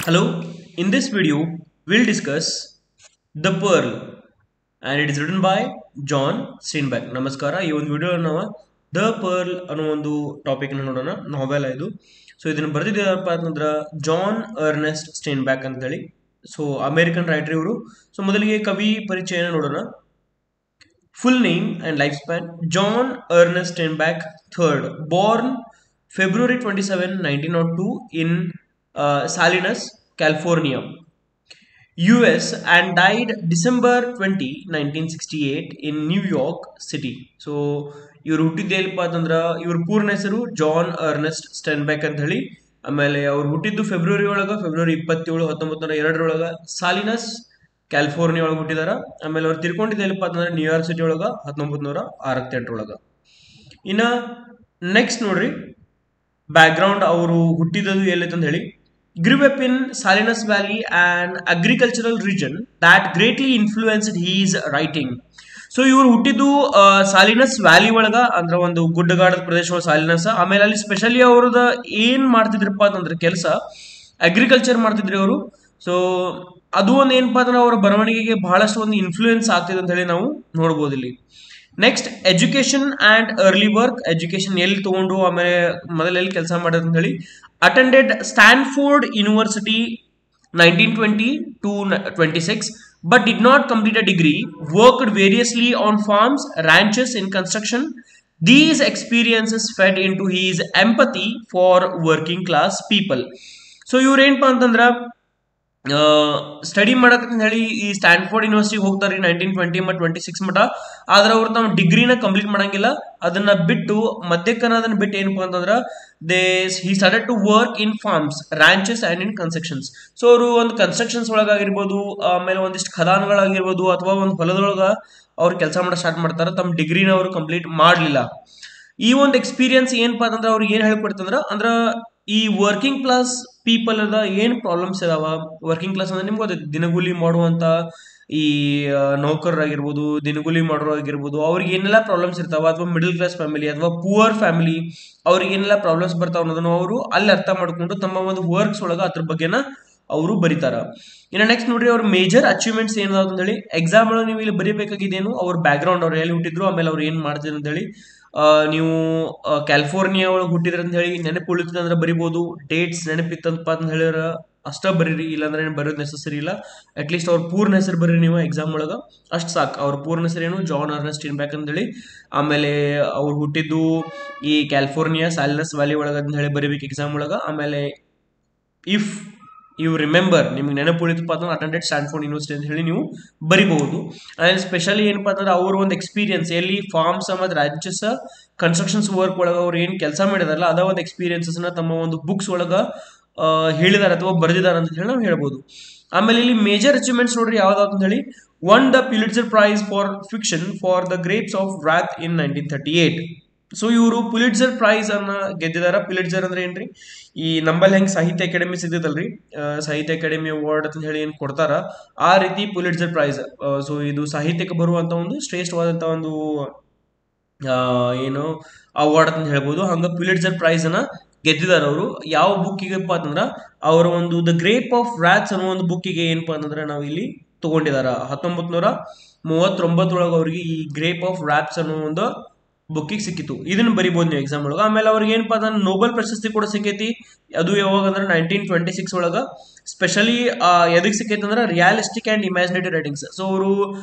Hello, in this video, we'll discuss The Pearl and it is written by John Steinbeck. ನಮಸ್ಕಾರ ಈ ಒಂದು video ನಾವು the pearl ಅನ್ನೋ ಒಂದು ಟಾಪಿಕ್ ನೋಡೋಣ ನಾವೆಲ್ ಇದು ಸೊ ಇದನ್ನು ಬರೆದಿದ್ದಾರಪ್ಪ ಅಂತಂದ್ರೆ ಜಾನ್ ಅರ್ನೆಸ್ಟ್ ಸ್ಟೈನ್ಬ್ಯಾಕ್ ಅಂತ ಹೇಳಿ ಸೊ ಅಮೆರಿಕನ್ ರೈಟರ್ ಇವರು ಸೊ ಮೊದಲಿಗೆ ಕವಿ ಪರಿಚಯನ ನೋಡೋಣ full name and life span John Ernest Steinbeck third born February 27, 1902 in Salinas, California, US and died December 20, 1968 in New York City. So ಇವರು ಹುಟ್ಟಿದ್ದು ಏನಪ್ಪ ಅಂತಂದ್ರೆ ಇವ್ರ ಪೂರ್ಣ ಹೆಸರು ಜಾನ್ ಅರ್ನೆಸ್ಟ್ ಸ್ಟೈನ್ಬ್ಯಾಕ್ ಅಂತ ಹೇಳಿ. ಆಮೇಲೆ ಅವ್ರು ಹುಟ್ಟಿದ್ದು ಫೆಬ್ರವರಿ 27, 1902 ಸಾಲಿನಸ್ ಕ್ಯಾಲಿಫೋರ್ನಿಯಾ ಒಳಗೆ ಹುಟ್ಟಿದಾರ. ಆಮೇಲೆ ಅವ್ರು ತಿರ್ಕೊಂಡಿದ್ದು ಏನಪ್ಪ ಅಂತಂದ್ರೆ ನ್ಯೂಯಾರ್ಕ್ ಸಿಟಿ ಒಳಗ 1968 ಇನ್ನ ನೆಕ್ಸ್ಟ್ ನೋಡ್ರಿ ಬ್ಯಾಕ್ಗ್ರೌಂಡ್ ಅವರು ಹುಟ್ಟಿದ್ದು ಎಲ್ಲೈತೆ ಅಂತ ಹೇಳಿ grew up in Salinas Valley, an agricultural region that greatly influenced his writing. So ಇವ್ರು ಹುಟ್ಟಿದ್ದು ಸಾಲಿನಸ್ ವ್ಯಾಲಿ ಒಳಗ ಅಂದ್ರೆ ಒಂದು ಗುಡ್ಡಗಾಡದ ಪ್ರದೇಶ ಸಾಲಿನಸ್. ಆಮೇಲೆ ಅಲ್ಲಿ ಸ್ಪೆಷಲಿ ಅವ್ರದ ಏನ್ ಮಾಡ್ತಿದ್ರಪ್ಪ ಅಂತಂದ್ರೆ ಕೆಲಸ ಅಗ್ರಿಕಲ್ಚರ್ ಮಾಡ್ತಿದ್ರಿ ಅವರು. ಸೊ ಅದು ಒಂದು ಏನಪ್ಪಾ ಅಂತಂದ್ರೆ ಅವರ ಬರವಣಿಗೆಗೆ ಬಹಳಷ್ಟು ಒಂದು ಇನ್ಫ್ಲೂಯೆನ್ಸ್ ಆಗ್ತಿದೆ ಅಂತ ಹೇಳಿ ನಾವು ನೋಡ್ಬೋದು ಇಲ್ಲಿ. Next education and early work. Education ಎಲ್ಲಿ ತಗೊಂಡು ಆಮೇಲೆ ಮೊದಲೆಲ್ಲಿ ಕೆಲಸ ಮಾಡೋದು ಅಂತ ಹೇಳಿ attended Stanford University 1920 to 26 but did not complete a degree. Worked variously on farms, ranches, in construction. These experiences fed into his empathy for working class people. So ಇವ್ರು ಏನಪ್ಪಾ ಅಂತಂದ್ರ ಸ್ಟಡಿ ಮಾಡಕಂತ ಹೇಳಿ ಈ ಸ್ಟ್ಯಾನ್ಫೋರ್ಡ್ ಯೂನಿವರ್ಸಿಟಿಗೆ ಹೋಗ್ತಾರೆ 1920 ಮತ್ತು 26 ಮಟ. ಆದ್ರೆ ಅವ್ರು ತಮ್ಮ ಡಿಗ್ರಿನ ಕಂಪ್ಲೀಟ್ ಮಾಡಂಗಿಲ್ಲ. ಅದನ್ನ ಬಿಟ್ಟು ಮಧ್ಯಕ್ಕನ ಅದನ್ನ ಬಿಟ್ಟು ಏನಪ್ಪಾ ಅಂತಂದ್ರ he started to work in farms, ranches and in constructions. So ಅವರು ಒಂದು ಕನ್ಸ್ಟ್ರಕ್ಷನ್ಸ್ ಒಳಗಾಗಿರ್ಬೋದು, ಆಮೇಲೆ ಒಂದಿಷ್ಟು ಖದಾನ್ಗಳಾಗಿರ್ಬೋದು ಅಥವಾ ಒಂದು ಹೊಲದೊಳಗ ಅವ್ರು ಕೆಲಸ ಮಾಡೋ ಸ್ಟಾರ್ಟ್ ಮಾಡ್ತಾರೆ. ತಮ್ಮ ಡಿಗ್ರಿನ ಅವರು ಕಂಪ್ಲೀಟ್ ಮಾಡಲಿಲ್ಲ. ಈ ಒಂದು ಎಕ್ಸ್ಪೀರಿಯನ್ಸ್ ಏನಪ್ಪಾ ಅಂತಂದ್ರೆ ಅವ್ರಿಗೆ ಏನ್ ಹೇಳ್ಕೊಡ್ತಂದ್ರ ಅಂದ್ರ ಈ ವರ್ಕಿಂಗ್ ಕ್ಲಾಸ್ ಪೀಪಲ್ ಅದ ಏನ್ ಪ್ರಾಬ್ಲಮ್ಸ್ ಇದಾವ. ವರ್ಕಿಂಗ್ ಕ್ಲಾಸ್ ಅಂದ್ರೆ ನಿಮ್ಗೆ ಗೊತ್ತೈತಿ, ದಿನಗೂಲಿ ಮಾಡುವಂತ ಈ ನೌಕರರಾಗಿರ್ಬೋದು, ದಿನಗೂಲಿ ಮಾಡೋರಾಗಿರ್ಬೋದು, ಅವ್ರಿಗೆ ಏನೆಲ್ಲ ಪ್ರಾಬ್ಲಮ್ಸ್ ಇರ್ತಾವ, ಅಥವಾ ಮಿಡಲ್ ಕ್ಲಾಸ್ ಫ್ಯಾಮಿಲಿ ಅಥವಾ ಪುವರ್ ಫ್ಯಾಮಿಲಿ ಅವ್ರಿಗೆ ಏನೆಲ್ಲ ಪ್ರಾಬ್ಲಮ್ಸ್ ಬರ್ತಾವ ಅನ್ನೋದನ್ನ ಅವರು ಅಲ್ಲಿ ಅರ್ಥ ಮಾಡ್ಕೊಂಡು ತಮ್ಮ ಒಂದು ವರ್ಕ್ಸ್ ಒಳಗ ಅದ್ರ ಬಗ್ಗೆನ ಅವರು ಬರೀತಾರ. ಇನ್ನು ನೆಕ್ಸ್ಟ್ ನೋಡ್ರಿ ಅವ್ರ ಮೇಜರ್ ಅಚೀವ್ಮೆಂಟ್ಸ್ ಏನಾದ ಅಂತ ಹೇಳಿ ಎಕ್ಸಾಮ್ ಒಳಗೆ ನೀವು ಇಲ್ಲಿ ಬರೀಬೇಕಾಗಿದ್ದೇನು ಅವ್ರ ಬ್ಯಾಕ್ ಗ್ರೌಂಡ್ ಅವ್ರು ಎಲ್ಲಿ ಹುಟ್ಟಿದ್ರು, ಆಮೇಲೆ ಅವ್ರು ಏನ್ ಮಾಡ್ತಿದ್ರು ಅಂತ ಹೇಳಿ. ನೀವು ಕ್ಯಾಲಿಫೋರ್ನಿಯಾ ಒಳಗೆ ಹುಟ್ಟಿದ್ರ ಅಂತ ಹೇಳಿ ನೆನಪು ಉಳಿತದ ಅಂದ್ರೆ ಬರಿಬೋದು. ಡೇಟ್ಸ್ ನೆನಪಿತ್ತಂತ ಅಂತ ಹೇಳಿದ್ರ ಅಷ್ಟ ಬರೀರಿ, ಇಲ್ಲಾಂದ್ರೆ ಏನು ಬರೋದು ನೆಸಸರಿ ಇಲ್ಲ. ಅಟ್ಲೀಸ್ಟ್ ಅವ್ರ ಪೂರ್ಣ ಹೆಸರು ಬರೀರಿ ನೀವು ಎಕ್ಸಾಮ್ ಒಳಗ, ಅಷ್ಟು ಸಾಕು. ಅವ್ರ ಪೂರ್ಣ ಹೆಸರು ಏನು ಜಾನ್ ಅರ್ನೆಸ್ಟ್ ಸ್ಟೈನ್ಬ್ಯಾಕ್ ಅಂತ ಹೇಳಿ. ಆಮೇಲೆ ಅವ್ರು ಹುಟ್ಟಿದ್ದು ಈ ಕ್ಯಾಲಿಫೋರ್ನಿಯಾ ಸಾಲಿನಸ್ ವ್ಯಾಲಿ ಒಳಗ ಅಂತ ಹೇಳಿ ಬರೀಬೇಕು ಎಕ್ಸಾಮ್ ಒಳಗ. ಆಮೇಲೆ ಇಫ್ ಯು ರಿಮೆಂಬರ್, ನಿಮ್ಗೆ ನೆನಪು ಉಳಿತಪ್ಪ ಅಂತಂದ್ರೆ ಅಟೆಂಡೆಡ್ ಸ್ಟ್ಯಾನ್ಫೋರ್ಡ್ ಯೂನಿವರ್ಸಿಟಿ ಅಂತ ಹೇಳಿ ನೀವು ಬರಿಬಹುದು. ಆಮೇಲೆ ಸ್ಪೆಷಲಿ ಏನಪ್ಪಾ ಅಂತಂದ್ರೆ ಅವ್ರ ಒಂದು ಎಕ್ಸ್ಪೀರಿಯನ್ಸ್ ಎಲ್ಲಿ ಫಾರ್ಮ್ಸ್ ಮತ್ತು ರಾಂಚಸ್ ಕನ್ಸ್ಟ್ರಕ್ಷನ್ಸ್ ವರ್ಕ್ ಒಳಗ ಅವ್ರು ಏನ್ ಕೆಲಸ ಮಾಡಿದಾರಲ್ಲ ಅದ ಒಂದು ಎಕ್ಸ್ಪೀರಿಯನ್ಸಸ್ ನ ತಮ್ಮ ಒಂದು ಬುಕ್ಸ್ ಒಳಗ ಹೇಳಿದಾರೆ ಅಥವಾ ಬರೆದಿದ್ದಾರೆ ಅಂತ ಹೇಳಿ ನಾವು ಹೇಳ್ಬೋದು. ಆಮೇಲೆ ಇಲ್ಲಿ ಮೇಜರ್ ಅಚೀವ್ಮೆಂಟ್ಸ್ ನೋಡ್ರಿ ಯಾವ್ದಾವ್ ಅಂತ ಹೇಳಿ won the Pulitzer Prize for fiction for the Grapes of Wrath in 1938. So ಇವರು ಪುಲಿಟ್ಜರ್ ಪ್ರೈಸ್ ಅನ್ನ ಗೆದ್ದಿದಾರ. ಪುಲಿಟ್ಜರ್ ಅಂದ್ರೆ ಏನ್ರಿ, ಈ ನಂಬಲ್ ಹೆಂಗ್ ಸಾಹಿತ್ಯ ಅಕಾಡೆಮಿ ಸಿಗ್ತದಲ್ರಿ, ಸಾಹಿತ್ಯ ಅಕಾಡೆಮಿ ಅವಾರ್ಡ್ ಅಂತ ಹೇಳಿ ಏನ್ ಕೊಡ್ತಾರ, ಆ ರೀತಿ ಪುಲಿಟ್ಜರ್ ಪ್ರೈಸ್. ಸೊ ಇದು ಸಾಹಿತ್ಯಕ್ಕೆ ಬರುವಂತ ಒಂದು ಶ್ರೇಷ್ಠವಾದಂತ ಒಂದು ಏನು ಅವಾರ್ಡ್ ಅಂತ ಹೇಳ್ಬೋದು. ಹಂಗ ಪುಲಿಟ್ಜರ್ ಪ್ರೈಸ್ ಅನ್ನ ಗೆದ್ದಿದಾರ ಅವರು. ಯಾವ ಬುಕ್ಕಿಗೆಪ್ಪ ಅಂತಂದ್ರ ಅವರ ಒಂದು ದ ಗ್ರೇಪ್ ಆಫ್ ವ್ರಾತ್ಸ್ ಅನ್ನೋ ಒಂದು ಬುಕ್ಕಿಗೆ ಏನಪ್ಪಾ ಅಂತಂದ್ರೆ ನಾವು ಇಲ್ಲಿ ತಗೊಂಡಿದಾರ. 1939 ಒಳಗೆ ಅವ್ರಿಗೆ ಈ ಗ್ರೇಪ್ ಆಫ್ ವ್ರಾತ್ಸ್ ಅನ್ನೋ ಒಂದು ಬುಕ್ಕಿಗೆ ಸಿಕ್ಕಿತ್ತು. ಇದನ್ನ ಬರಿಬಹುದು ನೀವು ಎಕ್ಸಾಮ್ ಒಳಗ. ಆಮೇಲೆ ಅವ್ರಿಗೆ ಏನಪ್ಪಾ ಅಂದ್ರೆ ನೋಬೆಲ್ ಪ್ರಶಸ್ತಿ ಕೂಡ ಸಿಕ್ಕೈತಿ. ಅದು ಯಾವಾಗ ಅಂದ್ರೆ 1926 ಒಳಗ. ಸ್ಪೆಷಲಿ ಎದಕ್ ಸಿಕ್ಕೈತಿ ಅಂದ್ರೆ realistic and imaginative writings. So ಅವರು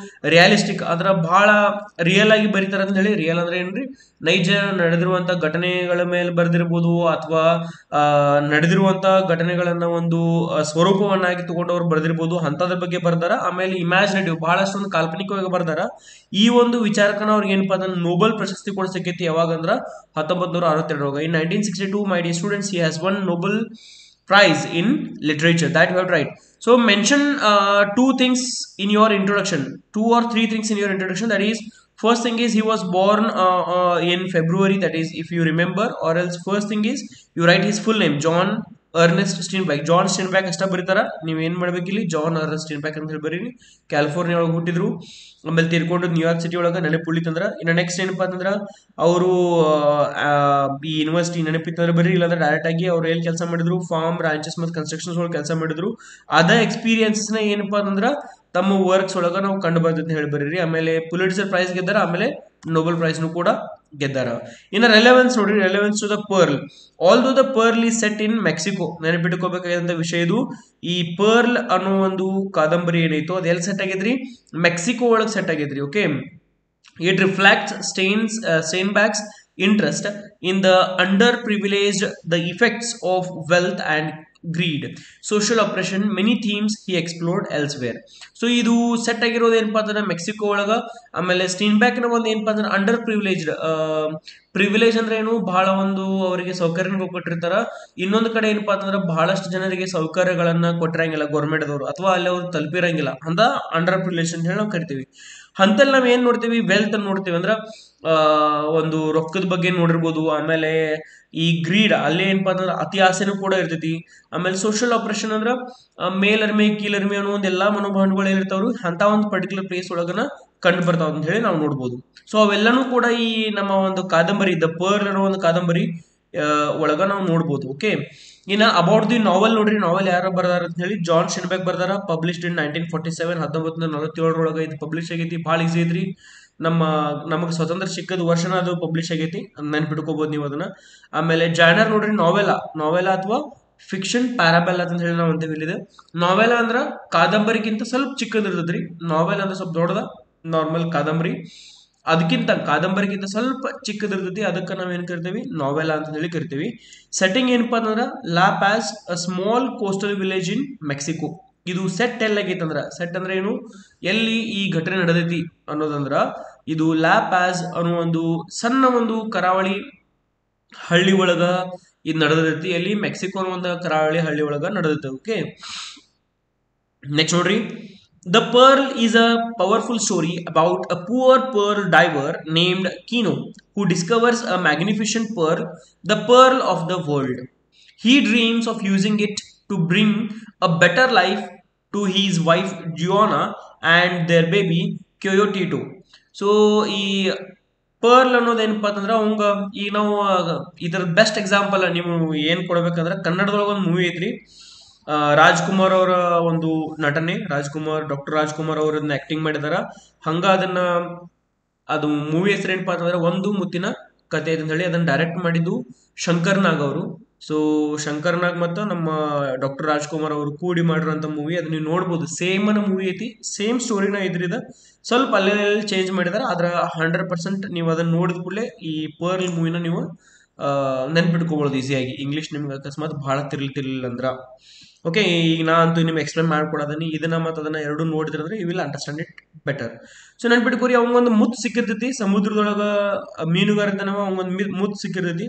ರಿಯಾಲಿಸ್ಟಿಕ್ ಅಂದ್ರೆ ಬಹಳ ರಿಯಲ್ ಆಗಿ ಬರೀತಾರ ಅಂತ ಹೇಳಿ. ರಿಯಲ್ ಅಂದ್ರೆ ಏನ್ರಿ, ನೈಜ ನಡೆದಿರುವಂತ ಘಟನೆಗಳ ಮೇಲೆ ಬರೆದಿರ್ಬೋದು, ಅಥವಾ ನಡೆದಿರುವಂತ ಘಟನೆಗಳನ್ನ ಒಂದು ಸ್ವರೂಪವನ್ನಾಗಿ ತಗೊಂಡು ಅವ್ರು ಬರೆದಿರ್ಬೋದು, ಅಂತದ್ರ ಬಗ್ಗೆ ಬರ್ದಾರ. ಆಮೇಲೆ ಇಮ್ಯಾಜಿನೇಟಿವ್ ಬಹಳಷ್ಟು ಒಂದು ಕಾಲ್ಪನಿಕವಾಗಿ ಬರ್ದಾರ. ಈ ಒಂದು ವಿಚಾರಕನ ಅವ್ರಿಗೆ ಏನಪ್ಪಾ ಅಂದ್ರೆ ನೋಬೆಲ್ ಪ್ರಶಸ್ತಿ ಕೂಡ ಸಿಕ್ಕೈತಿ. ಯಾವಾಗ ಅಂದ್ರ 1962 in 1962 my dear students, he has won Nobel Prize in literature. That you have right. So mention two things in your introduction, 2 or 3 things in your introduction. That is, first thing is he was born in February, that is if you remember, or else first thing is you write his full name, John Ernest Steinbeck, John Steinbeck ಅಷ್ಟ ಬರೀತಾರ. ನೀವ್ ಏನ್ ಮಾಡ್ಬೇಕಿಲ್ಲಿ John Ernst ಸ್ಟೀನ್ಬ್ಯಾಕ್ ಅಂತ ಹೇಳಿ ಬರೀರಿ. California ಒಳಗೆ ಹುಟ್ಟಿದ್ರು, ಆಮೇಲೆ ತೀರ್ಕೊಂಡು ನ್ಯೂಯಾರ್ಕ್ ಸಿಟಿ ಒಳಗ ನೆನಪುಳಿತಂದ್ರ. ಇನ್ನು ನೆಕ್ಸ್ಟ್ ಏನಪ್ಪಾ ಅಂತಂದ್ರ ಅವರು ಈ ಯೂನಿವರ್ಸಿಟಿ ನೆನಪಿತ್ತಂದ್ರೆ ಬರೀ, ಇಲ್ಲಾಂದ್ರೆ ಡೈರೆಕ್ಟ್ ಆಗಿ ಅವ್ರು ಎಲ್ಲಿ ಕೆಲಸ ಮಾಡಿದ್ರು, ಫಾರ್ಮ್, ರಾಂಚಸ್ ಮತ್ತು ಕನ್ಸ್ಟ್ರಕ್ಷನ್ಸ್ ಒಳಗೆ ಕೆಲಸ ಮಾಡಿದ್ರು. ಅದ ಎಕ್ಸ್ಪೀರಿಯನ್ಸಸ್ ನ ಏನಪ್ಪಾ ಅಂತಂದ್ರ ತಮ್ಮ ವರ್ಕ್ಸ್ ಒಳಗ ನಾವು ಕಂಡು ಬರ್ತೈತೆ ಅಂತ ಹೇಳಿ ಬರೀರಿ. ಆಮೇಲೆ ಪುಲಿಟ್ಸರ್ ಪ್ರೈಸ್ ಗೆದ್ದಾರ, ಆಮೇಲೆ ನೊಬೆಲ್ ಪ್ರೈಸ್ ಕೂಡ ಗೆದ್ದಾರ. ಇನ್ನು ರೆಲೆವೆನ್ಸ್ ನೋಡ್ರಿ, relevance to the pearl. Although the pearl is set in Mexico. ನೆನಪಿಟ್ಕೋಬೇಕಾದಂತ ವಿಷಯ ಇದು. ಈ ಪರ್ಲ್ ಅನ್ನೋ ಒಂದು ಕಾದಂಬರಿ ಏನೈತೋ ಅದು ಎಲ್ಲಿ ಸೆಟ್ ಆಗಿದ್ರಿ, ಮೆಕ್ಸಿಕೋ ಒಳಗೆ ಸೆಟ್ ಆಗಿದ್ರಿ. Okay, it reflects Steinbeck's interest in the underprivileged, the effects of wealth and greed, social oppression, many themes he explored elsewhere. So ಇದು ಸೆಟ್ ಆಗಿರೋದು ಏನಪ್ಪಾ ಅಂತಂದ್ರೆ ಮೆಕ್ಸಿಕೋ ಒಳಗ. ಆಮೇಲೆ ಸ್ಟೀನ್ಬ್ಯಾಕ್ ನ ಒಂದು ಏನಪ್ಪಾ ಅಂದ್ರೆ ಅಂಡರ್ ಪ್ರಿವಿಲೇಜ್ಡ್, ಪ್ರಿವಿಲೇಜ್ ಅಂದ್ರೆ ಏನು, ಬಹಳ ಒಂದು ಅವರಿಗೆ ಸೌಕರ್ಯ ಕೊಟ್ಟಿರ್ತಾರ. ಇನ್ನೊಂದು ಕಡೆ ಏನಪ್ಪಾ ಅಂತಂದ್ರೆ ಬಹಳಷ್ಟು ಜನರಿಗೆ ಸೌಕರ್ಯಗಳನ್ನ ಕೊಟ್ಟಿರಂಗಿಲ್ಲ ಗೌರ್ಮೆಂಟ್ ದವರು, ಅಥವಾ ಅಲ್ಲಿ ಅವ್ರು ತಲುಪಿರಂಗಿಲ್ಲ, ಅಂತ ಅಂಡರ್ ಪ್ರಿವಿಲೇಜ್ ಅಂತ ಹೇಳಿ ನಾವು ಕರಿತೀವಿ. ಅಂತಲ್ಲಿ ನಾವ್ ಏನ್ ನೋಡ್ತೀವಿ, ವೆಲ್ತ್ ಅನ್ನು ನೋಡ್ತೀವಿ. ಅಂದ್ರ ಒಂದು ರೊಕ್ಕದ ಬಗ್ಗೆ ನೋಡಿರ್ಬೋದು. ಆಮೇಲೆ ಈ ಗ್ರೀಡ್, ಅಲ್ಲೇ ಏನಪ್ಪಾ ಅಂತಂದ್ರೆ ಅತಿ ಆಸೆನೂ ಕೂಡ ಇರ್ತೈತಿ. ಆಮೇಲೆ ಸೋಷಿಯಲ್ ಆಪರೇಷನ್ ಅಂದ್ರ ಮೇಲರ್ಮೆ ಕೀಲರ್ಮೆ ಅನ್ನೋ ಒಂದ್ ಎಲ್ಲಾ ಮನೋಭಾವನೆಗಳು ಏನಿರ್ತಾವ್ರು ಅಂತ ಒಂದು ಪರ್ಟಿಕ್ಯುಲರ್ ಪ್ಲೇಸ್ ಒಳಗನ ಕಂಡು ಬರ್ತಾವ ಅಂತ ಹೇಳಿ ನಾವು ನೋಡ್ಬೋದು. ಸೊ ಅವೆಲ್ಲಾನು ಕೂಡ ಈ ನಮ್ಮ ಒಂದು ಕಾದಂಬರಿ ದ ಪರ್ಲ್ ಅನ್ನೋ ಒಂದು ಕಾದಂಬರಿ ಒಳಗ ನಾವು ನೋಡ್ಬೋದು. ಓಕೆ, ಇನ್ನ ಅಬೌಟ್ ದಿ ನಾವೆಲ್ ನೋಡ್ರಿ, ನಾವೆಲ್ ಯಾರು ಬರ್ದಾರ ಅಂತ ಹೇಳಿ ಜಾನ್ ಸ್ಟೀನ್ಬ್ಯಾಕ್ ಬರ್ದಾರ. ಪಬ್ಲಿಷ್ಡ್ ಇನ್ 1947, 1947 ಇದು ಪಬ್ಲಿಷ್ ಆಗೈತಿ. ಭಾಳ ಈಸಿ ಐತ್ರಿ. ನಮಗೆ ಸ್ವತಂತ್ರ ಸಿಕ್ಕದ ವರ್ಷನ ಅದು ಪಬ್ಲಿಷ್ ಆಗೈತಿ, ನೆನ್ಪಿಟ್ಕೋಬಹುದು ನೀವು ಅದನ್ನ. ಆಮೇಲೆ ಜಾನರ್ ನೋಡ್ರಿ, ನಾವೆಲಾ ಅಥವಾ ಫಿಕ್ಷನ್ ಪ್ಯಾರಾಬೆಲ್ ಅಂತ ಹೇಳಿ ನಾವು ಅಂತೀವಿ ಇಲ್ಲಿದೆ. ನಾವೆಲಾ ಅಂದ್ರ ಕಾದಂಬರಿಗಿಂತ ಸ್ವಲ್ಪ ಚಿಕ್ಕದಿರ್ತದ್ರಿ. ನಾವೆಲ್ ಅಂದ್ರೆ ಸ್ವಲ್ಪ ದೊಡ್ಡದ, ನಾರ್ಮಲ್ ಕಾದಂಬರಿ ಅದಕ್ಕಿಂತ ಕಾದಂಬರಿಗಿಂತ ಸ್ವಲ್ಪ ಚಿಕ್ಕದಿರ್ತೈತಿ. ಅದಕ್ಕೆ ನಾವ್ ಏನ್ ಕರಿತೀವಿ, ನಾವೆಲಾ ಅಂತ ಹೇಳಿ ಕರಿತೀವಿ. ಸೆಟ್ಟಿಂಗ್ ಏನಪ್ಪಾ ಅಂತಂದ್ರ La Paz, a small coastal village in Mexico. ಇದು ಸೆಟ್ ಎಲ್ಲಾಗೈತೆ ಅಂದ್ರ, ಸೆಟ್ ಅಂದ್ರೆ ಏನು, ಎಲ್ಲಿ ಈ ಘಟನೆ ನಡೆದೈತಿ ಅನ್ನೋದಂದ್ರ ಇದು ಲಾ ಪ್ಯಾಸ್ ಅನ್ನೋ ಒಂದು ಸಣ್ಣ ಒಂದು ಕರಾವಳಿ ಹಳ್ಳಿ ಒಳಗ ಇದು ನಡೆದೈತಿ. ಎಲ್ಲಿ ಮೆಕ್ಸಿಕೋ ಅನ್ನೋ ಒಂದು ಕರಾವಳಿ ಹಳ್ಳಿ ಒಳಗ ನಡೆದೈತಿ. ಓಕೆ, ನೆಕ್ಸ್ಟ್ ನೋಡ್ರಿ, The Pearl is a powerful story about a poor pearl diver named Kino who discovers a magnificent pearl, the pearl of the world. He dreams of using it to bring a better life to his wife Giovanna and their baby Coyotito. So, ಈ pearl ಅನ್ನೋದು ಏನಪ್ಪಾ ಅಂತಂದ್ರೆ ಅವಂಗ ಈಗ ನಾವು ಇದರ best example ನೀವು ಏನ್ ಕೊಡ್ಬೇಕಂದ್ರೆ ಕನ್ನಡದೊಳಗೆ ಒಂದು ಮೂವಿ ಐತ್ರಿ. ರಾಜ್ಕುಮಾರ್ ಅವರ ಒಂದು ನಟನೆ, ಡಾಕ್ಟರ್ ರಾಜ್ಕುಮಾರ್ ಅವರನ್ನ ಆಕ್ಟಿಂಗ್ ಮಾಡಿದಾರ. ಹಂಗ ಅದನ್ನ ಅದು ಮೂವಿ ಹೆಸರು ಏನಪ್ಪಾ ಅಂತಂದ್ರೆ ಒಂದು ಮುತ್ತಿನ ಕತೆ ಅಂತ ಹೇಳಿ. ಅದನ್ನ ಡೈರೆಕ್ಟ್ ಮಾಡಿದ್ದು ಶಂಕರ್ ನಾಗ್ ಅವರು. ಸೊ ಶಂಕರ್ ನಾಗ್ ಮತ್ತು ನಮ್ಮ ಡಾಕ್ಟರ್ ರಾಜ್ಕುಮಾರ್ ಅವರು ಕೂಡಿ ಮಾಡಿರೋಂಥ ಮೂವಿ. ಅದನ್ನ ನೀವು ನೋಡ್ಬೋದು, ಸೇಮ್ ಅನ್ನ ಮೂವಿ ಐತಿ, ಸೇಮ್ ಸ್ಟೋರಿನ ಇದ್ರಿದ, ಸ್ವಲ್ಪ ಅಲ್ಲೇ ಚೇಂಜ್ ಮಾಡಿದಾರೆ. ಆದ್ರ 100% ನೀವು ಅದನ್ನ ನೋಡಿದ ಕೂಡಲೇ ಈ ಪರ್ಲ್ ಮೂವಿನ ನೀವು ನೆನ್ಪಿಟ್ಕೋಬಹುದು ಈಸಿಯಾಗಿ. ಇಂಗ್ಲಿಷ್ ನಿಮ್ಗೆ ಅಕಸ್ಮಾತ್ ಬಹಳ ತಿರ್ಲಿಲ್ಲ ಅಂದ್ರ. ಓಕೆ, ಈಗ ನಾ ಅಂತೂ ನಿಮ್ಗೆ ಎಕ್ಸ್ಪ್ಲೇನ್ ಮಾಡ್ಕೊಡೋದನಿ, ಇದನ್ನ ಮತ್ತು ಅದನ್ನ ಎರಡು ನೋಡಿದ್ರಂದ್ರೆ you will understand it better. So ನೆನ್ಪಿಟ್ಕೋರಿ, ಅವಂಗೊಂದು ಮುತ್ತು ಸಿಕ್ಕಿರ್ತೈತಿ ಸಮುದ್ರದೊಳಗ, ಮೀನುಗಾರಿತನ ಅವಂಗೊಂದು ಮುತ್ತು ಸಿಕ್ಕಿರ್ತೈತಿ.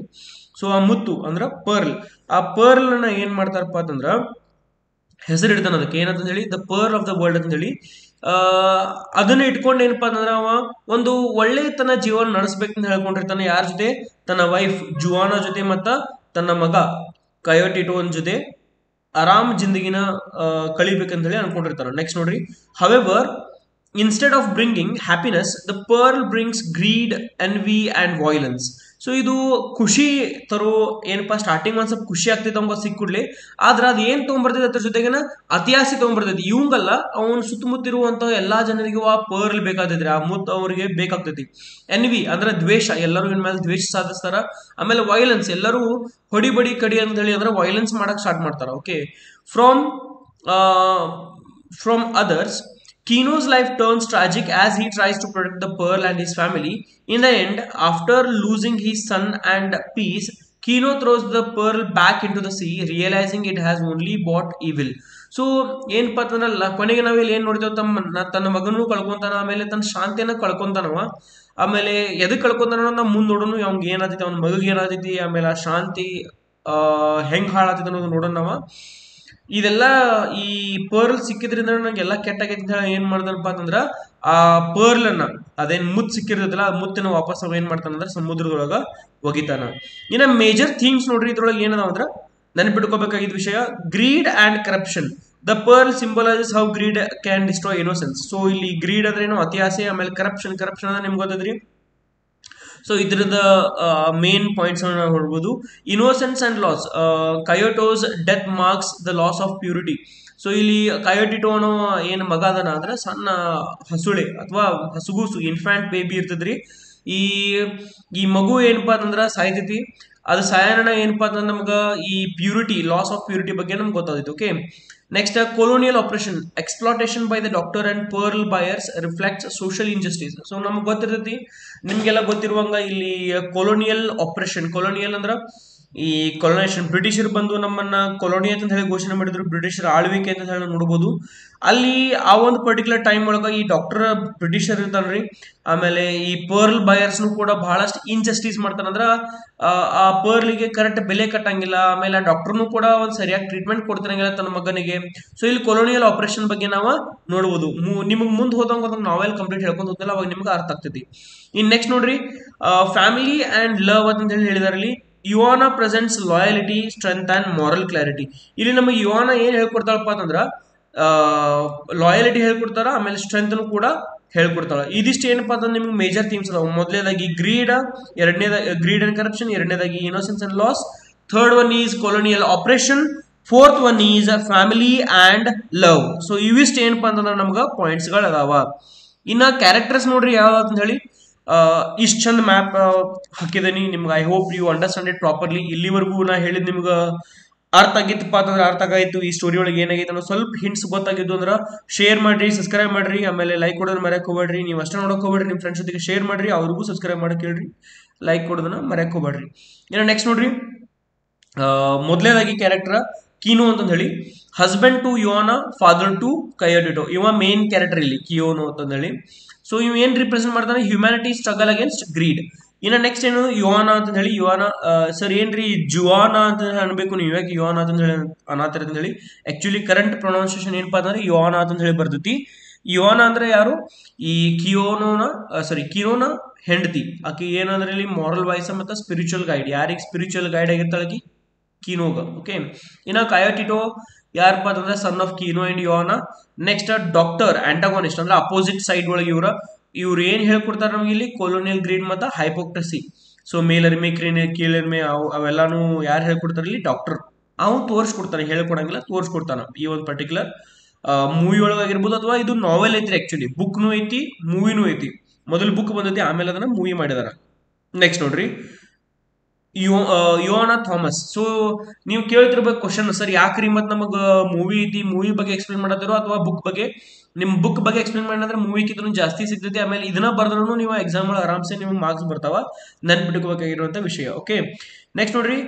ಸೊ ಆ ಮುತ್ತು ಅಂದ್ರ ಪರ್ಲ್. ಆ ಪರ್ಲ್ ನ ಏನ್ ಮಾಡ್ತಾರಪ್ಪ ಅಂತಂದ್ರ ಹೆಸರು ಇಡ್ತಾನ ಅದಕ್ಕೆ ಏನಂತ ಹೇಳಿ, the pearl of the world ಅಂತ ಹೇಳಿ. ಅದನ್ನ ಇಟ್ಕೊಂಡು ಏನಪ್ಪಾ ಅಂತಂದ್ರ ಅವ ಒಂದು ಒಳ್ಳೆ ತನ್ನ ಜೀವನ ನಡೆಸ್ಬೇಕಂತ ಹೇಳ್ಕೊಂಡಿರ್ತಾನೆ. ಯಾರ ಜೊತೆ, ತನ್ನ ವೈಫ್ ಜುವಾನಾ ಜೊತೆ ಮತ್ತ ತನ್ನ ಮಗ ಕಯೋಟಿಟೋನ್ ಜೊತೆ ಆರಾಮ್ ಜಿಂದಗಿನ ಕಳಿಬೇಕಂತ ಹೇಳಿ ಅನ್ಕೊಂಡಿರ್ತಾರ. ನೆಕ್ಸ್ಟ್ ನೋಡ್ರಿ, however instead of bringing happiness the pearl brings greed, envy and violence. So ಇದು ಖುಷಿ ತರೋ ಏನಪ್ಪಾ, ಸ್ಟಾರ್ಟಿಂಗ್ ಒಂದ್ ಸ್ವಲ್ಪ ಖುಷಿ ಆಗ್ತೈತೆ ಅವಂಗ ಸಿಕ್ಕುಡ್ಲಿ, ಆದ್ರ ಅದ್ ಏನ್ ತಗೊಂಡ್ಬರ್ತೈತಿ ಅದ್ರ ಜೊತೆಗೇನ ಅತಿಯಾಸಿ ತಗೊಂಡ್ಬರ್ತೈತಿ. ಇವಂಗಲ್ಲ, ಅವನ್ ಸುತ್ತಮುತ್ತಿರುವಂತ ಎಲ್ಲಾ ಜನರಿಗೂ ಆ ಪರ್ಲ್ ಬೇಕಾಗ್ತೈತ್ರಿ, ಆ ಮುತ್ತು ಅವ್ರಿಗೆ ಬೇಕಾಗ್ತೈತಿ. ಎನ್ವಿ ಅಂದ್ರೆ ದ್ವೇಷ, ಎಲ್ಲರೂ ಇನ್ ಮೇಲೆ ದ್ವೇಷ ಸಾಧಿಸ್ತಾರ. ಆಮೇಲೆ ವೈಲೆನ್ಸ್, ಎಲ್ಲರೂ ಹೊಡಿಬಡಿ ಕಡಿ ಅಂತ ಹೇಳಿ ಅಂದ್ರೆ ವೈಲೆನ್ಸ್ ಮಾಡಕ್ ಸ್ಟಾರ್ಟ್ ಮಾಡ್ತಾರ. Okay, from others, Kino's life turns tragic as he tries to protect the pearl and his family. In the end, after losing his son and peace, Kino throws the pearl back into the sea, realizing it has only brought evil. So ಏನಪ್ಪಾ ಅಂತಂದ್ರ ಕೊನೆಗೆ ನಾವಿಲ್ಲಿ ಏನ್ ನೋಡ್ತೇವೆ, ತನ್ನ ಮಗನೂ ಕಳ್ಕೊಂತಾನ, ಆಮೇಲೆ ತನ್ನ ಶಾಂತಿಯನ್ನ ಕಳ್ಕೊಂತಾನವ. ಆಮೇಲೆ ಎದಕ್ ಕಳ್ಕೊಂತಾನ ನಾವು ಮುಂದೆ ನೋಡೋಣ, ಅವ್ನಿಗೆ ಏನಾಗ್ತೈತಿ, ಅವ್ನ ಮಗಗೆ ಏನಾಗ್ತೈತಿ, ಆಮೇಲೆ ಆ ಶಾಂತಿ ಹೆಂಗ್ ಹಾಳಾಗ್ತೈತಿ ಅನ್ನೋದು ನೋಡೋಣ ನಾವ. ಇದೆಲ್ಲ ಈ ಪರ್ಲ್ ಸಿಕ್ಕಿದ್ರಿಂದ ನಂಗೆಲ್ಲ ಕೆಟ್ಟಾಗೈತಿ ಅಂತ ಹೇಳಿ ಏನ್ ಮಾಡ್ತಾನಪ್ಪ ಅಂತಂದ್ರ ಆ ಪರ್ಲ್ ಅನ್ನ, ಅದೇನ್ ಮುತ್ ಸಿಕ್ಕಿರ್ತೈತಲ್ಲ, ಆ ಮುತ್ತಿನ ವಾಪಸ್ ಅವ ಏನ್ ಮಾಡ್ತಾನಂದ್ರ ಸಮುದ್ರದೊಳಗ ಒಗಿತಾನ. ಇನ್ನ ಮೇಜರ್ ಥೀಮ್ಸ್ ನೋಡ್ರಿ ಇದ್ರೊಳಗೆ ಏನದಾವ ಅಂದ್ರ ನೆನಪಿಟ್ಕೋಬೇಕಾಗಿದ್ದ ವಿಷಯ greed and corruption. The pearl symbolises how greed can destroy innocence. So ಇಲ್ಲಿ ಗ್ರೀಡ್ ಅಂದ್ರೆ ಏನು, ಅತಿ ಆಸೆ. ಆಮೇಲೆ ಕರಪ್ಷನ್ ಅಂದ್ರೆ ನಿಮ್ಗೆ ಗೊತ್ತದ್ರಿ. ಸೊ ಇದ್ರದ ಮೇನ್ ಪಾಯಿಂಟ್ಸ್ ನಾವು ನೋಡ್ಬೋದು. Innocence and loss. Coyotito's death marks the loss of purity. So ಇಲ್ಲಿ ಕಯೋಟಿಟೋ ಅನ್ನೋ ಏನ್ ಮಗ ಅದನ ಅಂದ್ರೆ ಸಣ್ಣ ಹಸುಳೆ ಅಥವಾ ಹಸುಗೂಸು ಇನ್ಫ್ಯಾಂಟ್ ಬೇಬಿ ಇರ್ತದ್ರಿ. ಈ ಈ ಮಗು ಏನಪ್ಪಾ ಅಂತಂದ್ರ ಸಾಯ್ತೈತಿ. ಅದು ಸಾಯಣ ಏನಪ್ಪಾ ಅಂತಂದ್ರೆ ನಮ್ಗ ಈ ಪ್ಯೂರಿಟಿ, ಲಾಸ್ ಆಫ್ ಪ್ಯೂರಿಟಿ ಬಗ್ಗೆ ನಮ್ಗೆ ಗೊತ್ತಾಯ್ತು. Okay, next colonial operation. Exploitation by the doctor and pearl buyers reflects social injustice. So ನಮ್ಗೆ ಗೊತ್ತಿರ್ತೈತಿ, ನಿಮ್ಗೆಲ್ಲ ಗೊತ್ತಿರುವಂಗ ಇಲ್ಲಿ ಕೊಲೋನಿಯಲ್ ಆಪರೇಷನ್. ಕೊಲೋನಿಯಲ್ ಅಂದ್ರ ಈ ಕೊಲೊನೇಷನ್, ಬ್ರಿಟಿಷರು ಬಂದು ನಮ್ಮನ್ನ ಕೊಲೋನಿ ಅಂತ ಹೇಳಿ ಘೋಷಣೆ ಮಾಡಿದ್ರು, ಬ್ರಿಟಿಷರ ಆಳ್ವಿಕೆ ಅಂತ ಹೇಳಿ ನೋಡ್ಬೋದು. ಅಲ್ಲಿ ಆ ಒಂದು ಪರ್ಟಿಕ್ಯುಲರ್ ಟೈಮ್ ಒಳಗ ಈ ಡಾಕ್ಟರ್ ಬ್ರಿಟಿಷರ್ ಇರ್ತಾನ್ರಿ. ಆಮೇಲೆ ಈ ಪರ್ಲ್ ಬಯರ್ಸ್ನು ಕೂಡ ಬಹಳಷ್ಟು ಇನ್ಜಸ್ಟಿಸ್ ಮಾಡ್ತಾರ. ಅಂದ್ರ ಆ ಪರ್ಲ್ಗೆ ಕರೆಕ್ಟ್ ಬೆಲೆ ಕಟ್ಟಂಗಿಲ್ಲ. ಆಮೇಲೆ ಆ ಡಾಕ್ಟರ್ನು ಕೂಡ ಒಂದು ಸರಿಯಾಗಿ ಟ್ರೀಟ್ಮೆಂಟ್ ಕೊಡ್ತಿರಂಗಿಲ್ಲ ತನ್ನ ಮಗನಿಗೆ. ಸೊ ಇಲ್ಲಿ ಕೊಲೋನಿಯಲ್ ಆಪರೇಷನ್ ಬಗ್ಗೆ ನಾವು ನೋಡ್ಬೋದು. ನಿಮಗೆ ಮುಂದೆ ಹೋದಂಗ ನಾವೆಲ್ ಕಂಪ್ಲೀಟ್ ಹೇಳ್ಕೊಂಡು ಹೋಗ್ತಿಲ್ಲ, ಅವಾಗ ನಿಮ್ಗೆ ಅರ್ಥ ಆಗ್ತೈತಿ. ಇನ್ ನೆಕ್ಸ್ಟ್ ನೋಡ್ರಿ, ಫ್ಯಾಮಿಲಿ ಅಂಡ್ ಲವ್ ಅಂತ ಹೇಳಿ ಹೇಳಿದಾರಲ್ಲಿ. Juana presents loyalty, strength and moral clarity. ಇಲ್ಲಿ ನಮಗೆ ಯುವಾನ ಏನ್ ಹೇಳ್ಕೊಡ್ತಾಳಪ್ಪ ಅಂತಂದ್ರ ಲಾಯಲಿಟಿ ಹೇಳ್ಕೊಡ್ತಾರ, ಆಮೇಲೆ ಸ್ಟ್ರೆಂತ್ ಕೂಡ ಹೇಳ್ಕೊಡ್ತಾಳ. ಇದಿಷ್ಟು ಏನಪ್ಪಾ ಅಂತಂದ್ರೆ ನಿಮ್ಗೆ ಮೇಜರ್ ಥೀಮ್ಸ್ ಅದಾವ. ಮೊದಲನೇದಾಗಿ ಗ್ರೀಡ್, ಗ್ರೀಡ್ ಅಂಡ್ ಕರಪ್ಷನ್, ಎರಡನೇದಾಗಿ innocence and loss, third one is colonial operation, fourth one is family and love. So ಇವಿಷ್ಟು ಏನಪ್ಪಾ ಅಂತಂದ್ರೆ ನಮ್ಗೆ ಪಾಯಿಂಟ್ಸ್ ಗಳು ಅದಾವ. ಇನ್ನ ಕ್ಯಾರೆಕ್ಟರ್ಸ್ ನೋಡ್ರಿ ಯಾವ್ದು ಅಂತ ಹೇಳಿ. ಇಷ್ಟು ಚಂದ ಮ್ಯಾಪ್ ಹಾಕಿದೀನಿ ನಿಮ್ಗೆ. I hope you understand it properly. ಇಲ್ಲಿವರೆಗೂ ನಾ ಹೇಳಿದ್ ನಿಮ್ಗೆ ಅರ್ಥ ಆಗಿತ್ತಪ್ಪ ಅಂತಂದ್ರೆ ಅರ್ಥ ಆಗಾಯ್ತು. ಈ ಸ್ಟೋರಿ ಒಳಗೆ ಏನಾಗೈತೆ ಅನ್ನೋ ಸ್ವಲ್ಪ ಹಿಂಟ್ಸ್ ಗೊತ್ತಾಗಿದ್ದು ಅಂದ್ರೆ ಶೇರ್ ಮಾಡ್ರಿ, ಸಬ್ಸ್ಕ್ರೈಬ್ ಮಾಡ್ರಿ, ಆಮೇಲೆ ಲೈಕ್ ಕೊಡೋದನ್ನ ಮರ್ಯಾಕ್ ಹೋಗ್ಬೇಡ್ರಿ. ನೀವು ಅಷ್ಟೇ ನೋಡಕ್ ಹೋಗ್ಬೇಡ್ರಿ, ನಿಮ್ಮ ಫ್ರೆಂಡ್ಸ್ ಜೊತೆಗೆ ಶೇರ್ ಮಾಡ್ರಿ, ಅವ್ರಿಗೂ ಸಬ್ಸ್ಕ್ರೈಬ್ ಮಾಡಕ್ ಹೇಳ್ರಿ, ಲೈಕ್ ಕೊಡೋದನ್ನ ಮರ್ಯಾಕ್ ಹೋಗ್ಬೇಡ್ರಿ. ಇನ್ನು ನೆಕ್ಸ್ಟ್ ನೋಡ್ರಿ, ಮೊದಲನೇದಾಗಿ ಕ್ಯಾರೆಕ್ಟರ್ ಕೀನೋ ಅಂತಂದು ಹೇಳಿ. Husband to Juana, father to Coyotito. ಇವ ಮೇನ್ ಕ್ಯಾರೆಕ್ಟರ್ ಇಲ್ಲಿ ಕಿಯೋನೋ ಅಂತಂದು ಹೇಳಿ. ಸೊ ಇವ್ ಏನ್ ರಿಪ್ರೆಸೆಂಟ್ ಮಾಡ್ತಾನೆ, ಹ್ಯುಮ್ಯಾನಿಟಿ ಸ್ಟ್ರಗಲ್ ಅಗೇನ್ಸ್ಟ್ ಗ್ರೀಡ್. ಇನ್ನ ನೆಕ್ಸ್ಟ್ ಏನು, ಯುವಾನ ಅಂತ ಹೇಳಿ. ಯುವಾನ ಸರ್ ಏನ್ರಿ ಜುವಾನ ಅಂತ ಅನ್ಬೇಕು ನೀವು, ಯಾಕೆ ಯುವಾನ ಅಂತ ಹೇಳಿ ಅನಾಥರ ಅಂತ ಹೇಳಿ. ಆಕ್ಚುಲಿ ಕರೆಂಟ್ ಪ್ರೊನೌನ್ಸಿಯೇಷನ್ ಏನಪ್ಪಾ ಅಂತಂದ್ರೆ ಯುವಾನ ಅಂತ ಹೇಳಿ ಬರ್ತೈತಿ. ಯುವಾನ ಅಂದ್ರೆ ಯಾರು, ಈ ಕಿಯೋನ ಹೆಂಡತಿ. ಆಕಿ ಏನಂದ್ರೆ ಇಲ್ಲಿ ಮಾರಲ್ ವಾಯ್ಸ್ ಮತ್ತೆ ಸ್ಪಿರಿಚುವಲ್ ಗೈಡ್. ಯಾರಿಗೆ ಸ್ಪಿರಿಚುವಲ್ ಗೈಡ್ ಆಗಿರ್ತಾಳೆ ಆಕಿ ಕೀನೋಗ. ಓಕೆ, ಇನ್ನ ಕಯೋಟಿಟೋ ಯಾರಪ್ಪ ಅಂತಂದ್ರೆ son of Kino and Juana. Next doctor antagonist ಅಂದ್ರೆ ಅಪೋಸಿಟ್ ಸೈಡ್ ಒಳಗೆ ಇವ್ರು ಏನ್ ಹೇಳ್ಕೊಡ್ತಾರೆ ನಮ್ಗೆ ಇಲ್ಲಿ, ಕೊಲೋನಿಯಲ್ ಗ್ರೀಡ್ ಮತ್ತು ಹೈಪೋಕ್ರಸಿ. ಸೊ ಮೇಲರಿಮೆ, ಕೀಳರಿಮೆ ಅವೆಲ್ಲಾನು ಯಾರು ಹೇಳ್ಕೊಡ್ತಾರೆ ಇಲ್ಲಿ, ಡಾಕ್ಟರ್. ಅವ್ನು ತೋರಿಸ್ಕೊಡ್ತಾನೆ, ಹೇಳ್ಕೊಡಂಗಿಲ್ಲ, ತೋರಿಸ್ಕೊಡ್ತಾನ. ಈ ಒಂದು ಪರ್ಟಿಕ್ಯುಲರ್ ಮೂವಿ ಒಳಗಾಗಿರ್ಬೋದು, ಅಥವಾ ಇದು ನಾವೆಲ್ ಐತ್ರಿ. ಆಕ್ಚುಲಿ ಬುಕ್ನು ಐತಿ, ಮೂವಿನೂ ಐತಿ. ಮೊದಲು ಬುಕ್ ಬಂದೈತಿ, ಆಮೇಲೆ ಅದನ್ನ ಮೂವಿ ಮಾಡಿದಾರ. ನೆಕ್ಸ್ಟ್ ನೋಡ್ರಿ, ಯೋನಾ ಥಾಮಸ್. ಸೊ ನೀವು ಕೇಳ್ತಿರ್ಬೇಕು ಕ್ವಶನ್, ಸರ್ ಯಾಕ್ರಿ ಮತ್ ನಮಗ ಮೂವಿ ಐತಿ, ಮೂವಿ ಬಗ್ಗೆ ಎಕ್ಸ್ಪ್ಲೇನ್ ಮಾಡತ್ತಿರೋ ಅಥವಾ ಬುಕ್ ಬಗ್ಗೆ? ನಿಮ್ ಬುಕ್ ಬಗ್ಗೆ ಎಕ್ಸ್ಪ್ಲೇನ್ ಮಾಡಿದ್ರೆ ಮೂವಿಗಿಂತ ಜಾಸ್ತಿ ಸಿಗ್ತೈತಿ. ಆಮೇಲೆ ಇದನ್ನ ಬರ್ದ್ರು ನೀವು ಎಕ್ಸಾಮ್ ಒಳಗೆ ಆರಾಮ್ಸೆ ನಿಮ್ಗೆ ಮಾರ್ಕ್ಸ್ ಬರ್ತಾವ. ನೆನ್ಪಿಟ್ಕೋಬೇಕಾಗಿರುವಂತ ವಿಷಯ. ಓಕೆ, ನೆಕ್ಸ್ಟ್ ನೋಡ್ರಿ,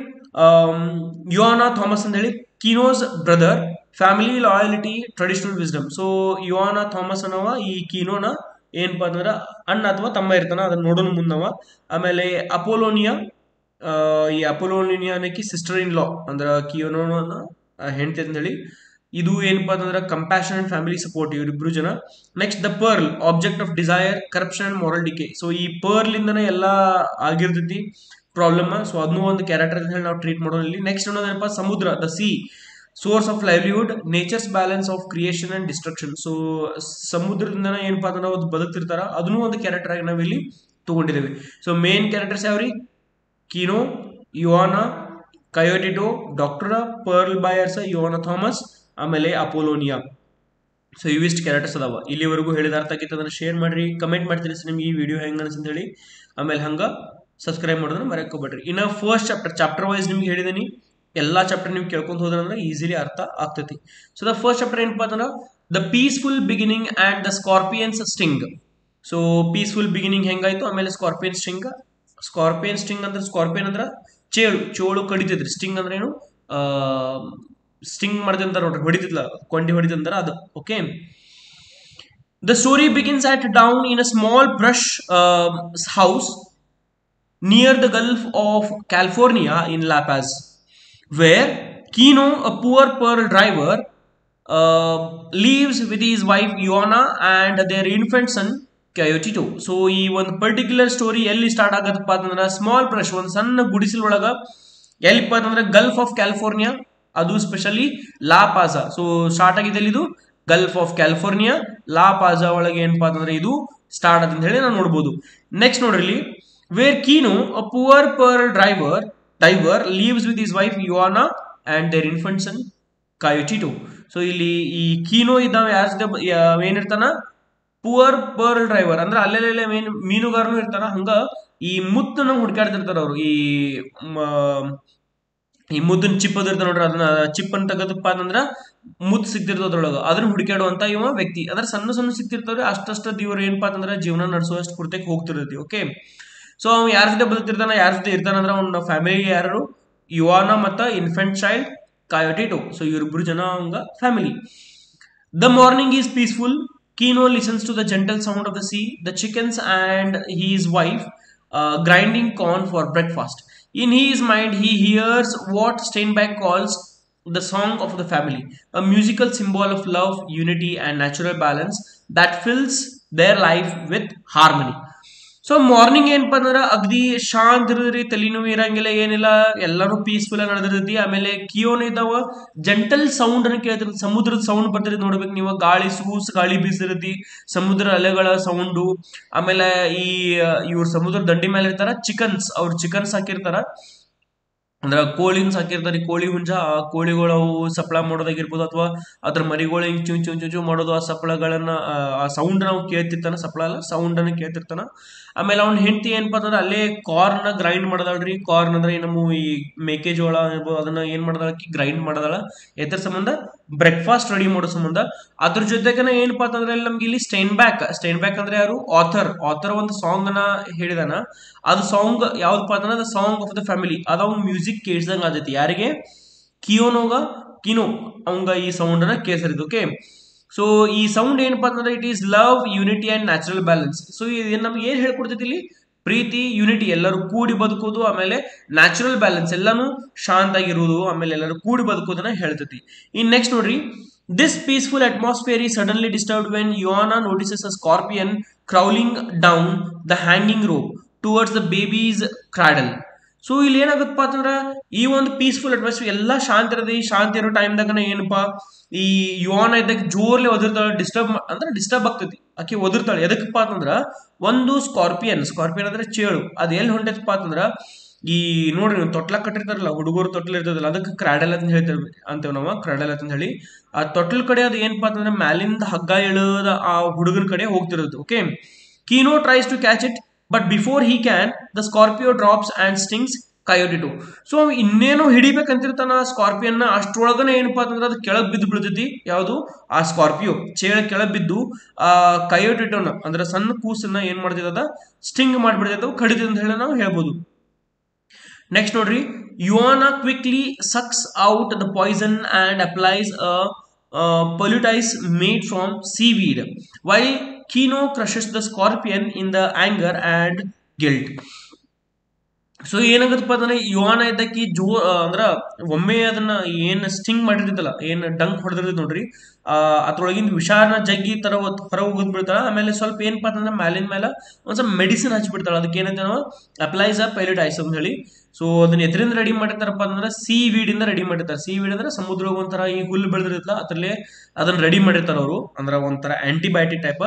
ಯೋನಾ ಥಾಮಸ್ ಅಂತ ಹೇಳಿ. Kino's brother, family, loyalty, traditional wisdom. So Juan Tomas ಅನ್ನವ ಈ ಕೀನೋನ ಏನಪ್ಪಾ ಅಂತಂದ್ರ ಅಣ್ಣ ಅಥವಾ ತಮ್ಮ ಇರ್ತಾನ, ಅದನ್ನ ನೋಡೋಣ ಮುಂದವ. ಆಮೇಲೆ ಅಪೋಲೋನಿಯಾ, ಈ ಅಪೋಲೋನಿಯಾನಕಿ ಸಿಸ್ಟರ್ ಇನ್ ಲಾ ಅಂದ್ರ ಕಿಯೋನೋನ ಹೆಂಡತಿ ಅಂತ ಹೇಳಿ. ಇದು ಏನಪ್ಪಾ ಅಂತಂದ್ರೆ ಕಂಪ್ಯಾಷನ್ ಅಂಡ್ ಫ್ಯಾಮಿಲಿ ಸಪೋರ್ಟ್, ಇವರಿಬ್ರು ಜನ. Next the pearl, object of desire, corruption and moral decay. So ಈ ಪರ್ಲ್ ಇಂದನೇ ಎಲ್ಲಾ ಆಗಿರ್ತೈತಿ ಪ್ರಾಬ್ಲಮ್. ಸೊ ಅದನ್ನೂ ಒಂದು ಕ್ಯಾರೆಕ್ಟರ್ ಅಂತ ಹೇಳಿ ನಾವು ಟ್ರೀಟ್ ಮಾಡೋಣ ಇಲ್ಲಿ. ನೆಕ್ಸ್ಟ್ ಅನ್ನೋದೇನಪ್ಪ, ಸಮುದ್ರ, the C, source of livelihood, nature's balance of creation and destruction. So ಸಮುದ್ರದಿಂದ ಏನಪ್ಪಾ ಅಂದ್ರೆ ನಾವು ಬದುಕ್ತಿರ್ತಾರ, ಅದನ್ನೂ ಒಂದು ಕ್ಯಾರೆಕ್ಟರ್ ಆಗಿ ನಾವಿಲ್ಲಿ ತಗೊಂಡಿದ್ದೇವೆ. ಸೊ ಮೇನ್ ಕ್ಯಾರೆಕ್ಟರ್ಸ್ ಯಾವ್ರಿ, Kino, Juana, Coyotito, doctor, pearl buyers, Juan Tomas, ಆಮೇಲೆ ಅಪೋಲೋನಿಯಾ. ಸೊ ಇವಿಷ್ಟು ಕ್ಯಾರೆಕ್ಟರ್ಸ್ ಅದಾವ. ಇಲ್ಲಿವರೆಗೂ ಹೇಳಿದ ಅರ್ಥ ಆಗಿತ್ತು ಅದನ್ನ ಶೇರ್ ಮಾಡ್ರಿ, ಕಮೆಂಟ್ ಮಾಡ್ತೀರಿ ಸರ್ ನಿಮ್ಗೆ ಈ ವಿಡಿಯೋ ಹೆಂಗ್ ಅನ್ಸ್ ಅಂತ ಹೇಳಿ. ಆಮೇಲೆ ಹಂಗ ಸಬ್ಸ್ಕ್ರೈಬ್ ಮಾಡೋದನ್ನ ಮರೆಕೋಬೇಡ್ರಿ. ಇನ್ನು ಫಸ್ಟ್ ಚಾಪ್ಟರ್ ವೈಸ್ ನಿಮ್ಗೆ ಹೇಳಿದೀನಿ. ಎಲ್ಲಾ ಚಾಪ್ಟರ್ ನೀವು ಕೇಳ್ಕೊಂತ ಹೋದ್ರಂದ್ರೆ ಈಸಿಲಿ ಅರ್ಥ ಆಗ್ತೈತಿ. ಸೊ ದ ಫಸ್ಟ್ ಚಾಪ್ಟರ್ ಏನಪ್ಪಾ ಅಂತಂದ್ರೆ the peaceful beginning and the scorpion's sting. So peaceful beginning ಹೆಂಗಾಯ್ತು, ಆಮೇಲೆ ಸ್ಕಾರ್ಪಿಯನ್ ಸ್ಟಿಂಗ್. ಸ್ಕಾರ್ಪಿಯನ್ ಸ್ಟಿಂಗ್ ಅಂದ್ರೆ, ಸ್ಕಾರ್ಪಿಯನ್ ಅಂದ್ರ ಚೋಳು ಕಡಿತೈತ್ರಿ. ಸ್ಟಿಂಗ್ ಅಂದ್ರೆ ಏನು, ಸ್ಟಿಂಗ್ ಮಾಡ್ದಂತಾರ ನೋಡ್ರಿ, ಹೊಡಿತಿದ್ಲ, ಕೊಂಡಿ ಹೊಡಿತಂತಾರ ಅದು. Okay, the story begins at dawn in a small brush house near the Gulf of California in La Paz, where Kino, a poor pearl driver, lives with his wife Iona and their infant son Coyotito. So ಈ ಒಂದು particular story ಎಲ್ಲಿ start ಆಗತ್ತಪ್ಪ ಅಂತಂದ್ರೆ small brush, ಒಂದು ಸಣ್ಣ ಗುಡಿಸಲ್ ಒಳಗ ಎಲ್ಲಿಪ್ಪ ಅಂತಂದ್ರೆ Gulf of California, ಅದು specially ಲಾ ಪಾಜಾ. So start ಆಗಿದೆ ಇದು ಗಲ್ಫ್ ಆಫ್ ಕ್ಯಾಲಿಫೋರ್ನಿಯಾ, ಲಾ ಪಾಜಾ ಒಳಗೆ ಏನಪ್ಪಾ ಅಂತಂದ್ರೆ ಇದು ಸ್ಟಾರ್ಟ್ ಅಂತ ಹೇಳಿ ನಾವು ನೋಡ್ಬೋದು. ನೆಕ್ಸ್ಟ್ ನೋಡ್ರಿ ಇಲ್ಲಿ, where Kino a poor pearl diver lives with his wife Juana and their infant son Coyotito. So ಇಲ್ಲಿ ಈ ಕೀನೋ ಇದ್ದಾವ ಏನಿರ್ತಾನ, ಪುವರ್ ಪರ್ಲ್ ಡ್ರೈವರ್ ಅಂದ್ರೆ ಅಲ್ಲೆಲ್ಲ ಮೀನುಗಾರನು ಇರ್ತಾನ, ಹಂಗ ಈ ಮುತ್ತನ್ನ ಹುಡ್ಕಾಡ್ತಿರ್ತಾರ ಅವ್ರು. ಈ ಮುದ್ದನ್ ಚಿಪ್ ಅದ ಇರ್ತಾರ ನೋಡ್ರಿ, ಅದನ್ನ ಚಿಪ್ ಅಂತ ತೆಗದಪ್ಪ ಅಂತಂದ್ರ ಮುತ್ತು ಸಿಕ್ತಿರ್ತದ ಅದ್ರೊಳಗ, ಅದನ್ನ ಹುಡುಕಾಡುವಂತ ಇವ ವ್ಯಕ್ತಿ. ಅಂದ್ರೆ ಸಣ್ಣ ಸಣ್ಣ ಸಿಕ್ತಿರ್ತಾವ್ರಿ, ಅಷ್ಟಷ್ಟ ಇವ್ರು ಏನಪ್ಪಾ ಅಂತಂದ್ರೆ ಜೀವನ ನಡೆಸುವಷ್ಟು ಪೂರ್ತಕ್ಕೆ ಹೋಗ್ತಿರ್ತೈತಿ. ಓಕೆ, ಸೊ ಅವ್ ಯಾರ ಜೊತೆ ಬದುಕ್ತಿರ್ತಾನ, ಯಾರ ಜೊತೆ ಇರ್ತಾನ ಅಂದ್ರೆ ಅವ್ನ ಫ್ಯಾಮಿಲಿ ಯಾರು, ಯುವಾನ ಮತ್ತ ಇನ್ಫೆಂಟ್ ಚೈಲ್ಡ್ ಕಾಯೋಟಿಟೋ. ಸೊ ಇವ್ರಿಬ್ರು ಜನ ಅವಂಗ family. The morning is peaceful. Kino listens to the gentle sound of the sea, the chickens and his wife grinding corn for breakfast. In his mind, he hears what Steinbeck calls the song of the family, a musical symbol of love, unity, and natural balance that fills their life with harmony. So morning ಏನಪ್ಪ ಅಂದ್ರೆ ಅಗದಿ ಶಾಂತ ಇರದ್ರಿ, ತಲೆನೋವು ಇರಂಗಿಲ್ಲ, ಏನಿಲ್ಲ, ಎಲ್ಲಾನು peaceful ಆಗಿ ನಡೆದಿರ್ತೈತಿ. ಆಮೇಲೆ ಕಿಯೋನ್ ಇದ್ದಾವ gentle sound ಅನ್ನು ಕೇಳ್ತಿರ್ತದೆ, ಸಮುದ್ರದ ಸೌಂಡ್ ಬರ್ತಿರ್ತದೆ ನೋಡ್ಬೇಕು ನೀವು, ಗಾಳಿ ಸೂಸ್ ಗಾಳಿ ಬೀಸಿರತಿ, ಸಮುದ್ರ ಅಲೆಗಳ ಸೌಂಡು. ಆಮೇಲೆ ಇವ್ರ ಸಮುದ್ರ ದಂಡಿ ಮೇಲೆ ಇರ್ತಾರ ಚಿಕನ್ಸ್, ಅವ್ರು ಚಿಕನ್ಸ್ ಹಾಕಿರ್ತಾರ, ಅಂದ್ರ ಕೋಳಿನ ಸಾಕಿರ್ತಾರೆ, ಕೋಳಿ ಹುಂಜ, ಆ ಕೋಳಿಗಳು ಅವು ಸಪ್ಳ ಮಾಡೋದಾಗಿರ್ಬೋದು, ಅಥವಾ ಅದ್ರ ಮರಿಗಳು ಹಿಂಗ್ ಚೂ ಚೂ ಚೂ ಮಾಡೋದು, ಆ ಸಪ್ಳಗಳನ್ನ ಆ ಸೌಂಡ್ ನಾವು ಕೇಳ್ತಿರ್ತಾನ, ಸಪ್ಳ ಅಲ್ಲ ಸೌಂಡ್ ಅನ್ನ ಕೇಳ್ತಿರ್ತಾನ. ಆಮೇಲೆ ಅವ್ನ ಹೆಂಡತಿ ಏನಪ್ಪಾ ಅಂತಂದ್ರೆ ಅಲ್ಲೇ ಕಾರ್ನ್ ಗ್ರೈಂಡ್ ಮಾಡದಾಳ್ರಿ. ಕಾರ್ನ್ ಅಂದ್ರೆ ನಮ್ಮ ಈ ಮೇಕೆಜೋಳ ಅದನ್ನ ಏನ್ ಮಾಡದಾಳ, ಗ್ರೈಂಡ್ ಮಾಡದಾಳ, ಎದ್ರ ಸಂಬಂಧ, ಬ್ರೇಕ್ಫಾಸ್ಟ್ ರೆಡಿ ಮಾಡೋ ಸಂಬಂಧ. ಅದ್ರ ಜೊತೆಗನ ಏನಪ್ಪಾ ಅಂತಂದ್ರೆ ನಮ್ಗೆ ಇಲ್ಲಿ ಸ್ಟೈನ್ಬ್ಯಾಕ್ ಅಂದ್ರೆ ಯಾರು, ಆಥರ್ ಒಂದು ಸಾಂಗ್ ಅನ್ನ ಹೇಳಿದಾನ. ಅದು ಸಾಂಗ್ ಯಾವ್ದಪ್ಪ ಅಂತಂದ್ರೆ ಸಾಂಗ್ ಆಫ್ ದ ಫ್ಯಾಮಿಲಿ, ಅದ ಮ್ಯೂಸಿಕ್ ಕೇಳ್ಸಂಗ ಆದೈತಿ. ಯಾರಿಗೆ, ಕಿನೋ ಅವಂಗ ಈ ಸೌಂಡ್ ಅನ್ನ ಕೇಳಿಸಿರ್ತೈತಿ. ಓಕೆ, ಸೊ ಈ ಸೌಂಡ್ ಏನಪ್ಪಾ ಅಂತಂದ್ರೆ it is love, unity and natural balance. So ಇದು ನಮ್ಗೆ ಏನ್ ಹೇಳ್ಕೊಡ್ತೈತಿ ಇಲ್ಲಿ, ಪ್ರೀತಿ, ಯೂನಿಟಿ, ಎಲ್ಲರೂ ಕೂಡಿ ಬದುಕೋದು, ಆಮೇಲೆ ನ್ಯಾಚುರಲ್ ಬ್ಯಾಲೆನ್ಸ್, ಎಲ್ಲಾನು ಶಾಂತ ಆಗಿರುವುದು, ಆಮೇಲೆ ಎಲ್ಲರೂ ಕೂಡಿ ಬದುಕೋದನ್ನ ಹೇಳ್ತೈತಿ. ಇನ್ ನೆಕ್ಸ್ಟ್ ನೋಡ್ರಿ, this peaceful atmosphere is suddenly disturbed when Ioana notices a scorpion crawling down the hanging rope towards the baby's cradle. So ಇಲ್ಲಿ ಏನಾಗತ್ತಪ್ಪ ಅಂತಂದ್ರ ಈ ಒಂದು ಪೀಸ್ಫುಲ್ ಅಟ್ಮಾಸ್ಫಿಯರ್ ಎಲ್ಲ ಶಾಂತಿ ಇರೋ ಟೈಮ್ದಾಗ ಏನಪ್ಪಾ, ಈ ಯುವಾನ ಇದ್ದಾಗ ಜೋರ್ಲಿ ಒದಿರ್ತಾಳೆ, ಡಿಸ್ಟರ್ಬ್ ಆಗ್ತೈತಿ, ಆಕೆ ಒದಿರ್ತಾಳೆ. ಎದಕ್ಕಪ್ಪ ಅಂತಂದ್ರ ಒಂದು ಸ್ಕಾರ್ಪಿಯನ್ ಅಂದ್ರೆ ಚೇಳು, ಅದ್ ಎಲ್ಲಿ ಹೊಂಟೈತಪ್ಪ ಅಂತಂದ್ರ ಈ ನೋಡ್ರಿ ನೀವು ತೊಟ್ಲ ಕಟ್ಟಿರ್ತಾರಲ್ಲ, ಹುಡುಗರು ತೊಟ್ಲ ಇರ್ತದಲ್ಲ, ಅದಕ್ಕೆ ಕ್ರಾಡಲ್ ಅಂತ ಹೇಳ್ತೇವೆ ಅಂತೇವ್ ನಾವು, ಕ್ರಾಡಲ್ ಅಂತ ಹೇಳಿ. ಆ ತೊಟ್ಲ ಕಡೆ ಅದು ಏನಪ್ಪಾ ಅಂತಂದ್ರೆ ಮ್ಯಾಲಿಂದ ಹಗ್ಗ ಎಳದ ಆ ಹುಡುಗನ ಕಡೆ ಹೋಗ್ತಿರುತ್ತೆ. Okay, Kino tries to catch it, but before he can the scorpio drops and stings Coyotito. So ಇನ್ನೇನೋ ಹಿಡಿಬೇಕಂತಿರ್ತಾನ ಸ್ಕಾರ್ಪಿಯನ್, ಅಷ್ಟ್ರೊಳಗನೆ ಏನಪ್ಪಾ ಅಂತಂದ್ರೆ ಅದು ಕೆಳಗ್ ಬಿದ್ದು ಬಿಡ್ತೈತಿ. ಯಾವುದು, ಆ ಸ್ಕಾರ್ಪಿಯೋ ಚೇಳ ಕೆಳಗ್ ಬಿದ್ದು ಆ ಕಯೋಟಿಟೋನ ಅಂದ್ರೆ ಸಣ್ಣ ಕೂಸನ್ನ ಏನ್ ಮಾಡ್ತಿದ, ಸ್ಟಿಂಗ್ ಮಾಡ್ಬಿಡ್ತೈತೆ, ಕಡಿತೈತೆ ಅಂತ ಹೇಳಿ ನಾವು ಹೇಳ್ಬೋದು. ನೆಕ್ಸ್ಟ್ ನೋಡ್ರಿ, Juana quickly sucks out the poison and applies a poultice made from seaweed, while Kino crushes the scorpion in the anger and guilt. So ಏನಾಗತ್ತಪ್ಪ ಅಂತಂದ್ರೆ ಯುವಾನ ಇದ್ದಕ್ಕಿ ಅಂದ್ರ ಒಮ್ಮೆ ಅದನ್ನ ಏನ್ ಸ್ಟಿಂಗ್ ಮಾಡಿರ್ತೈತಲ್ಲ, ಏನ್ ಡಂಕ್ ಹೊಡೆದಿರ್ತೈತಿ ನೋಡ್ರಿ, ಅದ್ರೊಳಗಿಂದ ವಿಷಾರನ ಜಗ್ಗಿ ತರ ಹೊರ ಹೋಗೋದ್ ಬಿಡ್ತಾಳ. ಆಮೇಲೆ ಸ್ವಲ್ಪ ಏನಪ್ಪಾ ಅಂತಂದ್ರೆ ಮ್ಯಾಲಿನ ಮೇಲೆ ಒಂದ್ ಸ್ವಲ್ಪ ಮೆಡಿಸಿನ್ ಹಚ್ಚಿಬಿಡ್ತಾಳ. ಅದಕ್ಕೆ ಏನಂತ ನಾವು ಅಪ್ಲೈಸ್ ಅ ಪೈಲಟೈಸ್ ಅಂತ ಹೇಳಿ. ಸೊ ಅದನ್ನ ಎದರಿಂದ ರೆಡಿ ಮಾಡಿರ್ತಾರಪ್ಪ ಅಂತಂದ್ರೆ ಸೀ ವೀಡ್ ಇಂದ ರೆಡಿ ಮಾಡಿರ್ತಾರೆ. ಸೀ ವೀಡ್ ಅಂದ್ರೆ ಸಮುದ್ರ ಒಂಥರ ಈ ಹುಲ್ಲು ಬೆಳೆದಿರ್ತಲ್ಲ, ಅದ್ರಲ್ಲೇ ಅದನ್ನ ರೆಡಿ ಮಾಡಿರ್ತಾರ ಅವರು, ಅಂದ್ರೆ ಒಂಥರ ಆಂಟಿಬಯೋಟಿಕ್ ಟೈಪ್,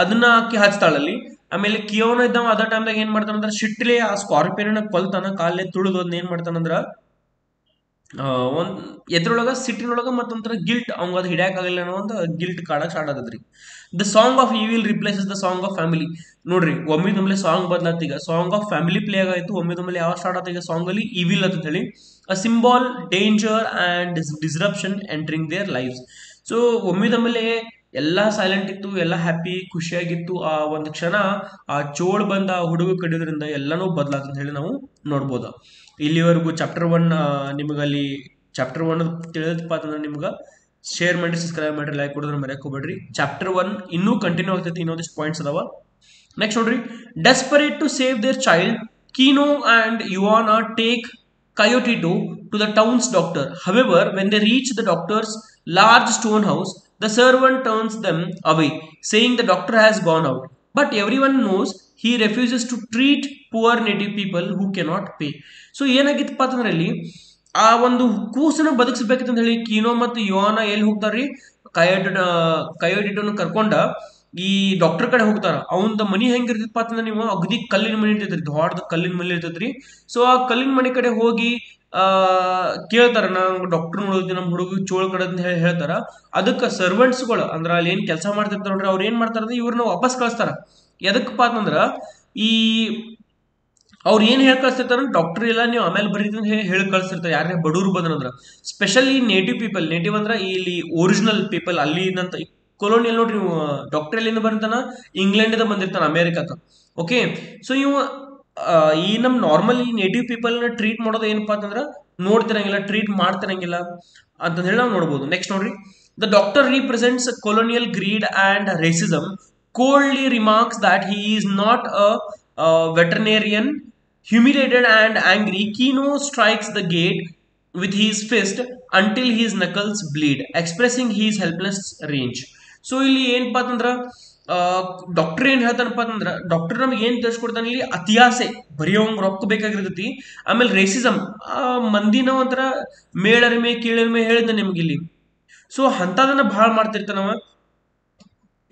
ಅದನ್ನ ಹಾಕಿ ಹಚ್ತಾಳಲ್ಲಿ. ಆಮೇಲೆ ಕಿಯೋನ ಇದ್ದಾವ ಅದ ಟೈಮ್ದಾಗ ಏನ್ ಮಾಡ್ತಾನಂದ್ರ ಶಿಟ್ಲೆ ಆ ಸ್ಕಾರ್ಪಿಯನ್ ಕೊಲ್ತಾನ, ಕಾಲೇ ತುಳಿದು ಅದನ್ನ ಏನ್ ಮಾಡ್ತಾನಂದ್ರ ಒಂದ್ ಎದ್ರೊಳಗ ಸಿಟ್ಟಿನೊಳಗ ಮತ್ತೊಂಥರ ಗಿಲ್ಟ್, ಅವಂಗ ಅದು ಹಿಡಿಯಾಕಾಗಲ್ಲ ಅನ್ನೋ ಒಂದು ಗಿಲ್ಟ್ ಕಾಡಕ್ ಸ್ಟಾರ್ಟ್ ಆಗದ್ರಿ. The song of evil replaces the song of family. ನೋಡ್ರಿ ಒಮ್ಮಿದೊಮ್ಮೆಲೆ ಸಾಂಗ್ ಬದಲಾತ, ಈಗ ಸಾಂಗ್ ಆಫ್ ಫ್ಯಾಮಿಲಿ ಪ್ಲೇ ಆಗಾಯ್ತು, ಒಮ್ಮಿದೊಮ್ಮೆಲೆ ಯಾವ ಸ್ಟಾರ್ಟ್ ಆತ ಈಗ ಸಾಂಗ್ ಅಲ್ಲಿ ಈವಿಲ್ ಅಂತ ಹೇಳಿ, a symbol danger and disruption entering their lives. So ಒಮ್ಮಿದೊಮ್ಮೆಲೆ ಎಲ್ಲಾ ಸೈಲೆಂಟ್ ಇತ್ತು, ಎಲ್ಲ ಹ್ಯಾಪಿ ಖುಷಿಯಾಗಿತ್ತು. ಆ ಒಂದು ಕ್ಷಣ ಆ ಚೋಳ್ ಬಂದ ಆ ಹುಡುಗ ಕಡಿಯೋದ್ರಿಂದ ಎಲ್ಲಾನು ಬದಲಾತ ಅಂತ ಹೇಳಿ ನಾವು ನೋಡ್ಬೋದು. ಇಲ್ಲಿವರೆಗೂ ಚಾಪ್ಟರ್ 1 ನಿಮಗಲ್ಲಿ ಚಾಪ್ಟರ್ 1 ತಿಳಿದಪ್ಪ ಅಂತಂದ್ರೆ ನಿಮ್ಗೆ ಶೇರ್ ಮಾಡಿ, ಸಬ್ಸ್ಕ್ರೈಬ್ ಮಾಡಿ, ಲೈಕ್ ಕೊಡೋದ್ರ ಮರ್ಯಾಕ್ ಹೋಗ್ಬೇಡ್ರಿ. ಚಾಪ್ಟರ್ 1 ಇನ್ನೂ ಕಂಟಿನ್ಯೂ ಆಗ್ತೈತಿ, ಇನ್ನೊಂದಿಷ್ಟು ಪಾಯಿಂಟ್ಸ್ ಅದಾವ. ನೆಕ್ಸ್ಟ್ ನೋಡ್ರಿ, desperate to save their child, Kino and Juana take Coyote to the town's doctor. However, when they reach the doctor's large stone house, the servant turns them away, saying the doctor has gone out. but everyone knows he refuses to treat poor native people who cannot pay. So ಏನಾಗಿತ್ತಪ್ಪ ಅಂತಂದ್ರೆ ಅಲ್ಲಿ ಆ ಒಂದು ಕೂಸನ್ನ ಬದುಕಿಸ್ಬೇಕಂತ ಹೇಳಿ kino ಮತ್ತು ಯೋನ ಎಲ್ಲಿ ಹೋಗ್ತಾರ್ರಿ, ಕಯೋಡಿಟೋನ ಕರ್ಕೊಂಡ ಈ ಡಾಕ್ಟರ್ ಕಡೆ ಹೋಗ್ತಾರ. ಅವಂದ ಮನಿ ಹೆಂಗಿರ್ತಪ್ಪ ಅಂತಂದ್ರೆ ನೀವು ಅಗದಿ ಕಲ್ಲಿನ ಮನಿ ಇರ್ತೈತ್ರಿ, ದೊಡ್ಡ ಕಲ್ಲಿನ ಮನಿ ಇರ್ತೈತ್ರಿ. ಸೊ ಆ ಕಲ್ಲಿನ ಮನಿ ಕಡೆ ಹೋಗಿ ಕೇಳ್ತಾರ, ನಂಗೆ ಡಾಕ್ಟರ್ ನೋಡಿದ್ವಿ, ನಮ್ಮ ಹುಡುಗ ಚೋಳ ಕಡೆ ಅಂತ ಹೇಳಿ ಹೇಳ್ತಾರ. ಅದಕ್ಕೆ ಸರ್ವೆಂಟ್ಸ್ಗಳು ಅಂದ್ರ ಅಲ್ಲಿ ಏನ್ ಕೆಲಸ ಮಾಡ್ತಿರ್ತಾರ ನೋಡ್ರಿ, ಅವ್ರು ಏನ್ ಮಾಡ್ತಾರ ಇವ್ರನ್ನ ವಾಪಸ್ ಕಳಿಸ್ತಾರ. ಎದಕ್ಕಪ್ಪ ಅಂತಂದ್ರ ಈ ಅವ್ರು ಏನ್ ಹೇಳಿ ಕಳ್ಸಿರ್ತಾರ, ಡಾಕ್ಟರ್ ಇಲ್ಲ ನೀವು ಆಮೇಲೆ ಬರೀ ಹೇಳಿ ಕಳ್ಸಿರ್ತಾರೆ. ಯಾರೇ ಬಡವರು ಬಂದ್ರಂದ್ರ, ಸ್ಪೆಷಲಿ ನೇಟಿವ್ ಪೀಪಲ್, ನೇಟಿವ್ ಅಂದ್ರ ಇಲ್ಲಿ ಒರಿಜಿನಲ್ ಪೀಪಲ್ ಅಲ್ಲಿ ಕೊಲೋನಿಯಲ್ ನೋಡ್ರಿ. ನೀವು ಡಾಕ್ಟರ್ ಎಲ್ಲಿಂದ ಬರ್ತಾನ, ಇಂಗ್ಲೆಂಡ್ ಬಂದಿರ್ತಾನ ಅಮೇರಿಕಾಕ. ಓಕೆ, ಸೊ ಇವು ಈ ನಮ್ ನಾರ್ಮಲ್ ಈ ನೇಟಿವ್ ಪೀಪಲ್ ನ ಟ್ರೀಟ್ ಮಾಡೋದು ಏನಪ್ಪಾ ಅಂತಂದ್ರ ನೋಡ್ತಿರಂಗಿಲ್ಲ, ಟ್ರೀಟ್ ಮಾಡ್ತಿರಂಗಿಲ್ಲ ಅಂತ ಹೇಳಿ ನಾವು ನೋಡ್ಬೋದು. ನೆಕ್ಸ್ಟ್ ನೋಡ್ರಿ, the doctor represents colonial greed and racism, coldly remarks that he is not a veterinarian. Humiliated and angry, Kino strikes the gate with his fist until his knuckles bleed, expressing his helpless range. So ಇಲ್ಲಿ ಏನಪ್ಪಾ ಅಂತಂದ್ರ doctor ಏನ್ ಹೇಳ್ತಾನಪ್ಪ ಅಂತಂದ್ರ, doctor ನಮ್ಗೆ ಏನ್ ತಿಳಿಸ್ಕೊಡ್ತಾನೆ ಇಲ್ಲಿ, ಅತಿಯಾಸೆ, ಬರೆಯೋಂಗ್ ರೊಕ್ಕ ಬೇಕಾಗಿರ್ತೈತಿ. ಆಮೇಲೆ ರೇಸಿಸಮ್, ಮಂದಿನ ಒಂಥರ ಮೇಳರಿಮೆ ಕೀಳರಿಮೆ ಹೇಳಿದ ನಿಮ್ಗೆ ಇಲ್ಲಿ. ಸೊ ಅಂತದನ್ನ ಬಹಳ ಮಾಡ್ತಿರ್ತಾನವ.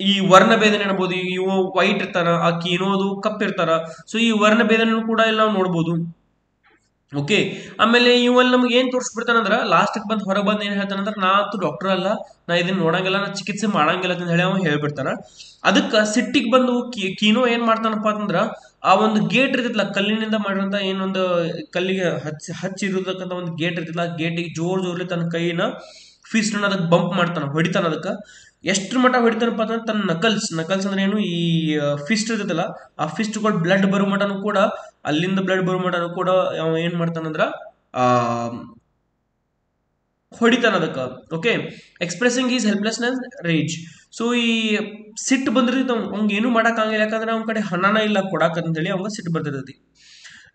ಈ ವರ್ಣ ಭೇದನೆ ಅನ್ಬೋದು, ಇವು ವೈಟ್ ಇರ್ತಾರ, ಆ ಕೀನೋದು ಕಪ್ ಇರ್ತಾರ. ಸೊ ಈ ವರ್ಣ ಭೇದನೆ ಕೂಡ ಇಲ್ಲಿ ನಾವು ನೋಡ್ಬೋದು. ಓಕೆ, ಆಮೇಲೆ ಇವಲ್ಲಿ ನಮ್ಗೆ ಏನ್ ತೋರಿಸ್ಬಿಡ್ತಾನಂದ್ರ ಲಾಸ್ಟ್ ಬಂದ್ ಹೊರಗೆ ಬಂದ್ ಏನ್ ಹೇಳ್ತಾನಂದ್ರ, ನಾ ಅಂತೂ ಡಾಕ್ಟರ್ ಅಲ್ಲ, ನಾ ಇದನ್ನ ನೋಡಂಗಿಲ್ಲ, ನಾ ಚಿಕಿತ್ಸೆ ಮಾಡಂಗಿಲ್ಲ ಅಂತ ಹೇಳಿ ಅವ ಹೇಳ್ಬಿಡ್ತಾರ. ಅದಕ್ಕ ಸಿಟ್ಟಿಗೆ ಬಂದು ಕೀನೋ ಏನ್ ಮಾಡ್ತಾನಪ್ಪ ಅಂತಂದ್ರ, ಆ ಒಂದು ಗೇಟ್ ಇರ್ತಿತ್ತಲ್ಲ, ಕಲ್ಲಿನಿಂದ ಮಾಡಿರಂತ ಏನೊಂದು ಕಲ್ಲಿಗೆ ಹಚ್ಚಿರತಕ್ಕಂಥ ಒಂದು ಗೇಟ್ ಇರ್ತಿಲ್ಲ, ಆ ಗೇಟಿಗೆ ಜೋರ್ಲಿ ತನ್ನ ಕೈನ ಫಿಸ್ಟ್ ಅದಕ್ಕೆ ಬಂಪ್ ಮಾಡ್ತಾನ, ಹೊಡಿತಾನ. ಅದಕ್ಕೆ ಎಷ್ಟ್ರ ಮಟ್ಟ ಹೊಡಿತಾನಪ್ಪ ಅಂತಂದ್ರೆ ತನ್ನ ನಕಲ್ಸ್ ಅಂದ್ರೆ ಏನು, ಈ ಫಿಸ್ಟ್ ಇರ್ತೈತಲ್ಲ, ಆ ಫಿಸ್ಟ್ಗಳು ಬ್ಲಡ್ ಬರೋ ಮಟನು ಕೂಡ, ಅಲ್ಲಿಂದ ಬ್ಲಡ್ ಬರೋ ಮಟನು ಕೂಡ ಅವ ಏನ್ ಮಾಡ್ತಾನಂದ್ರ ಹೊಡಿತಾನ ಅದಕ್ಕ. Okay, expressing is helplessness rage. So ಈ ಸಿಟ್ಟು ಬಂದಿರ್ತೈತಿ ಅವಂಗ ಏನು ಮಾಡಕ್ ಆಗಂಗಿಲ್ಲ, ಯಾಕಂದ್ರೆ ಅವ್ನ ಕಡೆ ಹಣನ ಇಲ್ಲ ಕೊಡಾಕ ಅಂತ ಹೇಳಿ ಅವಂಗ ಸಿಟ್ಟು ಬರ್ತಿರ್ತೈತಿ.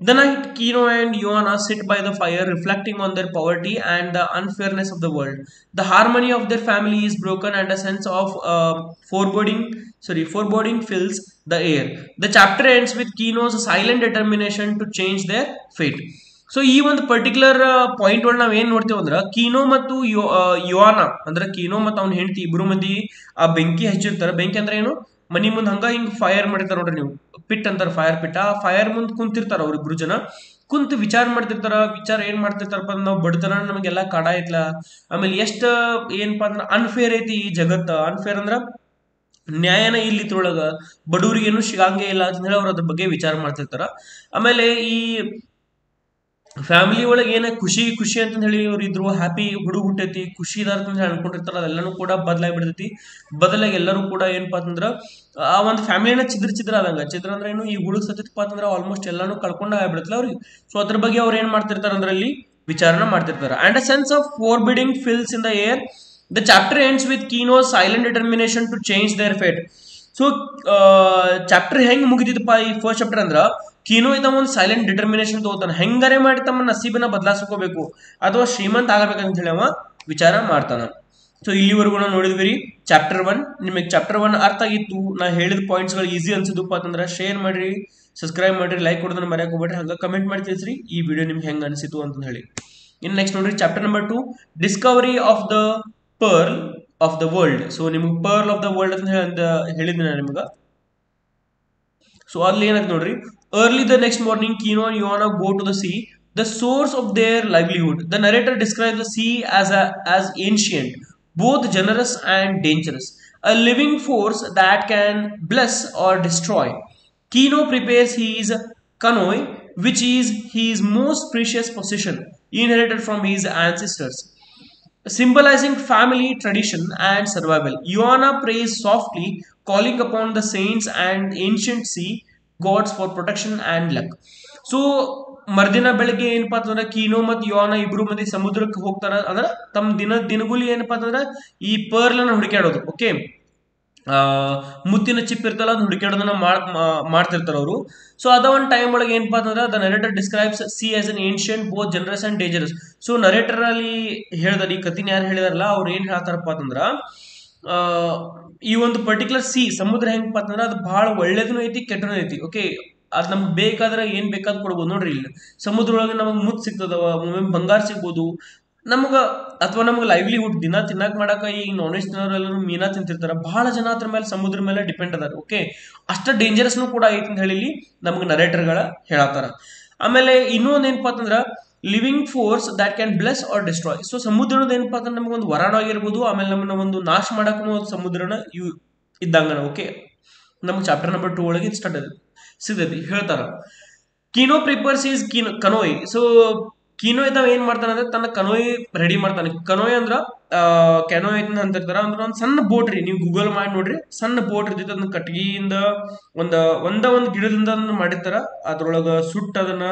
The night Kino and Ioana sit by the fire, reflecting on their poverty and the unfairness of the world. The harmony of their family is broken, and a sense of foreboding fills the air. The chapter ends with Kino's silent determination to change their fate. So ಈ ಒಂದು particular point ಒಳಗೆ ನಾವ್ ಏನ್ ನೋಡ್ತೇವೆ ಅಂದ್ರ, kino ಮತ್ತು ಯೋವಾನ ಅಂದ್ರೆ kino ಮತ್ತು ಅವ್ನ ಹೆಂಡತಿ ಇಬ್ರು ಮಂದಿ ಆ ಬೆಂಕಿ ಹಚ್ಚಿರ್ತಾರ. ಬೆಂಕಿ ಅಂದ್ರೆ ಏನು, ಮನಿ ಮುಂದ್ ಹಂಗ ಹಿಂಗ್ ಫೈರ್ ಮಾಡಿರ್ತಾರ ನೋಡ್ರಿ, ನೀವು ಪಿಟ್ ಅಂತಾರ, ಫೈರ್ ಪಿಟ್. ಆ ಫೈರ್ ಮುಂದ್ ಕುಂತಿರ್ತಾರ ಅವ್ರಿಬ್ರು ಜನ, ಕುಂತು ವಿಚಾರ ಮಾಡ್ತಿರ್ತಾರ. ವಿಚಾರ ಏನ್ ಮಾಡ್ತಿರ್ತಾರಪ್ಪ ಅಂದ್ರೆ, ನಾವು ಬಡತನ ನಮಗೆಲ್ಲಾ ಕಾಡ ಐತ್ಲ, ಆಮೇಲೆ ಎಷ್ಟ ಏನಪ್ಪಾ ಅಂದ್ರ ಅನ್ಫೇರ್ ಐತಿ ಈ ಜಗತ್ತ. ಅನ್ಫೇರ್ ಅಂದ್ರ ನ್ಯಾಯನ ಇಲ್ಲಿ ಇದ್ರೊಳಗ ಬಡವ್ರಿಗೆ ಏನು ಸಿಗಂಗೇ ಇಲ್ಲ ಅಂತ ಹೇಳಿ ಅವ್ರ ಅದ್ರ ಬಗ್ಗೆ ವಿಚಾರ ಮಾಡ್ತಿರ್ತಾರ. ಆಮೇಲೆ ಈ ಫ್ಯಾಮಿಲಿ ಒಳಗೆ ಏನ ಖುಷಿ ಅಂತ ಹೇಳಿ ಅವ್ರು ಇದ್ರು, ಹ್ಯಾಪಿ ಹುಡುಗ ಹುಟ್ಟೈತಿ, ಖುಷಿ ಇದಾರ ಅಂತ ಹೇಳಿ ಅನ್ಕೊಂಡಿರ್ತಾರ. ಅದೆಲ್ಲಾನು ಕೂಡ ಬದಲಾಗಿ ಬಿಡ್ತೈತಿ. ಬದಲಾಗಿ ಎಲ್ಲರೂ ಕೂಡ ಏನಪ್ಪಾ ಅಂತಂದ್ರ ಆ ಒಂದು ಫ್ಯಾಮಿಲಿನ ಚಿದ್ರ ಆದಂಗ. ಚಿದ್ರ ಅಂದ್ರೆ ಏನು, ಈ ಹುಡುಗ ಸತ್ತಿತ್ತಪ್ಪ ಅಂತಂದ್ರ ಆಲ್ಮೋಸ್ಟ್ ಎಲ್ಲಾನು ಕಳ್ಕೊಂಡ ಆಗ್ಬಿಡತ್ತಲ್ಲ ಅವ್ರಿಗೆ. ಸೊ ಅದ್ರ ಬಗ್ಗೆ ಅವ್ರು ಏನ್ ಮಾಡ್ತಿರ್ತಾರ ಅಂದ್ರೆ ಅಲ್ಲಿ ವಿಚಾರನ ಮಾಡ್ತಿರ್ತಾರ. And a sense of forbidding fills in the air. The chapter ends with Kino's silent determination to change their fate. So chapter ಹೆಂಗ್ ಮುಗಿದಿತ್ತಪ್ಪ ಈ ಫಸ್ಟ್ ಚಾಪ್ಟರ್ ಅಂದ್ರ, ಕೀನೋ ಇದ ಒಂದು ಸೈಲೆಂಟ್ ಡಿಟರ್ಮಿನೇಷನ್ ತಗೋತಾನ, ಹೆಂಗಾರೆ ಮಾಡಿ ತಮ್ಮ ನಸೀಬನ ಬದಲಾಯಿಸ್ಕೋಬೇಕು ಅಥವಾ ಶ್ರೀಮಂತ ಆಗಬೇಕಂತ ಹೇಳಿ ಅವ ವಿಚಾರ ಮಾಡ್ತಾನ. ಸೊ ಇಲ್ಲಿವರೆಗೂ ನಾವು ನೋಡಿದ್ವಿ ಚಾಪ್ಟರ್ 1. ನಿಮಗೆ ಚಾಪ್ಟರ್ 1 ಅರ್ಥ ಆಗಿತ್ತು, ನಾ ಹೇಳಿದ ಪಾಯಿಂಟ್ಸ್ ಗಳು ಈಸಿ ಅನ್ಸಿದಪ್ಪ ಅಂತಂದ್ರೆ ಶೇರ್ ಮಾಡ್ರಿ, ಸಬ್ಸ್ಕ್ರೈಬ್ ಮಾಡ್ರಿ, ಲೈಕ್ ಕೊಡೋದನ್ನ ಮರ್ಯಾಕ್ ಹೋಗ್ಬೇಡ್ರಿ. ಹಂಗ ಕಮೆಂಟ್ ಮಾಡಿ ತಿಳಿಸ್ರಿ ಈ ವಿಡಿಯೋ ನಿಮ್ಗೆ ಹೆಂಗ್ ಅನ್ಸಿತು ಅಂತ ಹೇಳಿ. ಇನ್ ನೆಕ್ಸ್ಟ್ ನೋಡ್ರಿ chapter number 2, Discovery of the pearl of the world. So ನಿಮ್ಗೆ ಪರ್ಲ್ ಆಫ್ ದ ವರ್ಲ್ಡ್ ಅಂತ ಹೇಳಿದ್ದೀನಿ ನಿಮ್ಗ. ಸೊ ಅಲ್ಲಿ ಏನಾಯ್ತು ನೋಡ್ರಿ, early the next morning Kino and Ioana go to the sea, the source of their livelihood. The narrator describes the sea as ancient, both generous and dangerous, a living force that can bless or destroy. Kino prepares his canoe, which is his most precious possession, inherited from his ancestors, symbolizing family tradition and survival. Ioana prays softly, calling upon the saints and ancient sea gods for protection and luck. So ಮರ್ದಿನ ಬೆಳಗ್ಗೆ ಏನಪ್ಪಾ ಅಂತಂದ್ರೆ kino ಮತ್ತು ಯೋನ ಇಬ್ರು ಮಂದಿ ಸಮುದ್ರಕ್ಕೆ ಹೋಗ್ತಾರ. ಅಂದ್ರೆ ತಮ್ಮ ದಿನಗೂಲಿ ಏನಪ್ಪಾ ಅಂತಂದ್ರೆ ಈ ಪರ್ಲನ್ನ ಹುಡುಕಾಡೋದು. ಓಕೆ, ಮುತ್ತಿನ ಚಿಪ್ ಇರ್ತಲ್ಲ ಅದನ್ನ ಹುಡುಕಾಡೋದನ್ನ ಮಾಡ್ತಿರ್ತಾರ ಅವರು. ಸೊ ಅದ ಒಂದು ಟೈಮ್ ಒಳಗೆ ಏನಪ್ಪಾ ಅಂತಂದ್ರೆ the narrator describes C as an ancient, both generous and dangerous. So narrator ಅಲ್ಲಿ ಹೇಳಿದಾರೆ, ಈ ಕಥೆನ ಯಾರು ಹೇಳಿದಾರಲ್ಲ ಅವ್ರು ಏನ್ ಹೇಳ್ತಾರಪ್ಪ ಅಂತಂದ್ರ ಈ ಒಂದು ಪರ್ಟಿಕ್ಯುಲರ್ ಸಮುದ್ರ ಹೆಂಗಪ್ಪ ಅಂತಂದ್ರೆ ಅದು ಬಹಳ ಒಳ್ಳೇದೂ ಐತಿ ಕೆಟ್ಟನೂ ಐತಿ. ಓಕೆ, ಅದ್ ನಮ್ಗೆ ಬೇಕಾದ್ರೆ ಏನ್ ಬೇಕಾದ್ ಕೊಡ್ಬೋದು ನೋಡ್ರಿ. ಇಲ್ಲಿ ಸಮುದ್ರ ಒಳಗೆ ನಮಗ್ ಮುತ್ ಸಿಗ್ತದವ, ಒಮ್ಮೆ ಬಂಗಾರ ಸಿಗ್ಬೋದು ನಮಗ, ಅಥವಾ ನಮ್ಗೆ ಲೈವ್ಲಿಹುಡ್ ದಿನ ತಿನ್ನಕ್ ಮಾಡಕ ಈ ನಾನ್ ವೆಜ್ ತಿನ್ನೋರೆಲ್ಲರೂ ಮೀನಾ ತಿಂತಿರ್ತಾರ. ಬಹಳ ಜನ ಅದ್ರ ಮೇಲೆ ಸಮುದ್ರ ಮೇಲೆ ಡಿಪೆಂಡ್ ಅದಾರ. ಓಕೆ, ಅಷ್ಟ ಡೇಂಜರಸ್ನು ಕೂಡ ಐತಿ ಅಂತ ಹೇಳಿ ನಮ್ಗೆ ನರೇಟರ್ಗಳ ಹೇಳತ್ತಾರ. ಆಮೇಲೆ ಇನ್ನೊಂದ್ ಏನಪ್ಪಾ ಅಂತಂದ್ರ living force that can bless or destroy. So ಸಮುದ್ರದ ಏನಪ್ಪಾ ಅಂತಂದ್ರೆ ನಮ್ಗೆ ಒಂದು ವರಾಣ ಆಗಿರ್ಬೋದು, ಆಮೇಲೆ ನಮ್ಮನ್ನ ಒಂದು ನಾಶ ಮಾಡಕ್ಕೂ ಸಮುದ್ರನ ಇದ್ದಂಗ. ಓಕೆ, ನಮ್ಗೆ ಚಾಪ್ಟರ್ ನಂಬರ್ 2 ಒಳಗೆ ಸ್ಟಾರ್ಟ್ ಸಿಗ್ತೈತಿ ಹೇಳ್ತಾರ. Kino ಪ್ರಿಪರ್ಸ್ is ಕನೋಯ್. ಸೊ ಕೀನೋ ಇದ್ದಾವ ಏನ್ ಮಾಡ್ತಾನೆ ಅಂದ್ರೆ ತನ್ನ ಕನೋಯ್ ರೆಡಿ ಮಾಡ್ತಾನೆ. ಕನೋಯ್ ಅಂದ್ರ ಕೆನೋಯ್ ಅಂತಿರ್ತಾರ, ಅಂದ್ರೆ ಒಂದ್ ಸಣ್ಣ ಬೋಟ್ ರೀ. ನೀವು ಗೂಗಲ್ ಮಾಡಿ ನೋಡ್ರಿ, ಸಣ್ಣ ಬೋಟ್ ಇರ್ತೈತಿ. ಅದನ್ನ ಕಟ್ಗಿಯಿಂದ ಒಂದ್ ಗಿಡದಿಂದ ಅದನ್ನ ಮಾಡಿರ್ತಾರ. ಅದ್ರೊಳಗ ಸುಟ್ಟ ಅದನ್ನ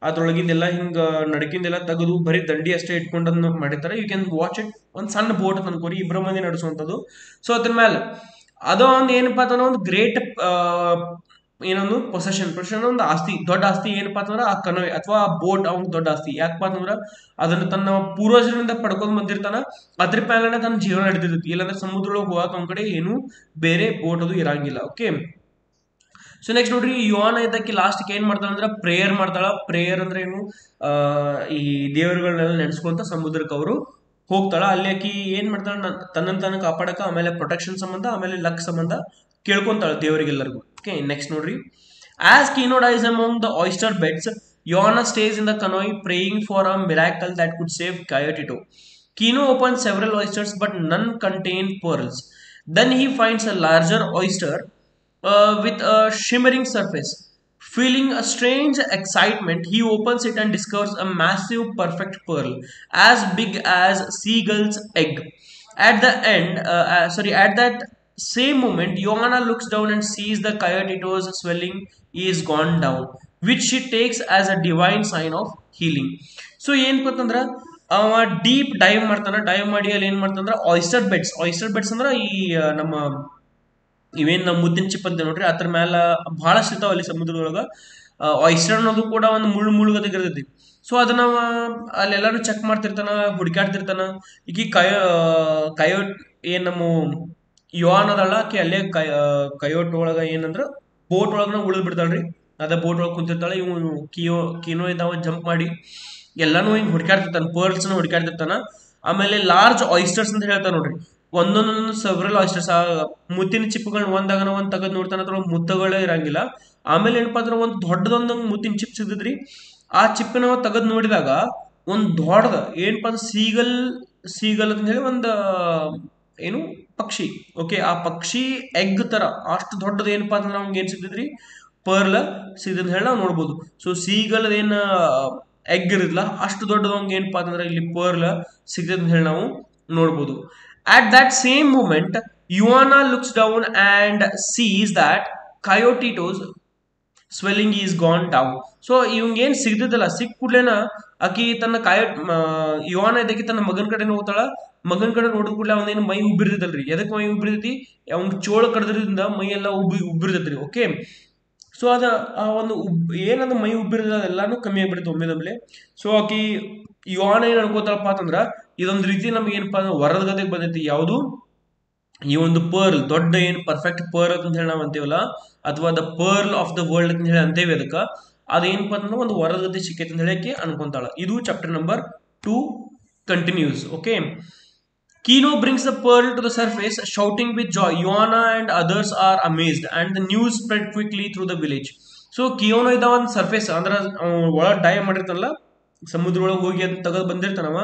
ಅದ್ರೊಳಗಿಂದೆಲ್ಲ ಹಿಂಗ ನಡಕಿಂದೆಲ್ಲ ತೆಗೆದು ಬರೀ ದಂಡಿ ಅಷ್ಟೇ ಇಟ್ಕೊಂಡು ಅದನ್ನ ಮಾಡಿರ್ತಾರೆ. You can watch it. ಒಂದ್ ಸಣ್ಣ ಬೋಟ್ ಅನ್ಕೋರಿ, ಇಬ್ಬರ ಮಂದಿ ನಡೆಸುವಂಥದ್ದು. ಸೊ ಅದ್ರ ಮೇಲೆ ಅದೋ ಒಂದ್ ಏನಪ್ಪಾ ಅಂತಂದ್ರೆ ಒಂದು ಗ್ರೇಟ್ ಏನೊಂದು ಪೊಸೆಷನ್ ಒಂದು ಆಸ್ತಿ, ದೊಡ್ಡ ಆಸ್ತಿ ಏನಪ್ಪಾ ಅಂತಂದ್ರೆ ಆ ಕನೋಯ್ ಅಥವಾ ಆ ಬೋಟ್ ಅವ್ನ ದೊಡ್ಡ ಆಸ್ತಿ. ಯಾಕಪ್ಪ ಅಂತಂದ್ರ ಅದನ್ನ ತನ್ನ ಪೂರ್ವಜರಿಂದ ಪಡ್ಕೊಂಡ್ ಬಂದಿರ್ತಾನ. ಅದ್ರ ಮೇಲೆ ತನ್ನ ಜೀವನ ನಡೆದಿರ್ತೈತಿ. ಇಲ್ಲಾಂದ್ರೆ ಸಮುದ್ರ ಒಳಗೆ ಹೋಗಾಕ ಅವ್ನ ಕಡೆ ಏನು ಬೇರೆ ಬೋಟ್ ಅದು ಇರಂಗಿಲ್ಲ. ಓಕೆ, ಸೊ ನೆಕ್ಸ್ಟ್ ನೋಡ್ರಿ, ಯೋನ ಇದಕ್ಕೆ ಲಾಸ್ಟ್ ಏನ್ ಮಾಡ್ತಾಳ ಅಂದ್ರೆ ಪ್ರೇಯರ್ ಮಾಡ್ತಾಳ. ಪ್ರೇಯರ್ ಅಂದ್ರೆ ಏನು, ಈ ದೇವರುಗಳನ್ನೆಲ್ಲ ನೆನೆಸ್ಕೊಂತ ಸಮುದ್ರಕ್ಕೆ ಅವರು ಹೋಗ್ತಾಳ. ಅಲ್ಲಿ ಆಕಿ ಏನ್ ಮಾಡ್ತಾಳ, ತನ್ನನ್ನು ತಾನು ಕಾಪಾಡಕ, ಆಮೇಲೆ ಪ್ರೊಟೆಕ್ಷನ್ ಸಂಬಂಧ, ಆಮೇಲೆ ಲಕ್ ಸಂಬಂಧ ಕೇಳ್ಕೊಂತಾಳ ದೇವರಿಗೆಲ್ಲರಿಗೂ. ಓಕೆ, ನೆಕ್ಸ್ಟ್ ನೋಡ್ರಿ, as Kino dies among the oyster beds, Juana stays in the canoe praying for a miracle that could save Coyotito. Kino opens several oysters but none contain pearls. Then he finds a larger oyster with a shimmering surface. Feeling a strange excitement, he opens it and discovers a massive, perfect pearl as big as seagull's egg. At that same moment, Johanna looks down and sees the Coyotito's swelling is gone down, which she takes as a divine sign of healing. So ಏನ್ ಗೊತ್ತಂದ್ರ ಅವ deep dive ಮಾಡ್ತಾನ. Dive ಮಾಡಿ ಅಲ್ಲಿ ಏನ್ ಮಾಡ್ತಾನಂದ್ರ oyster beds ಅಂದ್ರ ಈ ನಮ್ಮ ಇವೇನ್ ನಾವು ಮುದ್ದಿನ ಚಿಪ್ ಅಂತ ನೋಡ್ರಿ, ಅದ್ರ ಮ್ಯಾಲ ಬಹಳಷ್ಟು ಇರ್ತಾವ ಅಲ್ಲಿ ಸಮುದ್ರದೊಳಗ. ಆಯಿಸ್ಟರ್ ಅನ್ನೋದು ಕೂಡ ಒಂದು ಮುಳ್ಳುಗತೆ ಇರ್ತೈತಿ. ಸೊ ಅದನ್ನ ಅಲ್ಲೆಲ್ಲಾನು ಚೆಕ್ ಮಾಡ್ತಿರ್ತಾನ, ಹುಡುಕಾಡ್ತಿರ್ತಾನ. ಈಗ ಕಯೋಟ್ ಏನ್ ನಮ್ಮ ಯೋನ್ ಅದಲ್ಲ, ಆಕಿ ಅಲ್ಲೇ ಕಯೋಟ್ ಒಳಗ ಏನಂದ್ರ ಬೋಟ್ ಒಳಗ ಉಳಿದ್ ಬಿಡ್ತಾಳ್ರಿ. ಅದ ಬೋಟ್ ಒಳಗೆ ಕುಂತಿರ್ತಾಳೆ. ಇವನು ಕೀನೋ ಇದ್ದಾವ ಜಂಪ್ ಮಾಡಿ ಎಲ್ಲಾನು ಹಿಂಗ್ ಹುಡುಕಾಡ್ತಿರ್ತಾನ, ಪರ್ಲ್ಸ್ ಹುಡುಕಾಡ್ತಿರ್ತಾನ. ಆಮೇಲೆ ಲಾರ್ಜ್ ಆಯಿಸ್ಟರ್ಸ್ ಅಂತ ಹೇಳ್ತಾನ ನೋಡ್ರಿ. ಒಂದೊಂದೊಂದು ಸೆವರಲ್ ಆಯಿಸ್ಟರ್ಸ್, ಮುತ್ತಿನ ಚಿಪ್ಪುಗಳನ್ನ ಒಂದಾಗನ ಒಂದ್ ತೆಗೆದ್ ನೋಡ್ತಾನ, ಅದ್ರೊಳಗೆ ಮುತ್ತಗಳೇ ಇರಂಗಿಲ್ಲ. ಆಮೇಲೆ ಏನಪ್ಪಾ ಅಂದ್ರೆ ಒಂದ್ ದೊಡ್ಡದೊಂದ್ ಮುತ್ತಿನ ಚಿಪ್ ಸಿಗ್ತದ್ರಿ. ಆ ಚಿಪ್ಪಿನ ತೆಗೆದ್ ನೋಡಿದಾಗ ಒಂದ್ ದೊಡ್ಡದ ಏನಪ್ಪಾ ಅಂದ್ರೆ ಸೀಗಲ್ ಅಂತ ಹೇಳಿ ಒಂದ್ ಏನು ಪಕ್ಷಿ. ಓಕೆ, ಆ ಪಕ್ಷಿ ಎಗ್ ತರ ಅಷ್ಟು ದೊಡ್ಡದ ಏನಪ್ಪಾ ಅಂದ್ರೆ ನಮ್ಗೆ ಏನ್ ಸಿಗ್ತದ್ರಿ, ಪರ್ಲ್ ಸಿಗದ್ ಹೇಳಿ ನಾವು ನೋಡ್ಬೋದು. ಸೊ ಸೀಗಲ್ ಏನ್ ಎಗ್ ಇರಲ್ಲ, ಅಷ್ಟು ದೊಡ್ಡದವಂಗ ಏನಪ್ಪಾ ಅಂತಂದ್ರೆ ಇಲ್ಲಿ ಪರ್ಲ್ ಸಿಗ್ತದ ಅಂತ ಹೇಳಿ ನಾವು ನೋಡ್ಬೋದು. At that same moment, Ioana looks down and sees that Coyotito's swelling is gone down. So ಇವಂಗ ಏನ್ ಸಿಗ್ತದಲ್ಲ, ಸಿಕ್ ಕೂಡ್ಲೇನ ಆಕಿ ತನ್ನ ಯುವಾನ ಇದಕ್ಕೆ ತನ್ನ ಮಗನ ಕಡೆ ಹೋಗ್ತಾಳ. ಮಗನ ಕಡೆ ನೋಡಿದ ಕೂಡಲೇ ಅವನೇನು ಮೈ ಉಬ್ಬಿರ್ತೈತಲ್ರಿ. ಎದಕ್ ಮೈ ಉಬ್ಬಿರ್ತೈತಿ, ಅವ್ನ ಚೋಳ ಕಡದ್ರಿಂದ ಮೈ ಎಲ್ಲ ಉಬ್ಬಿರ್ತೈತ್ರಿ. ಓಕೆ, ಸೊ ಅದ ಆ ಒಂದು ಏನದ ಮೈ ಉಬ್ಬಿರ್ತದ ಅದೆಲ್ಲಾನು ಕಮ್ಮಿ ಆಗ್ಬಿಡುತ್ತೆ ಒಮ್ಮೆದೊಮ್ಮೆಲೆ. ಸೊ ಆಕಿ ಯುವಾನ ಏನ್ ಅನ್ಕೋತಾಳಪ್ಪ ಅಂತಂದ್ರ ಇದೊಂದು ರೀತಿ ನಮ್ಗೆ ಏನಪ್ಪಾ ಅಂದ್ರೆ ವರದ ಗತೆಗೆ ಬಂದೈತಿ. ಯಾವುದು ಈ ಒಂದು ಪರ್ಲ್, ದೊಡ್ಡ ಏನ್ ಪರ್ಫೆಕ್ಟ್ ಪರ್ಲ್ ಅಂತ ಹೇಳಿ ನಾವ್ ಅಂತೀವಲ್ಲ, ಅಥವಾ the pearl of the world ಅಂತ ಹೇಳಿ ಅಂತೇವಿ. ಅದಕ್ಕ ಅದೇನಪ್ಪಾ ಅಂತಂದ್ರೆ ಒಂದು ವರದ ಗತಿ ಸಿಕ್ಕೈತೆ ಅಂತ ಹೇಳಕ್ಕೆ ಅನ್ಕೊಂತಾಳ. ಇದು chapter number 2 continues. Okay, Kino brings the pearl to the surface, shouting with joy. Ioana and others are amazed, and the news spread quickly through the village. So Kino ಇದ್ದ ಒಂದು ಸರ್ಫೇಸ್ ಅಂದ್ರೆ ಒಳಗೆ ಡೈವ್ ಮಾಡಿರ್ತಾನಲ್ಲ, ಸಮುದ್ರ ಒಳಗೆ ಹೋಗಿ ಅದು ತೆಗೆದು ಬಂದಿರ್ತಾನವ.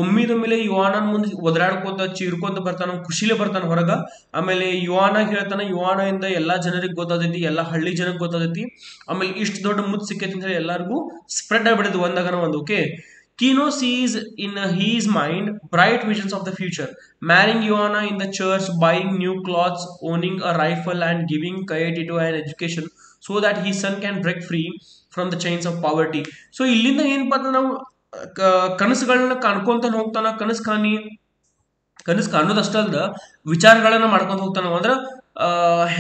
ಒಮ್ಮಿದೊಮ್ಮೆಲೆ ಯುವಾನನ್ ಮುಂದೆ ಒದರಾಡ್ಕೋತ ಚೀರ್ಕೋತ ಬರ್ತಾನ, ಖುಷಿಲೇ ಬರ್ತಾನ ಹೊರಗ. ಆಮೇಲೆ ಯುವಾನ ಹೇಳ್ತಾನ, ಯುವಾನ ಇಂದ ಎಲ್ಲಾ ಜನರಿಗೆ ಗೊತ್ತಾದೈತಿ, ಎಲ್ಲಾ ಹಳ್ಳಿ ಜನಕ್ಕೆ ಗೊತ್ತಾದೈತಿ. ಆಮೇಲೆ ಇಷ್ಟು ದೊಡ್ಡ ಮುತ್ತು ಸಿಕ್ಕೈತಿ ಅಂತ ಹೇಳಿ ಎಲ್ಲಾರ್ಗು ಸ್ಪ್ರೆಡ್ ಆಗ್ಬಿಡಿದ್ ಒಂದಾಗನ ಒಂದು. Okay, Kino sees in his mind bright visions of the future, marrying Ioana in the church, buying new clothes, owning a rifle, and giving Coyotito an education so that his son can break free from the chains of poverty. So ಇಲ್ಲಿಂದ ಏನಪ್ಪಾ ಅಂದ್ರೆ ನಾವು ಕನಸುಗಳನ್ನ ಕಾಣ್ಕೊಂತ ಹೋಗ್ತಾನ. ಕನಸು ಕಾಣೋದಷ್ಟ ಅಲ್ದ ವಿಚಾರಗಳನ್ನ ಮಾಡ್ಕೊಂತ ಹೋಗ್ತಾನ. ಅಂದ್ರ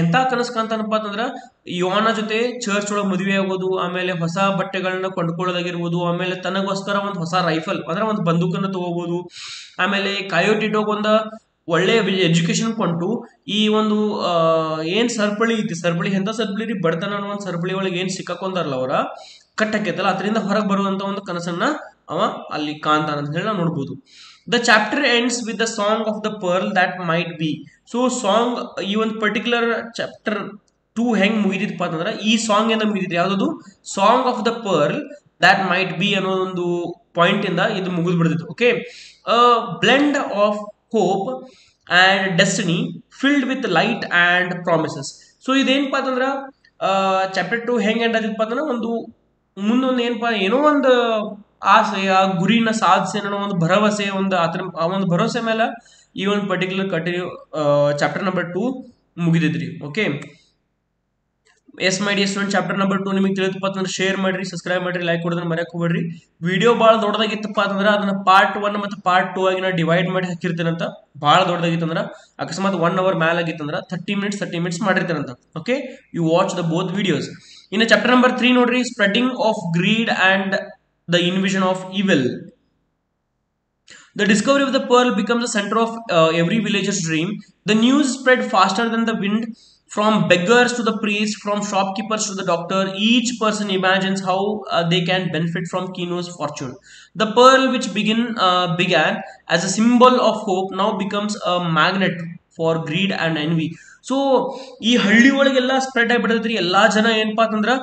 ಎಂತ ಕನಸು ಕಾಣ್ತಾನಪ್ಪ ಅಂತಂದ್ರ ಯುವಾನ ಜೊತೆ ಚರ್ಚ್ ಒಳಗೆ ಮದುವೆ ಆಗೋದು, ಆಮೇಲೆ ಹೊಸ ಬಟ್ಟೆಗಳನ್ನ ಕೊಂಡ್ಕೊಳ್ಳೋದಾಗಿರ್ಬೋದು, ಆಮೇಲೆ ತನಗೋಸ್ಕರ ಒಂದು ಹೊಸ ರೈಫಲ್ ಅಂದ್ರೆ ಒಂದು ಬಂದೂಕನ್ನ ತಗೋಬಹುದು, ಆಮೇಲೆ ಕಾಯೋಟಿಟೋಗ್ ಒಳ್ಳೆ ಎಜುಕೇಶನ್ ಕೊಂಡು ಈ ಒಂದು ಏನ್ ಸರಪಳಿ ಐತಿ, ಸರಪಳಿ ಎಂತ ಸರಪಳಿ ರೀ, ಬಡತನ ಅನ್ನೋ ಒಂದು ಸರಪಳಿ ಒಳಗೆ ಏನ್ ಸಿಕ್ಕಾಕೊಂತಾರಲ್ಲ ಅವರ ಕಟ್ಟಕೈತಲ್ಲ, ಅದರಿಂದ ಹೊರಗೆ ಬರುವಂತ ಒಂದು ಕನಸನ್ನ ಅವ ಅಲ್ಲಿ ಕಾಣ್ತಾನ ಅಂತ ಹೇಳಿ ನಾವು ನೋಡ್ಬೋದು. The chapter ends with the song of the pearl that might B. So song, ಈ ಒಂದು ಪರ್ಟಿಕ್ಯುಲರ್ ಚಾಪ್ಟರ್ 2 ಹೆಂಗ್ ಮುಗಿದಿತ್ತಪ್ಪ ಅಂತಂದ್ರೆ ಈ ಸಾಂಗ್ ಏನ ಮುಗಿದಿತ್ತು, ಯಾವ್ದು song of the pearl that might be ಅನ್ನೋ ಒಂದು ಪಾಯಿಂಟ್ ಇಂದ ಇದು ಮುಗಿದು ಬಿಡ್ತಿತ್ತು. Okay, blend of hope and destiny filled with light and promises. So ಇದೇನಪ್ಪ ಅಂತಂದ್ರ ಚಾಪ್ಟರ್ 2 ಹೆಂಗ್ ಎಂಡ್ ಆಗಿತ್ತಪ್ಪ ಅಂತಂದ್ರೆ ಒಂದು ಮುಂದೊಂದು ಏನಪ್ಪಾ, ಏನೋ ಒಂದು ಆಸೆ, ಆ ಗುರಿನ ಸಾಧಿಸಿ ಅನ್ನೋ ಒಂದು ಭರವಸೆ, ಒಂದು ಆ ಒಂದು ಭರವಸೆ ಮೇಲೆ ಈ ಒಂದು ಪರ್ಟಿಕ್ಯುಲರ್ ಕಂಟಿನ್ಯೂ ಚಾಪ್ಟರ್ ನಂಬರ್ 2 ಮುಗಿದಿದ್ರಿ. Okay, yes my dear student, chapter number 2 ನಿಮಗೆ ತಿಳಿದಪ್ಪ ಅಂತಂದ್ರೆ ಶೇರ್ ಮಾಡ್ರಿ, ಸಬ್ಸ್ಕ್ರೈಬ್ ಮಾಡ್ರಿ, ಲೈಕ್ ಕೊಡೋದನ್ನ ಮರ್ಯಾಕ್ ಹೋಗ್ಬೇಡ್ರಿ. ವಿಡಿಯೋ ಭಾಳ ದೊಡ್ಡದಾಗಿತ್ತಪ್ಪ ಅಂತಂದ್ರೆ ಅದನ್ನ ಪಾರ್ಟ್ 1 ಮತ್ತು ಪಾರ್ಟ್ 2 ಆಗಿ ನಾ ಡಿವೈಡ್ ಮಾಡಿ ಹಾಕಿರ್ತೇನಂತ. ಭಾಳ ದೊಡ್ಡದಾಗಿತ್ತಂದ್ರೆ ಅಕಸ್ಮಾತ್ 1 hour ಮೇಲೆ ಆಗಿತ್ತಂದ್ರೆ 30 minutes ಮಾಡಿರ್ತೇನಂತ. Okay, you watch the both videos. ಇನ್ನು ಚಾಪ್ಟರ್ ನಂಬರ್ 3 ನೋಡ್ರಿ, spreading of greed and the invasion of evil. The discovery of the pearl becomes the center of every villager's dream. The news spread faster than the wind. From beggars to the priest, from shopkeepers to the doctor, each person imagines how they can benefit from Kino's fortune. The pearl, which began as a symbol of hope, now becomes a magnet for greed and envy. So, ಈ ಹಳ್ಳಿ ಒಳಗೆಲ್ಲ spread ಆಗಿಬಿಡ್ತೈತ್ರಿ. ಎಲ್ಲಾ ಜನ ಏನಪ್ಪಾ ಅಂತಂದ್ರ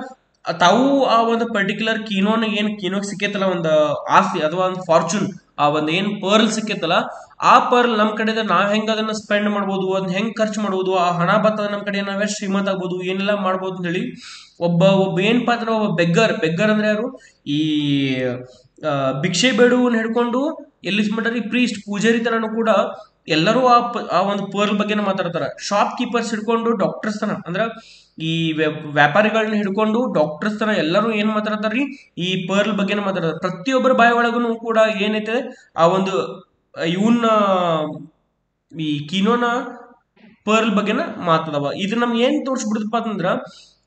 ತಾವು ಆ ಒಂದು ಪರ್ಟಿಕ್ಯುಲರ್ ಕೀನೋಗ್ ಸಿಕ್ಕೈತಲ್ಲ ಒಂದು ಆಸ್ತಿ ಅಥವಾ ಒಂದು ಫಾರ್ಚೂನ್, ಆ ಒಂದು ಏನ್ ಪರ್ಲ್ ಸಿಕ್ಕೈತಲ್ಲ, ಆ ಪರ್ಲ್ ನಮ್ ಕಡೆ ನಾವ್ ಹೆಂಗ್ ಅದನ್ನ ಸ್ಪೆಂಡ್ ಮಾಡ್ಬೋದು, ಅದನ್ನ ಹೆಂಗ್ ಖರ್ಚು ಮಾಡ್ಬೋದು, ಆ ಹಣ ಬರ್ತದ ನಮ್ ಕಡೆ ನಾವೇ ಶ್ರೀಮಂತ ಆಗ್ಬೋದು, ಏನೆಲ್ಲ ಮಾಡ್ಬೋದು ಅಂತ ಹೇಳಿ ಒಬ್ಬ ಏನಪ್ಪಾ ಅಂದ್ರೆ ಒಬ್ಬ ಬೆಗ್ಗರ್ ಅಂದ್ರೆ ಯಾರು, ಈ ಭಿಕ್ಷೆ ಬೇಡುವನ್ನ ಹಿಡ್ಕೊಂಡು ಎಲ್ಲಿ ಮಾಡ್ರಿ ಪ್ರೀಸ್ಟ್ ಪೂಜಾರಿ ತನೂ ಕೂಡ ಎಲ್ಲರೂ ಆ ಒಂದು ಪರ್ಲ್ ಬಗ್ಗೆ ಮಾತಾಡ್ತಾರ. ಶಾಪ್ ಕೀಪರ್ಸ್ ಹಿಡ್ಕೊಂಡು ಡಾಕ್ಟರ್ಸ್ ತನ, ಅಂದ್ರ ಈ ವ್ಯಾಪಾರಿಗಳನ್ನ ಹಿಡ್ಕೊಂಡು ಡಾಕ್ಟರ್ಸ್ ತರ ಎಲ್ಲರೂ ಏನ್ ಮಾತಾಡ್ತಾರ್ರಿ, ಈ ಪರ್ಲ್ ಬಗ್ಗೆ ಮಾತಾಡ್ತಾರೆ. ಪ್ರತಿಯೊಬ್ಬರ ಬಾಯಿ ಒಳಗೂ ಕೂಡ ಏನೈತೆ ಆ ಒಂದು ಇವನ್ನ ಈ ಕೀನೋನ ಪರ್ಲ್ ಬಗ್ಗೆನ ಮಾತಾಡವ. ಇದು ನಮ್ಗೆ ಏನ್ ತೋರಿಸ್ಬಿಡ್ತಪ್ಪ ಅಂತಂದ್ರ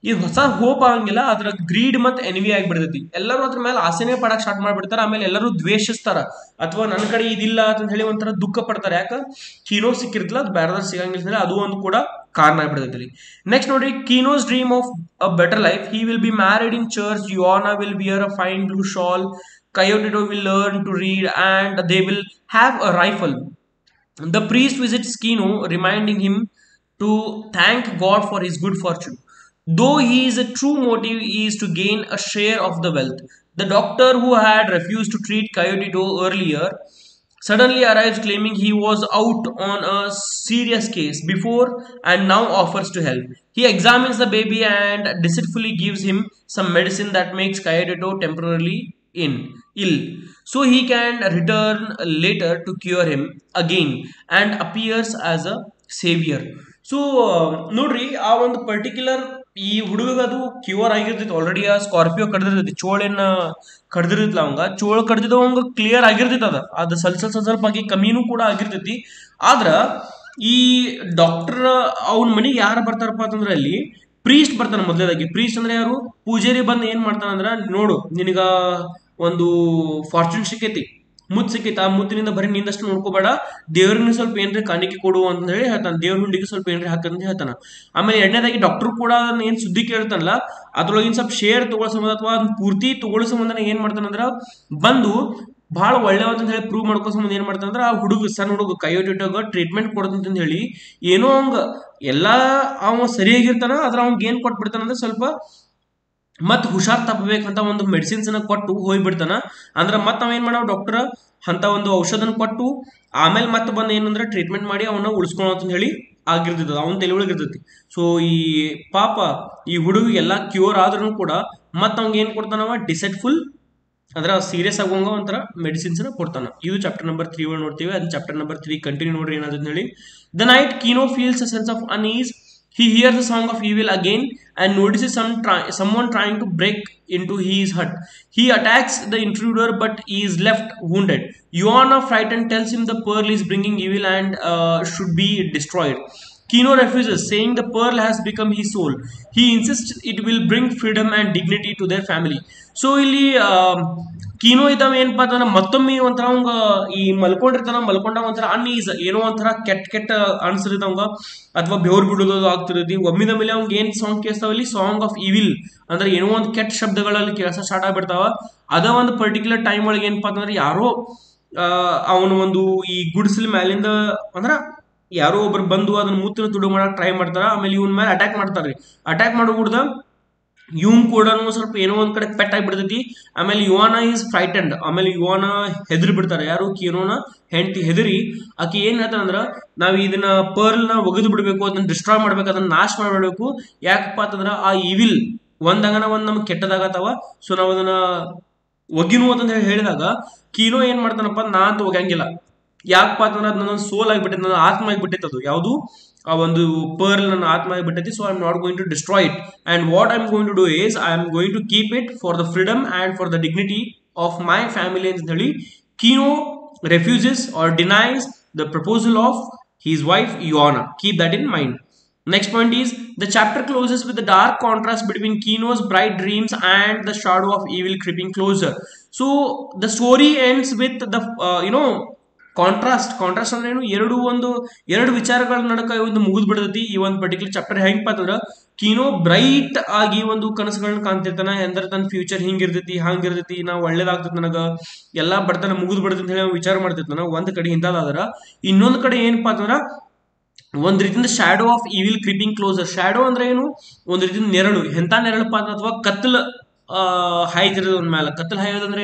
ಈ ಹೊಸ ಹೋಪ್ ಆಗಂಗಿಲ್ಲ, ಅದ್ರ ಗ್ರೀಡ್ ಮತ್ತೆ ಎನ್ವಿ ಆಗಿಬಿಡ್ತೈತಿ. ಎಲ್ಲರೂ ಅದ್ರ ಮೇಲೆ ಆಸೆನೆ ಪಡಕ್ ಸ್ಟಾರ್ಟ್ ಮಾಡ್ಬಿಡ್ತಾರ. ಆಮೇಲೆ ಎಲ್ಲರೂ ದ್ವೇಷಿಸ್ತಾರ, ಅಥವಾ ನನ್ನ ಕಡೆ ಇದಿಲ್ಲ ಅಂತ ಹೇಳಿ ಒಂಥರ ದುಃಖ ಪಡ್ತಾರೆ. ಯಾಕ ಕೀನೋ ಸಿಕ್ಕಿರ್ತಲ್ಲ, ಅದು ಬೇರೆದಾರ ಸಿಗಂಗಿಲ್ಲ, ಅದು ಒಂದು ಕೂಡ ಕಾರಣ ಆಗ್ಬಿಡ್ತೈತಿ. ನೆಕ್ಸ್ಟ್ ನೋಡ್ರಿ, Kino's dream of a better life. He will be married in church, Juana will wear a fine blue shawl, Coyote will learn to read, and they will have a rifle. The priest visits Kino, reminding him to thank God for his good fortune, though his true motive is to gain a share of the wealth. The doctor, who had refused to treat Coyote earlier, suddenly arrives claiming he was out on a serious case before and now offers to help. He examines the baby and deceitfully gives him some medicine that makes Coyote temporarily ill, so he can return later to cure him again and appears as a savior. So ನೋಡ್ರಿ, ಆ ಒಂದು particular ಈ ಹುಡುಗದು cure ಆಗಿರ್ತೈತಿ already. ಆ Scorpio ಕಡ್ದಿರ್ತೈತಿ, ಚೋಳನ್ನ ಕಡ್ದಿರ್ತೈತಿಲ್ಲ, ಅವಂಗ Chola ಕಡ್ದಿದವಂಗ clear ಆಗಿರ್ತೈತಿ. ಅದು ಸ್ವಲ್ಪ ಆಗಿ ಕಮ್ಮಿನೂ ಕೂಡ ಆಗಿರ್ತೈತಿ. ಆದ್ರ ಈ ಡಾಕ್ಟರ್ ಅವನ ಮನೆಗೆ ಯಾರು ಬರ್ತಾರಪ್ಪ ಅಂತಂದ್ರೆ ಅಲ್ಲಿ ಪ್ರೀಸ್ಟ್ ಬರ್ತಾನೆ. ಮೊದಲೇದಾಗಿ ಪ್ರೀಸ್ಟ್ ಅಂದ್ರೆ ಯಾರು, ಪೂಜಾರಿ ಬಂದು ಏನ್ ಮಾಡ್ತಾನಂದ್ರ, ನೋಡು ನಿನಗ ಒಂದು ಫಾರ್ಚೂನ್ ಸಿಕ್ಕೈತಿ, ಮುತ್ತು ಸಿಕ್ಕೈತಿ, ಆ ಮುತ್ತಿನಿಂದ ಬರೀ ನಿಂದಷ್ಟು ನೋಡ್ಕೋಬೇಡ, ದೇವ್ರಿಗೆ ಸ್ವಲ್ಪ ಏನ್ರಿ ಕಾಣಿಕೆ ಕೊಡು ಅಂತ ಹೇಳಿ ಹೇಳ್ತಾನೆ. ದೇವ್ರ ಹುಂಡಿಗೆ ಸ್ವಲ್ಪ ಏನ್ರಿ ಹಾಕಂತ ಹೇಳ್ತಾನ. ಆಮೇಲೆ ಎರಡನೇದಾಗಿ ಡಾಕ್ಟರ್ ಕೂಡ ಅದನ್ನ ಏನ್ ಸುದ್ದಿ ಕೇಳ್ತಾನಲ್ಲ, ಅದ್ರೊಳಗಿನ ಸ್ವಲ್ಪ ಶೇರ್ ತಗೊಳ್ಳೋ ಸಂಬಂಧ ಅಥವಾ ಪೂರ್ತಿ ತಗೊಳ್ಳೋ ಸಂಬಂಧ ಏನ್ ಮಾಡ್ತಾನಂದ್ರ, ಬಂದು ಭಾಳ ಒಳ್ಳೆಯವಂತ ಹೇಳಿ ಪ್ರೂವ್ ಮಾಡ್ಕೋ ಸಂಬಂಧ ಏನ್ ಮಾಡ್ತಾನಂದ್ರ, ಆ ಸಣ್ಣ ಹುಡುಗ ಕೈಯೊಟ್ಟಿಟ್ಟಾಗ ಟ್ರೀಟ್ಮೆಂಟ್ ಕೊಡ್ತಂತ ಹೇಳಿ ಏನೋ ಅವಂಗ ಎಲ್ಲಾ ಅವ ಸರಿಯಾಗಿರ್ತಾನ, ಆದ್ರ ಅವಂಗ ಏನ್ ಕೊಟ್ಬಿಡ್ತಾನಂದ್ರೆ ಸ್ವಲ್ಪ ಮತ್ ಹುಷಾರ್ ತಪ್ಪಬೇಕಂತ ಒಂದು ಮೆಡಿಸಿನ್ಸ್ ಕೊಟ್ಟು ಹೋಗ್ಬಿಡ್ತಾನ. ಅಂದ್ರ ಮತ್ ಅವ ಏನ್ ಮಾಡಾವ, ಡಾಕ್ಟರ್ ಅಂತ ಒಂದು ಔಷಧನ ಕೊಟ್ಟು ಆಮೇಲೆ ಮತ್ತೆ ಬಂದು ಏನಂದ್ರೆ ಟ್ರೀಟ್ಮೆಂಟ್ ಮಾಡಿ ಅವನ್ನ ಉಳಿಸ್ಕೊಳಂತ ಹೇಳಿ ಆಗಿರ್ತದ, ಅವನ ತಲೆ ಒಳಗಿರ್ತೈತಿ. ಸೊ ಈ ಪಾಪ ಈ ಹುಡುಗ ಎಲ್ಲಾ ಕ್ಯೂರ್ ಆದ್ರೂ ಕೂಡ ಮತ್ ಅವಂಗ ಏನ್ ಕೊಡ್ತಾನವ, ಡಿಸೈಟ್ಫುಲ್ ಅಂದ್ರೆ ಸೀರಿಯಸ್ ಆಗುವಂಗ ಒಂಥರ ಮೆಡಿಸಿನ್ಸ್ ಕೊಡ್ತಾನ. ಇದು ಚಾಪ್ಟರ್ ನಂಬರ್ 3 ಒಳಗೆ ನೋಡ್ತೀವಿ. ಅದು ಚಾಪ್ಟರ್ ನಂಬರ್ 3 ಕಂಟಿನ್ಯೂ ನೋಡ್ರಿ ಏನಾದ್ರು ಹೇಳಿ. The night Kino feels a sense of unease. He hears the song of evil again and notices someone trying to break into his hut. He attacks the intruder but he is left wounded. Yoana, frightened, tells him the pearl is bringing evil and should be destroyed. Kino refuses, saying the pearl has become his soul. He insists it will bring freedom and dignity to their family. So ಇಲ್ಲಿ kino ಇದ್ದಾವ ಏನಪ್ಪಾ ಅಂತಂದ್ರೆ ಮತ್ತೊಮ್ಮೆ ಒಂಥರ ಅವಂಗ ಈ ಮಲ್ಕೊಂಡಾಗ ಒಂಥರ ಅನ್ಈಸ್ ಏನೋ ಒಂಥರ ಕೆಟ್ಟ ಅನ್ಸಿರ್ತವಂಗ ಅಥವಾ ಬೆವ್ರು ಬಿಡೋದು ಆಗ್ತಿರತಿ. ಒಮ್ಮಿದ ಮೇಲೆ ಅವ್ಗೆ ಏನ್ ಸಾಂಗ್ ಕೇಳಿಸ್ತಾವಲ್ಲಿ ಸಾಂಗ್ ಆಫ್ ಇವಿಲ್ ಅಂದ್ರೆ ಏನೋ ಒಂದು ಕೆಟ್ಟ ಶಬ್ದಗಳಲ್ಲಿ ಕೆಲಸ ಸ್ಟಾರ್ಟ್ ಆಗ್ಬಿಡ್ತಾವ. ಅದ ಒಂದು ಪರ್ಟಿಕ್ಯುಲರ್ ಟೈಮ್ ಒಳಗೆ ಏನಪ್ಪಾ ಅಂತಂದ್ರೆ ಯಾರೋ ಅವನು ಒಂದು ಈ ಗುಡಿಸಲ ಮ್ಯಾಲಿಂದ ಅಂದ್ರ ಯಾರೋ ಒಬ್ರು ಬಂದು ಅದನ್ನ ಮೂತ್ರ ತುಡು ಮಾಡಕ್ ಟ್ರೈ ಮಾಡ್ತಾರ. ಆಮೇಲೆ ಇವನ್ ಮೇಲೆ ಅಟ್ಯಾಕ್ ಮಾಡ್ತಾರ್ರಿ. ಅಟ್ಯಾಕ್ ಮಾಡೋ ಕೂಡ ಇವನ್ ಕೂಡ ಸ್ವಲ್ಪ ಏನೋ ಒಂದ್ ಕಡೆ ಪೆಟ್ ಆಗಿಬಿಡ್ತೈತಿ. ಆಮೇಲೆ ಯುವಾನ ಈಸ್ ಫ್ರೈಟೆಂಡ್. ಆಮೇಲೆ ಯುವಾನ ಹೆದರಿ ಬಿಡ್ತಾರೆ. ಯಾರು ಕೀನೋನ ಹೆಂಡತಿ ಹೆದರಿ ಆಕಿ ಏನ್ ಹೇಳ್ತಾರಂದ್ರ ನಾವ್ ಇದನ್ನ ಪರ್ಲ್ ನ ಒಗೆದು ಬಿಡ್ಬೇಕು, ಅದನ್ನ ಡಿಸ್ಟ್ರಾಯ್ ಮಾಡ್ಬೇಕು, ಅದನ್ನ ನಾಶ ಮಾಡ್ಬಿಡ್ಬೇಕು. ಯಾಕಪ್ಪ ಅಂತಂದ್ರ ಆ ಇವಿಲ್ ಒಂದಾಗನ ಒಂದ್ ನಮ್ಗೆ ಕೆಟ್ಟದಾಗತ್ತವ. ಸೊ ನಾವ್ ಅದನ್ನ ಒಗಿನು ಅಂತ ಹೇಳಿದಾಗ ಕೀನೋ ಏನ್ ಮಾಡ್ತಾನಪ್ಪ, ನಾ ಅಂತ ಒಗಂಗಿಲ್ಲ. ಯಾಕಪ್ಪ ಅಂತಂದ್ರೆ ಅದು ನನ್ನ ಸೋಲ್ ಆಗಿಬಿಟ್ಟೈತೆ, ನನ್ನ ಆತ್ಮ ಆಗಿಬಿಟ್ಟೈತೆ. ಅದು ಯಾವುದು ಆ ಒಂದು ಪರ್ಲ್ ನನ್ನ ಆತ್ಮ ಆಗಿಬಿಟ್ಟೈತಿ. So I am not going to destroy it and what I am going to do is I am going to keep it for the freedom and for the dignity of my family ಅಂತ ಹೇಳಿ Kino refuses or denies the proposal of his wife Ioana. Keep that in mind. Next point is the chapter closes with the dark contrast between Kino's bright dreams and the shadow of evil creeping closer. So the story ends with the contrast ಅಂದ್ರೆ ಏನು, ಎರಡು ವಿಚಾರಗಳ ನಡಕ ಒಂದು ಮುಗಿದ್ ಬಿಡ್ತೈತಿ ಈ ಒಂದು particular chapter. ಹೆಂಗಪ್ಪ ಅಂತಂದ್ರ ಕೀನೋ ಬ್ರೈಟ್ ಆಗಿ ಒಂದು ಕನಸುಗಳನ್ನ ಕಾಣ್ತಿರ್ತಾನ. ಎಂದ್ರೆ ತನ್ನ ಫ್ಯೂಚರ್ ಹಂಗಿರ್ತೈತಿ, ನಾವು ಒಳ್ಳೇದಾಗ್ತೈತಿ, ನನಗ ಎಲ್ಲಾ ಬಡತನ ಮುಗಿದ್ ಬಿಡ್ತೈತಿ ಅಂತ ಹೇಳಿ ವಿಚಾರ ಮಾಡ್ತಿರ್ತಾನ ಒಂದ್ ಕಡೆ. ಇಂಥದಾದ್ರ ಇನ್ನೊಂದ್ ಕಡೆ ಏನಪ್ಪಾ ಅಂತಂದ್ರ ಒಂದ್ ರೀತಿಯಿಂದ shadow of evil creeping closer. Shadow ಅಂದ್ರೆ ಏನು, ಒಂದ್ ರೀತಿಯಿಂದ ನೆರಳು. ಎಂತ ನೆರಳಪ್ಪ ಅಥವಾ ಕತ್ತಲ ಹಾಯ್ತಿರೋದು ಒಂದ್ ಮೇಲೆ. ಕತ್ತಲ್ ಹಾಯೋದಂದ್ರೆ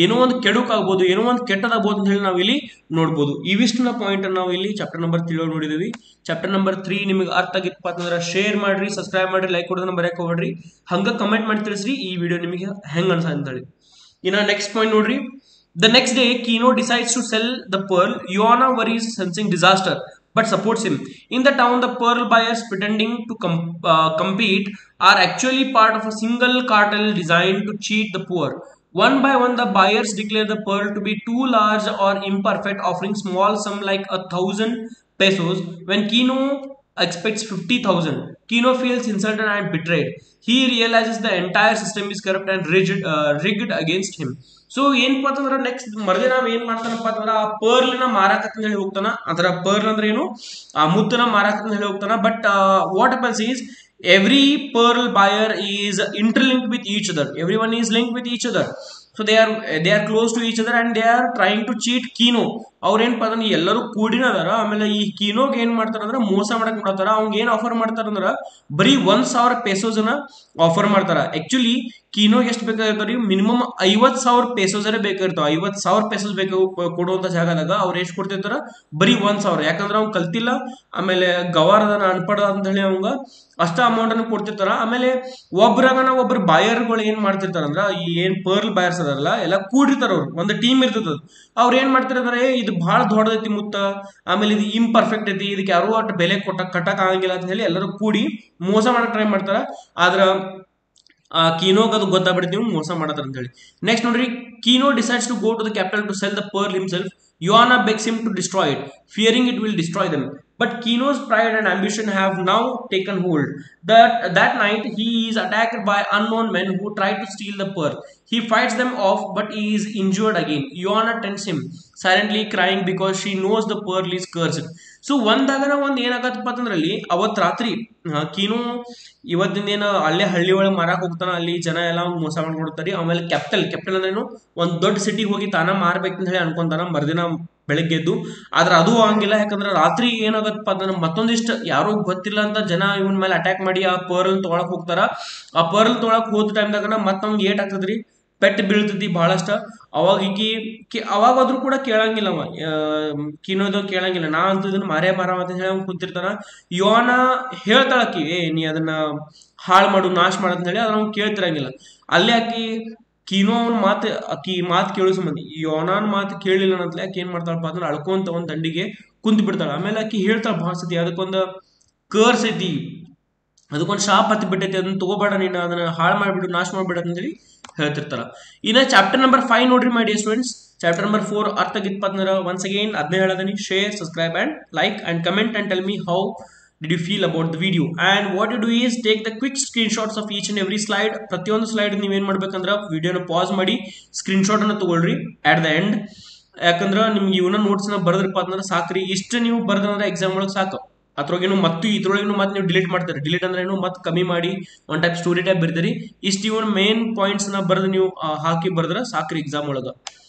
ಏನೋ ಒಂದು ಕೆಡುಕ್ ಆಗ್ಬೋದು, ಏನೋ ಒಂದು ಕೆಟ್ಟದಾಗ್ಬೋದು ಅಂತ ಹೇಳಿ ನಾವು ಇಲ್ಲಿ ನೋಡ್ಬೋದು. ಇವಿಷ್ಟನ್ನ ಪಾಯಿಂಟ್ ನಾವು ಇಲ್ಲಿ ಚಾಪ್ಟರ್ ನಂಬರ್ 3 ನೋಡಿದೀವಿ. ಚಾಪ್ಟರ್ ನಂಬರ್ 3 ನಿಮಗೆ ಅರ್ಥ ಆಗಿತ್ತಪ್ಪ ಅಂತಂದ್ರೆ ಶೇರ್ ಮಾಡ್ರಿ, ಸಬ್ಸ್ಕ್ರೈಬ್ ಮಾಡ್ರಿ, ಲೈಕ್ ಕೊಡೋದನ್ನ ಬರೆಯಕ್ ಹೋಗ್ಬೇಡ್ರಿ. ಹಂಗ ಕಮೆಂಟ್ ಮಾಡಿ ತಿಳಿಸ್ರಿ ಈ ವಿಡಿಯೋ ನಿಮಗೆ ಹೆಂಗ್ ಅನ್ಸ ಅಂತೇಳಿ. ಇನ್ನ ನೆಕ್ಸ್ಟ್ ಪಾಯಿಂಟ್ ನೋಡ್ರಿ. The next day, Kino decides to sell the pearl. Ioana worries, sensing disaster, but supports him. In the town, the pearl buyers pretending to compete are actually part of a single cartel designed to cheat the poor. One by one, the buyers declare the pearl to be too large or imperfect, offering small sum like 1,000 pesos when Kino expects 50,000. Kino feels insulted and betrayed. He realizes the entire system is corrupt and rigged against him. So ಏನಪ್ಪ ಅಂತಂದ್ರ next ಮರದಿನ ಏನ್ ಮಾಡ್ತಾನಪ್ಪ ಅಂತಂದ್ರ ಆ ಪರ್ಲ್ನ ಮಾರಾಕತ್ ಹೇಳಿ ಹೋಗ್ತಾನ. ಅದರ pearl ಅಂದ್ರೆ ಏನು, ಆ ಮುತ್ತನ ಮಾರಾಕತ್ ಹೇಳಿ ಹೋಗ್ತಾನ. But what happens is every pearl buyer is interlinked with each other. Everyone is linked with each other. So they are close to each other and they are trying to cheat Kino. ಅವ್ರ ಏನ್ ಪದ ಎಲ್ಲರೂ ಕೂಡಿನ ಅದಾರ. ಆಮೇಲೆ ಈ ಕೀನೋಗ್ ಏನ್ ಮಾಡ್ತಾರ ಅಂದ್ರ ಮೋಸ ಮಾಡಕ್ ಮಾಡ್ತಾರ. ಅವ್ಗೆ ಏನ್ ಆಫರ್ ಮಾಡ್ತಾರಂದ್ರ ಬರೀ 1,000 pesos ಆಫರ್ ಮಾಡ್ತಾರ. ಆಕ್ಚುಲಿ ಕೀನೋಗ್ ಎಷ್ಟು ಬೇಕಾಗಿರ್ತಾವ್ರಿ, ಮಿನಿಮಮ್ 50,000 pesos ಬೇಕಾಗಿರ್ತಾವ. 50,000 pesos ಬೇಕು ಕೊಡುವಂತ ಜಾಗದಾಗ ಅವ್ರು ಎಷ್ಟು ಕೊಡ್ತಿರ್ತಾರ, ಬರೀ 1,000. ಯಾಕಂದ್ರೆ ಅವ್ನ್ ಕಲ್ತಿಲ್ಲ, ಆಮೇಲೆ ಗವಾರದನ ಅನ್ಪಡ ಅಂತ ಹೇಳಿ ಅವಂಗ ಅಷ್ಟ ಅಮೌಂಟ್ ಅನ್ನು ಕೊಡ್ತಿರ್ತಾರ. ಆಮೇಲೆ ಒಬ್ರು ಬಾಯರ್ಗಳು ಏನ್ ಮಾಡ್ತಿರ್ತಾರಂದ್ರ ಈ ಏನ್ ಪರ್ಲ್ ಬಾಯರ್ಸ್ ಅದಾರಲ್ಲ ಎಲ್ಲ ಕೂಡಿರ್ತಾರ. ಅವ್ರು ಒಂದು ಟೀಮ್ ಇರ್ತದ. ಅವ್ರು ಏನ್ ಮಾಡ್ತಿರ್ತಾರೆ, ಇದು ಬಹಳ ದೊಡ್ಡದೈತಿ ಮುತ್ತ, ಆಮೇಲೆ ಇದು ಇಂಪರ್ಫೆಕ್ಟ್ ಐತಿ, ಇದಕ್ಕೆ ಯಾರು ಅಷ್ಟು ಬೆಲೆ ಕಟ್ಟಕ್ ಆಗಂಗಿಲ್ಲ ಅಂತ ಹೇಳಿ ಎಲ್ಲರೂ ಕೂಡಿ ಮೋಸ ಮಾಡಕ್ ಟ್ರೈ ಮಾಡ್ತಾರ. ಆದ್ರ ಕೀನೋಗ್ ಅದು ಗೊತ್ತಾಗ್ಬಿಡ್ತೀವಿ ನೀವು ಮೋಸ ಮಾಡತಾರ ಅಂತ ಹೇಳಿ. ನೆಕ್ಸ್ಟ್ ನೋಡ್ರಿ, Kino decides to go to the capital to sell the pearl himself. Ioana begs him to destroy it, fearing it will destroy them. But Kino's pride and ambition have now taken hold. That night, he is attacked by unknown men who try to steal the pearl. He fights them off, but he is injured again. Ioana tends him, silently crying because she knows the pearl is cursed. So ಒಂದಾಗನ ಒಂದ್ ಏನಾಗತ್ತಪ್ಪ ಅಂತಂದ್ರಲ್ಲಿ ಅವತ್ ರಾತ್ರಿ kino ಇವತ್ತಿನ ಅಲ್ಲೇ ಹಳ್ಳಿ ಒಳಗೆ ಮಾರಾಕ್ ಹೋಗ್ತಾನ. ಅಲ್ಲಿ ಜನ ಎಲ್ಲ ಮೋಸ ಮಾಡ್ಕೊಡ್ತಾರಿ. ಆಮೇಲೆ ಕ್ಯಾಪಿಟಲ್ ಅಂದ್ರೇನು, ಒಂದ್ ದೊಡ್ಡ ಸಿಟಿಗೆ ಹೋಗಿ ತಾನ ಮಾರ್ಬೇಕಂತ ಹೇಳಿ ಅನ್ಕೊಂತಾನ ಮರ್ದಿನ ಬೆಳಗ್ಗೆ ಎದ್ದು. ಆದ್ರೆ ಅದು ಹಂಗಿಲ್ಲ. ಯಾಕಂದ್ರೆ ರಾತ್ರಿ ಏನಾಗತ್ತಪ್ಪ ಅಂತಂದ್ರೆ ಮತ್ತೊಂದಿಷ್ಟು ಯಾರೋ ಗೊತ್ತಿಲ್ಲ ಅಂತ ಜನ ಇವನ್ ಮೇಲೆ ಅಟ್ಯಾಕ್ ಮಾಡಿ ಆ ಪರ್ಲ್ ತೊಗೊಳಕ್ ಹೋಗ್ತಾರ. ಆ ಪರ್ಲ್ ತೊಗೊಳಕ್ ಹೋದ ಟೈಮ್ದಾಗ ಮತ್ ನಮ್ಗೆ ಏಟ್ ಆಗ್ತದ್ರಿ, ಪೆಟ್ಟು ಬೀಳ್ತೈತಿ ಬಹಳಷ್ಟ. ಅವಾಗ ಅವಾಗಾದ್ರೂ ಕೂಡ ಕೇಳಂಗಿಲ್ಲ ಅವ, ಕೀನೋದು ಕೇಳಂಗಿಲ್ಲ. ನಾ ಅಂತ ಇದನ್ನ ಮಾರೇ ಅಂತ ಹೇಳಿ ಅವ್ನು ಕುಂತಿರ್ತಾನ. ಯೋನ ಹೇಳ್ತಾಳಕಿ, ನೀ ಅದನ್ನ ಹಾಳು ಮಾಡು, ನಾಶ ಮಾಡು ಅಂತ ಹೇಳಿ. ಅದ್ರ ಅವ್ನು ಕೇಳ್ತಿರಂಗಿಲ್ಲ. ಅಲ್ಲೇ ಕೀನೋ ಅವನ ಮಾತು ಕೇಳೋ ಸಂಬಂಧಿ ಯೋನಾನ್ ಮಾತು ಕೇಳಿಲ್ಲ ಅಂತಲೇ ಆಕಿ ಏನ್ ಮಾಡ್ತಾಳಪ್ಪ ಅಂದ್ರೆ ಅಳ್ಕೊಂತ ಒಂದ್ ದಂಡಿಗೆ ಕುಂತ್ ಬಿಡ್ತಾಳ. ಆಮೇಲೆ ಆಕಿ ಹೇಳ್ತಾಳ ಭಾಳ ಸತಿ, ಅದಕ್ಕೊಂದು ಕರ್ಸ್ ಐತಿ, ಅದಕ್ಕೊಂದು ಶಾಪ್ ಹತ್ತಿ ಬಿಟ್ಟೈತಿ, ಅದನ್ನ ತಗೋಬೇಡ, ನೀನು ಅದನ್ನ ಹಾಳು ಮಾಡ್ಬಿಡು, ನಾಶ ಮಾಡ್ಬಿಡ ಅಂತೇಳಿ ಹೇಳ್ತಿರ್ತಾರ. ಇನ್ನ ಚಾಪ್ಟರ್ ನಂಬರ್ 5 ನೋಡ್ರಿ my dear students. Chapter number 4 ಅರ್ಥ ಆಗಿತ್ತಪ್ಪ ಅಂದ್ರೆ ಒನ್ಸ್ ಅಗೇನ್ ಅದನ್ನೇ ಹೇಳದನಿ, share, subscribe and like and comment and tell me how did you feel about the video? And what you do is take the quick screenshots of each and every slide. ಪ್ರತಿಯೊಂದು slide ನೀವೇನ್ ಮಾಡ್ಬೇಕಂದ್ರ ವಿಡಿಯೋನ pass ಮಾಡಿ screenshot ಅನ್ನ ತಗೊಳ್ರಿ at the end. ಯಾಕಂದ್ರ ನಿಮ್ಗೆ ಇವನ ನೋಟ್ಸ್ ನ ಬರೆದ್ರಪ್ಪ ಅಂತಂದ್ರೆ ಸಾಕ್ರಿ. ಇಷ್ಟು ನೀವು ಬರ್ದಂದ್ರೆ ಎಕ್ಸಾಮ್ ಒಳಗೆ ಸಾಕು. ಅದ್ರೊಳಗೇನು ಮತ್ತು ಇದ್ರೊಳಗೇನು ಮತ್ತೆ ನೀವು ಡಿಲೀಟ್ ಮಾಡ್ತಾರೆ. ಡಿಲೀಟ್ ಅಂದ್ರೆ ಏನು ಮತ್ತೆ ಕಮ್ಮಿ ಮಾಡಿ ಒನ್ ಟೈಪ್ ಸ್ಟೋರಿ ಟೈಪ್ ಬರ್ತೀರಿ. ಇಷ್ಟು ಇವನ್ ಮೇನ್ ಪಾಯಿಂಟ್ಸ್ ನ ಬರೆದು ನೀವು ಹಾಕಿ ಬರ್ದ್ರ ಸಾಕ್ರಿ ಎಕ್ಸಾಮ್ ಒಳಗ.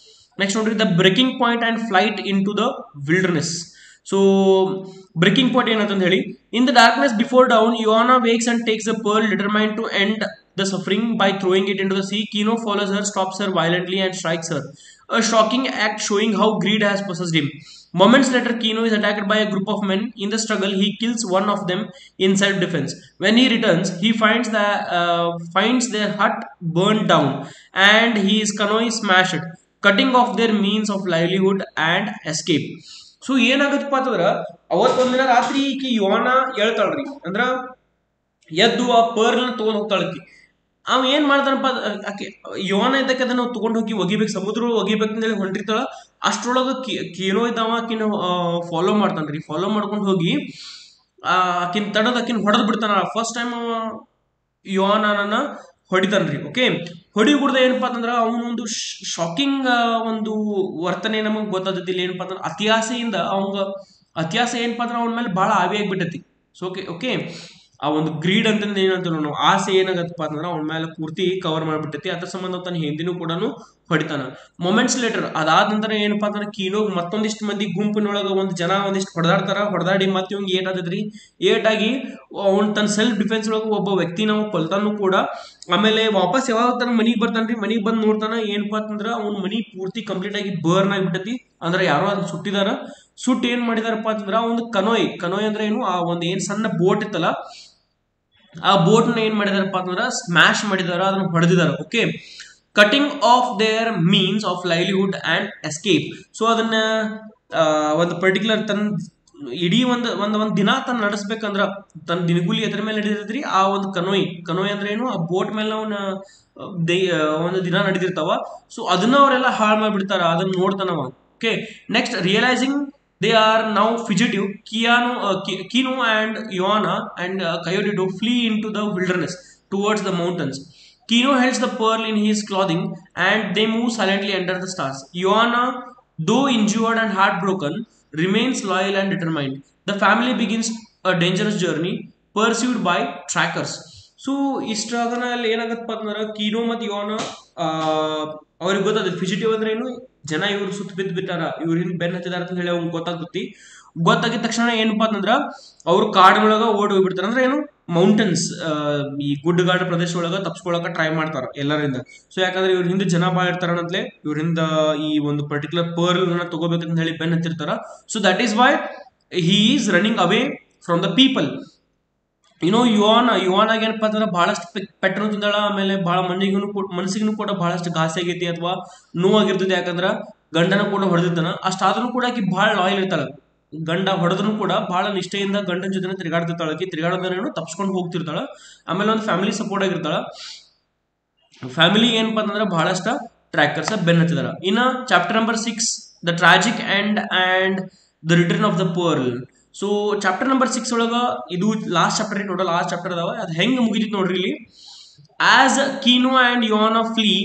ನೆಕ್ಸ್ಟ್ ನೋಡ್ರಿ, the breaking point and flight into the wilderness. So breaking point ಏನಂತ ಹೇಳಿ, in the darkness before dawn, Ioana wakes and takes the pearl, determined to end the suffering by throwing it into the sea. Kino follows her, stops her violently and strikes her. A shocking act showing how greed has possessed him. Moments later, Kino is attacked by a group of men. In the struggle, he kills one of them in self-defense. When he returns, he finds their hut burned down and his canoe smashed, cutting off their means of livelihood and escape. So ಏನಾಗತ್ತಪ್ಪ ಅಂತಂದ್ರ ಅವತ್ತೊಂದಿನ ರಾತ್ರಿ ಈಕಿ Ioana ಹೇಳ್ತಾಳ್ರಿ, ಅಂದ್ರ ಎದ್ದು ಆ pearl ತಗೊಂಡ್ ಹೋಗ್ತಾಳಕಿ. ಅವ್ ಏನ್ ಮಾಡ್ತಾನಪ್ಪ, ಆಕೆ Ioana ಇದ್ದಕ್ಕೆ ಅದನ್ನ ತಗೊಂಡ್ ಹೋಗಿ ಒಗಿಬೇಕು, ಸಮುದ್ರ ಒಗಿಬೇಕಂತ ಹೇಳಿ ಹೊಂಟಿರ್ತಾಳ. ಅಷ್ಟ್ರೊಳಗ Kino ಇದ್ದಾವ ಆಕಿನ ಫಾಲೋ ಮಾಡ್ತಾನ್ರಿ. ಫಾಲೋ ಮಾಡ್ಕೊಂಡು ಹೋಗಿ ಆಕಿನ ತಡದ್ ಆಕಿನ ಹೊಡೆದ್ ಬಿಡ್ತಾನ. ಫಸ್ಟ್ ಟೈಮ್ Ioana ಹೊಡಿತಾನ್ರಿ. ಓಕೆ, ಹೊಡಿ ಕುಡ್ದ ಏನಪ್ಪಾ ಅಂತಂದ್ರ ಅವನೊಂದು ಶಾಕಿಂಗ್ ಒಂದು ವರ್ತನೆ ನಮಗ್ ಗೊತ್ತಾಗ್ತೈತಿ. ಇಲ್ಲಿ ಏನಪ್ಪಾ ಅಂತಂದ್ರ ಅತ್ಯಾಸೆ ಏನಪ್ಪಾ ಅಂದ್ರೆ ಅವನ ಮೇಲೆ ಬಹಳ ಆವಿ ಆಗ್ಬಿಟ್ಟೈತಿ. ಸೊ ಓಕೆ ಆ ಒಂದು ಗ್ರೀಡ್ ಅಂತಂದ್ರೆ ಏನಂತ ನಾವು ಆಸೆ ಏನಾಗತ್ತಪ್ಪ ಅಂತಂದ್ರೆ ಅವನ ಮೇಲೆ ಪೂರ್ತಿ ಕವರ್ ಮಾಡ್ಬಿಟ್ಟೈತಿ. ಅದ್ರ ಸಂಬಂಧ ತನ್ನ ಹಿಂದಿನೂ ಕೂಡ ಹೊಡಿತಾನ. ಮೊಮೆಂಟ್ಸ್ ಲೇಟರ್ ಅದಾದ ನಂತರ ಏನಪ್ಪಾ ಅಂತಂದ್ರೆ Kino ಮತ್ತೊಂದಿಷ್ಟು ಮಂದಿ ಗುಂಪಿನೊಳಗ ಒಂದಿಷ್ಟು ಹೊಡೆದಾಡಿ ಮತ್ತೆ ಇವಂಗ ಏಟ್ ಆತೈತ್ರಿ. ಏಟಾಗಿ ಅವ್ನ ತನ್ನ ಸೆಲ್ಫ್ ಡಿಫೆನ್ಸ್ ಒಳಗ ಒಬ್ಬ ವ್ಯಕ್ತಿ ನಾವು ಕೊಲ್ತಾನು ಕೂಡ. ಆಮೇಲೆ ವಾಪಸ್ ಯಾವಾಗ ತನ್ನ ಮನಿಗ್ ಬರ್ತಾನ್ರಿ, ಮನಿಗ್ ಬಂದ್ ನೋಡ್ತಾನ ಏನಪ್ಪಾ ಅಂತಂದ್ರ ಅವ್ನ ಮನಿ ಪೂರ್ತಿ ಕಂಪ್ಲೀಟ್ ಆಗಿ ಬರ್ನ್ ಆಗ್ಬಿಟ್ಟೈತಿ. ಅಂದ್ರೆ ಯಾರೋ ಅದನ್ನ ಸುಟ್ಟಿದಾರ. ಸುಟ್ಟು ಏನ್ ಮಾಡಿದಾರಪ್ಪ ಅಂತಂದ್ರ ಒಂದು ಕನೋಯ್ ಅಂದ್ರೆ ಏನು, ಆ ಒಂದ್ ಏನ್ ಸಣ್ಣ ಬೋಟ್ ಇತ್ತಲ್ಲ, ಆ ಬೋಟ್ ನ ಏನ್ ಮಾಡಿದಾರಪ್ಪ ಅಂತಂದ್ರ ಸ್ಮ್ಯಾಶ್ ಮಾಡಿದಾರ, ಅದನ್ನ ಹೊಡೆದಿದಾರ. Okay, cutting of their means of livelihood and escape. So ಅದನ್ನ ಒಂದು ಪರ್ಟಿಕ್ಯುಲರ್ ತನ್ನ ಇಡೀ ಒಂದ್ ದಿನ ತನ್ನ ನಡೆಸ್ಬೇಕಂದ್ರ ತನ್ನ ದಿನಗೂಲಿ ಅದ್ರ ಮೇಲೆ ನಡೀತೈತ್ರಿ. ಆ ಒಂದು ಕನೋಯ್ ಅಂದ್ರೆ ಏನು, ಆ ಬೋಟ್ ಮೇಲೆ ಅವನ ಒಂದು ದಿನ ನಡೆದಿರ್ತಾವ. ಸೊ ಅದನ್ನ ಅವರೆಲ್ಲ ಹಾಳು ಮಾಡ್ಬಿಡ್ತಾರ. ಅದನ್ನ ನೋಡ್ತಾನವ. Okay, next realising they are now fugitive, Kino and Ioana and Coyote flee into the wilderness towards the mountains. Kino holds the pearl in his clothing and they move silently under the stars. Ioana, though injured and heartbroken, remains loyal and determined. The family begins a dangerous journey pursued by trackers. So ಇಷ್ಟಾಗನ ಅಲ್ಲಿ ಏನಾಗತ್ತಪ್ಪ ಅಂತಂದ್ರೆ Kino ಮತ್ತು Ioana ಅವ್ರಿಗೆ ಗೊತ್ತಾದ ಫಿಜಿಟಿವ್ ಅಂದ್ರೆ ಏನು, ಜನ ಇವ್ರು ಸುತ್ತ ಬಿದ್ದು ಬಿಟ್ಟಾರ, ಇವ್ರ ಹಿಂದ್ ಬೆನ್ ಹತ್ತಿದಾರ ಅಂತ ಹೇಳಿ ಅವ್ರಿಗೆ ಗೊತ್ತಾಗ್ತತಿ. ಗೊತ್ತಾಗಿದ ತಕ್ಷಣ ಏನಪ್ಪಾ ಅಂತಂದ್ರ ಅವ್ರು ಕಾಡಿನೊಳಗ ಓಡಿ ಹೋಗ್ಬಿಡ್ತಾರ. ಅಂದ್ರೆ ಏನು, ಮೌಂಟೇನ್ಸ್ ಈ ಗುಡ್ಡಗಾಡ ಪ್ರದೇಶ ಒಳಗ ತಪ್ಸ್ಕೊಳಕ ಟ್ರೈ ಮಾಡ್ತಾರ ಎಲ್ಲರಿಂದ. ಸೊ ಯಾಕಂದ್ರೆ ಇವ್ರ ಹಿಂದೆ ಜನ ಬಾಳ ಇರ್ತಾರ ಅಂತಲೇ ಇವ್ರಿಂದ ಈ ಒಂದು ಪರ್ಟಿಕ್ಯುಲರ್ ಪರ್ಲ್ ನ ತಗೋಬೇಕಂತ ಹೇಳಿ ಬೆನ್ ಹತ್ತಿರ್ತಾರ. So that is why he is running away from the people. Ioana ಏನಪ್ಪಾ ಅಂತಂದ್ರೆ ಬಹಳಷ್ಟು ಪೆಟ್ಟನು ತಿಂದಾಳ. ಆಮೇಲೆ ಬಹಳ ಮನಸ್ಸಿಗೂ ಕೂಡ ಬಹಳಷ್ಟು ಘಾಸಿ ಆಗೈತಿ ಅಥವಾ ನೋವಾಗಿರ್ತೈತಿ. ಯಾಕಂದ್ರ ಗಂಡನ ಕೂಡ ಹೊಡೆದಿದ್ದಾನ. ಅಷ್ಟಾದ್ರೂ ಕೂಡ ಆಕಿ ಬಹಳ ಲಾಯಲ್ ಇರ್ತಾಳ. ಗಂಡ ಹೊಡೆದ್ರು ಕೂಡ ಬಹಳ ನಿಷ್ಠೆಯಿಂದ ಗಂಡನ ಜೊತೆ ತಿರುಗಾಡ್ತಿರ್ತಾಳ. ಆಕಿ ತಿರುಗಾಡೋದೇನು ತಪ್ಸ್ಕೊಂಡು ಹೋಗ್ತಿರ್ತಾಳ. ಆಮೇಲೆ ಒಂದು ಫ್ಯಾಮಿಲಿ ಸಪೋರ್ಟ್ ಆಗಿರ್ತಾಳ. ಫ್ಯಾಮಿಲಿ ಏನಪ್ಪಾ ಅಂತಂದ್ರೆ ಬಹಳಷ್ಟ ಟ್ರ್ಯಾಕರ್ಸ್ ಬೆನ್ ಹತ್ತಿದಾರ. ಇನ್ನ chapter number 6, the tragic end and the return of the pearl. So chapter number 6 ಒಳಗ ಇದು last chapter, total last chapter ಅದಾವ. ಅದು ಹೆಂಗ್ ಮುಗಿದಿತ್ತು ನೋಡ್ರಿ ಇಲ್ಲಿ. As Kino and Ioana flee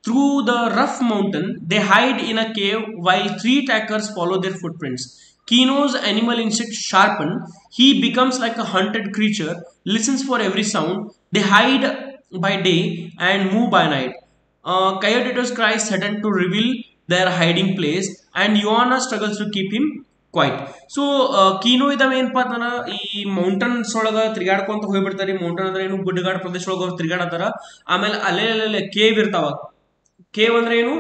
through the rough mountain, they hide in a cave while 3 trackers follow their footprints. Kino's animal instinct sharpened. He becomes like a hunted creature, listens for every sound. They hide by day and move by night. Coyote's cries threaten to reveal their hiding place, and Ioana struggles to keep him quiet. So Kino ಇದಾವ ಏನಪ್ಪಾ ಅಂತಂದ್ರ ಈ mountains ಒಳಗ ತಿರ್ಗಾಡ್ಕೊಂತ ಹೋಗ್ಬಿಡ್ತಾರೆ. Mountain ಅಂದ್ರೆ ಏನು, ಗುಡ್ಡಗಾಡ ಪ್ರದೇಶ ಒಳಗ ಅವ್ರು ತಿರ್ಗಾಡತಾರ. ಆಮೇಲೆ ಅಲ್ಲೇ ಕೇವ್ ಇರ್ತಾವ. ಕೇವ್ ಅಂದ್ರೆ ಏನು,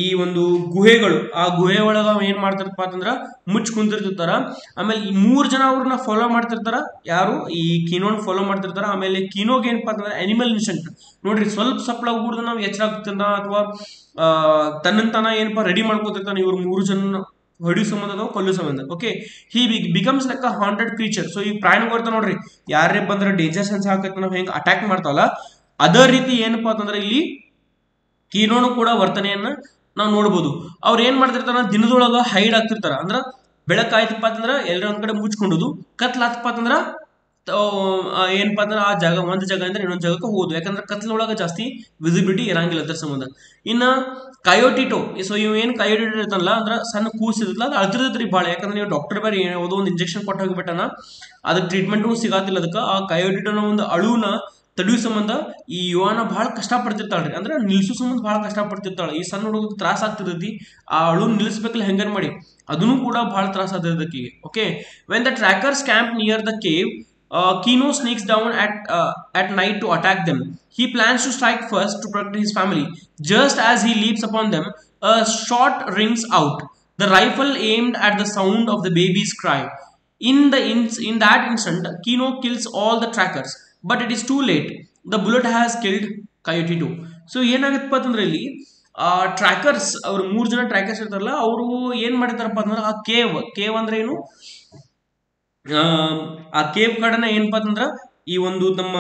ಈ ಒಂದು ಗುಹೆಗಳು. ಆ ಗುಹೆ ಒಳಗ ಏನ್ ಮಾಡ್ತಾರಪ್ಪ ಅಂತಂದ್ರ ಮುಚ್ಚ ಕುಂತಿರ್ತಾರ. ಆಮೇಲೆ ಈ 3 ಜನ ಅವ್ರನ್ನ ಫಾಲೋ ಮಾಡ್ತಿರ್ತಾರ. ಯಾರು, ಈ Kinoನ್ ಫಾಲೋ ಮಾಡ್ತಿರ್ತಾರ. ಆಮೇಲೆ Kinoಗೆ ಏನಪ್ಪಾ ಅಂತಂದ್ರೆ ಅನಿಮಲ್ ಇನ್ಸ್ಟಿಂಕ್ಟ್ ನೋಡ್ರಿ, ಸ್ವಲ್ಪ ಸಪ್ಲ ಕೂಡ್ದು ನಾವು ಎಚ್ಚರ ಆಗ್ತಿರ್ತಾನ ಅಥವಾ ತನ್ನಂತಾನ ಏನಪ್ಪಾ ರೆಡಿ ಮಾಡ್ಕೊತಿರ್ತಾನ. ಇವ್ರು 3 ಜನ ಹೊಡಿಯೋ ಸಂಬಂಧ ಅಥವಾ ಕೊಲ್ಲೋ ಸಂಬಂಧ. Okay, he becomes like a haunted creature. So ಈ ಪ್ರಾಣಿ ಬರ್ತಾವ ನೋಡ್ರಿ, ಯಾರೇ ಬಂದ್ರೆ ಡೇಂಜರ್ ಸೆನ್ಸ್ ಹಾಕೈತಿ, ನಾವು ಹೆಂಗ್ ಅಟ್ಯಾಕ್ ಮಾಡ್ತಾವಲ್ಲ ಅದೇ ರೀತಿ ಏನಪ್ಪಾ ಅಂತಂದ್ರೆ ಇಲ್ಲಿ Kinoನು ಕೂಡ ವರ್ತನೆಯನ್ನ ನಾವು ನೋಡ್ಬೋದು. ಅವ್ರು ಏನ್ ಮಾಡ್ತಿರ್ತಾರ, ದಿನದೊಳಗ ಹೈಡ್ ಆಗ್ತಿರ್ತಾರ. ಅಂದ್ರ ಬೆಳಕಾಯ್ತಪ್ಪ ಅಂತಂದ್ರ ಎಲ್ಲರ ಒಂದ್ ಕಡೆ ಮುಚ್ಕೊಂಡುದು, ಕತ್ಲಾತಪ್ಪ ಅಂತಂದ್ರ ಏನಪ್ಪಾ ಅಂದ್ರೆ ಆ ಜಾಗ ಒಂದು ಜಾಗದಿಂದ ಇನ್ನೊಂದು ಜಾಗಕ್ಕೆ ಹೋಗುದು, ಯಾಕಂದ್ರೆ ಕತ್ಲೊಳಗೆ ಜಾಸ್ತಿ ವಿಸಿಬಿಲಿಟಿ ಇರಂಗಿಲ್ಲ ಅದ್ರ ಸಂಬಂಧ. ಇನ್ನ ಕಯೋಟಿಟೋ, ಸೊ ಇವ್ ಏನ್ ಕಯೋಟಿಟೋ ಇರ್ತಲ್ಲ ಅಂದ್ರೆ ಸಣ್ಣ ಕೂಸಿರ್ತಲ್ಲ ಅದು ಅಳ್ತಿರ್ತೈತ್ರಿ ಭಾಳ, ಯಾಕಂದ್ರೆ ನೀವು ಡಾಕ್ಟರ್ ಬೇರೆ ಯಾವುದೋ ಒಂದು ಇಂಜೆಕ್ಷನ್ ಕೊಟ್ಟು ಹೋಗಿಬಿಟ್ಟನ, ಅದಕ್ಕೆ ಟ್ರೀಟ್ಮೆಂಟು ಸಿಗಾತಿಲ್ಲ. ಅದಕ್ಕೆ ಆ ಕಯೋಟಿಟೋನ ಒಂದು ಅಳುನ ತಡೆಯೋ ಸಂಬಂಧ ಈ ಯುವನ ಬಹಳ ಕಷ್ಟ ಪಡ್ತಿರ್ತಾಳ್ರಿ, ಅಂದ್ರೆ ನಿಲ್ಸೋ ಸಂಬಂಧ ಬಹಳ ಕಷ್ಟ ಪಡ್ತಿರ್ತಾಳೆ. ಈ ಸಣ್ಣ ಹುಡುಗ ತ್ರಾಸ ಆಗ್ತಿರ್ತೈತಿ, ಆ ಅಳು ನಿಲ್ಲಿಸ್ಬೇಕಲ್ಲ ಹೆಂಗನ್ ಮಾಡಿ, ಅದನ್ನು ಕೂಡ ಬಹಳ ತ್ರಾಸ ಆಗ್ತೈತಿ. Okay, when the trackers camp near the cave, Kino sneaks down at night to attack them. He plans to strike first to protect his family. Just as he leaps upon them, a shot rings out. The rifle aimed at the sound of the baby's cry. In that instant, Kino kills all the trackers, but it is too late. The bullet has killed Coyote 2. So ಏನಾಗತ್ತಪ್ಪ ಅಂತಂದ್ರೆ ಇಲ್ಲಿ trackers, ಅವ್ರು 3 ಜನ trackers ಇರ್ತಾರಲ್ಲ, ಅವರು ಏನ್ ಮಾಡಿದಾರಪ್ಪ ಅಂದ್ರೆ ಆ cave ಅಂದ್ರೆ ಏನು, ಆ ಕೇವ್ ಕಡೆನ ಏನಪ್ಪಾ ಅಂತಂದ್ರ ಈ ಒಂದು ತಮ್ಮ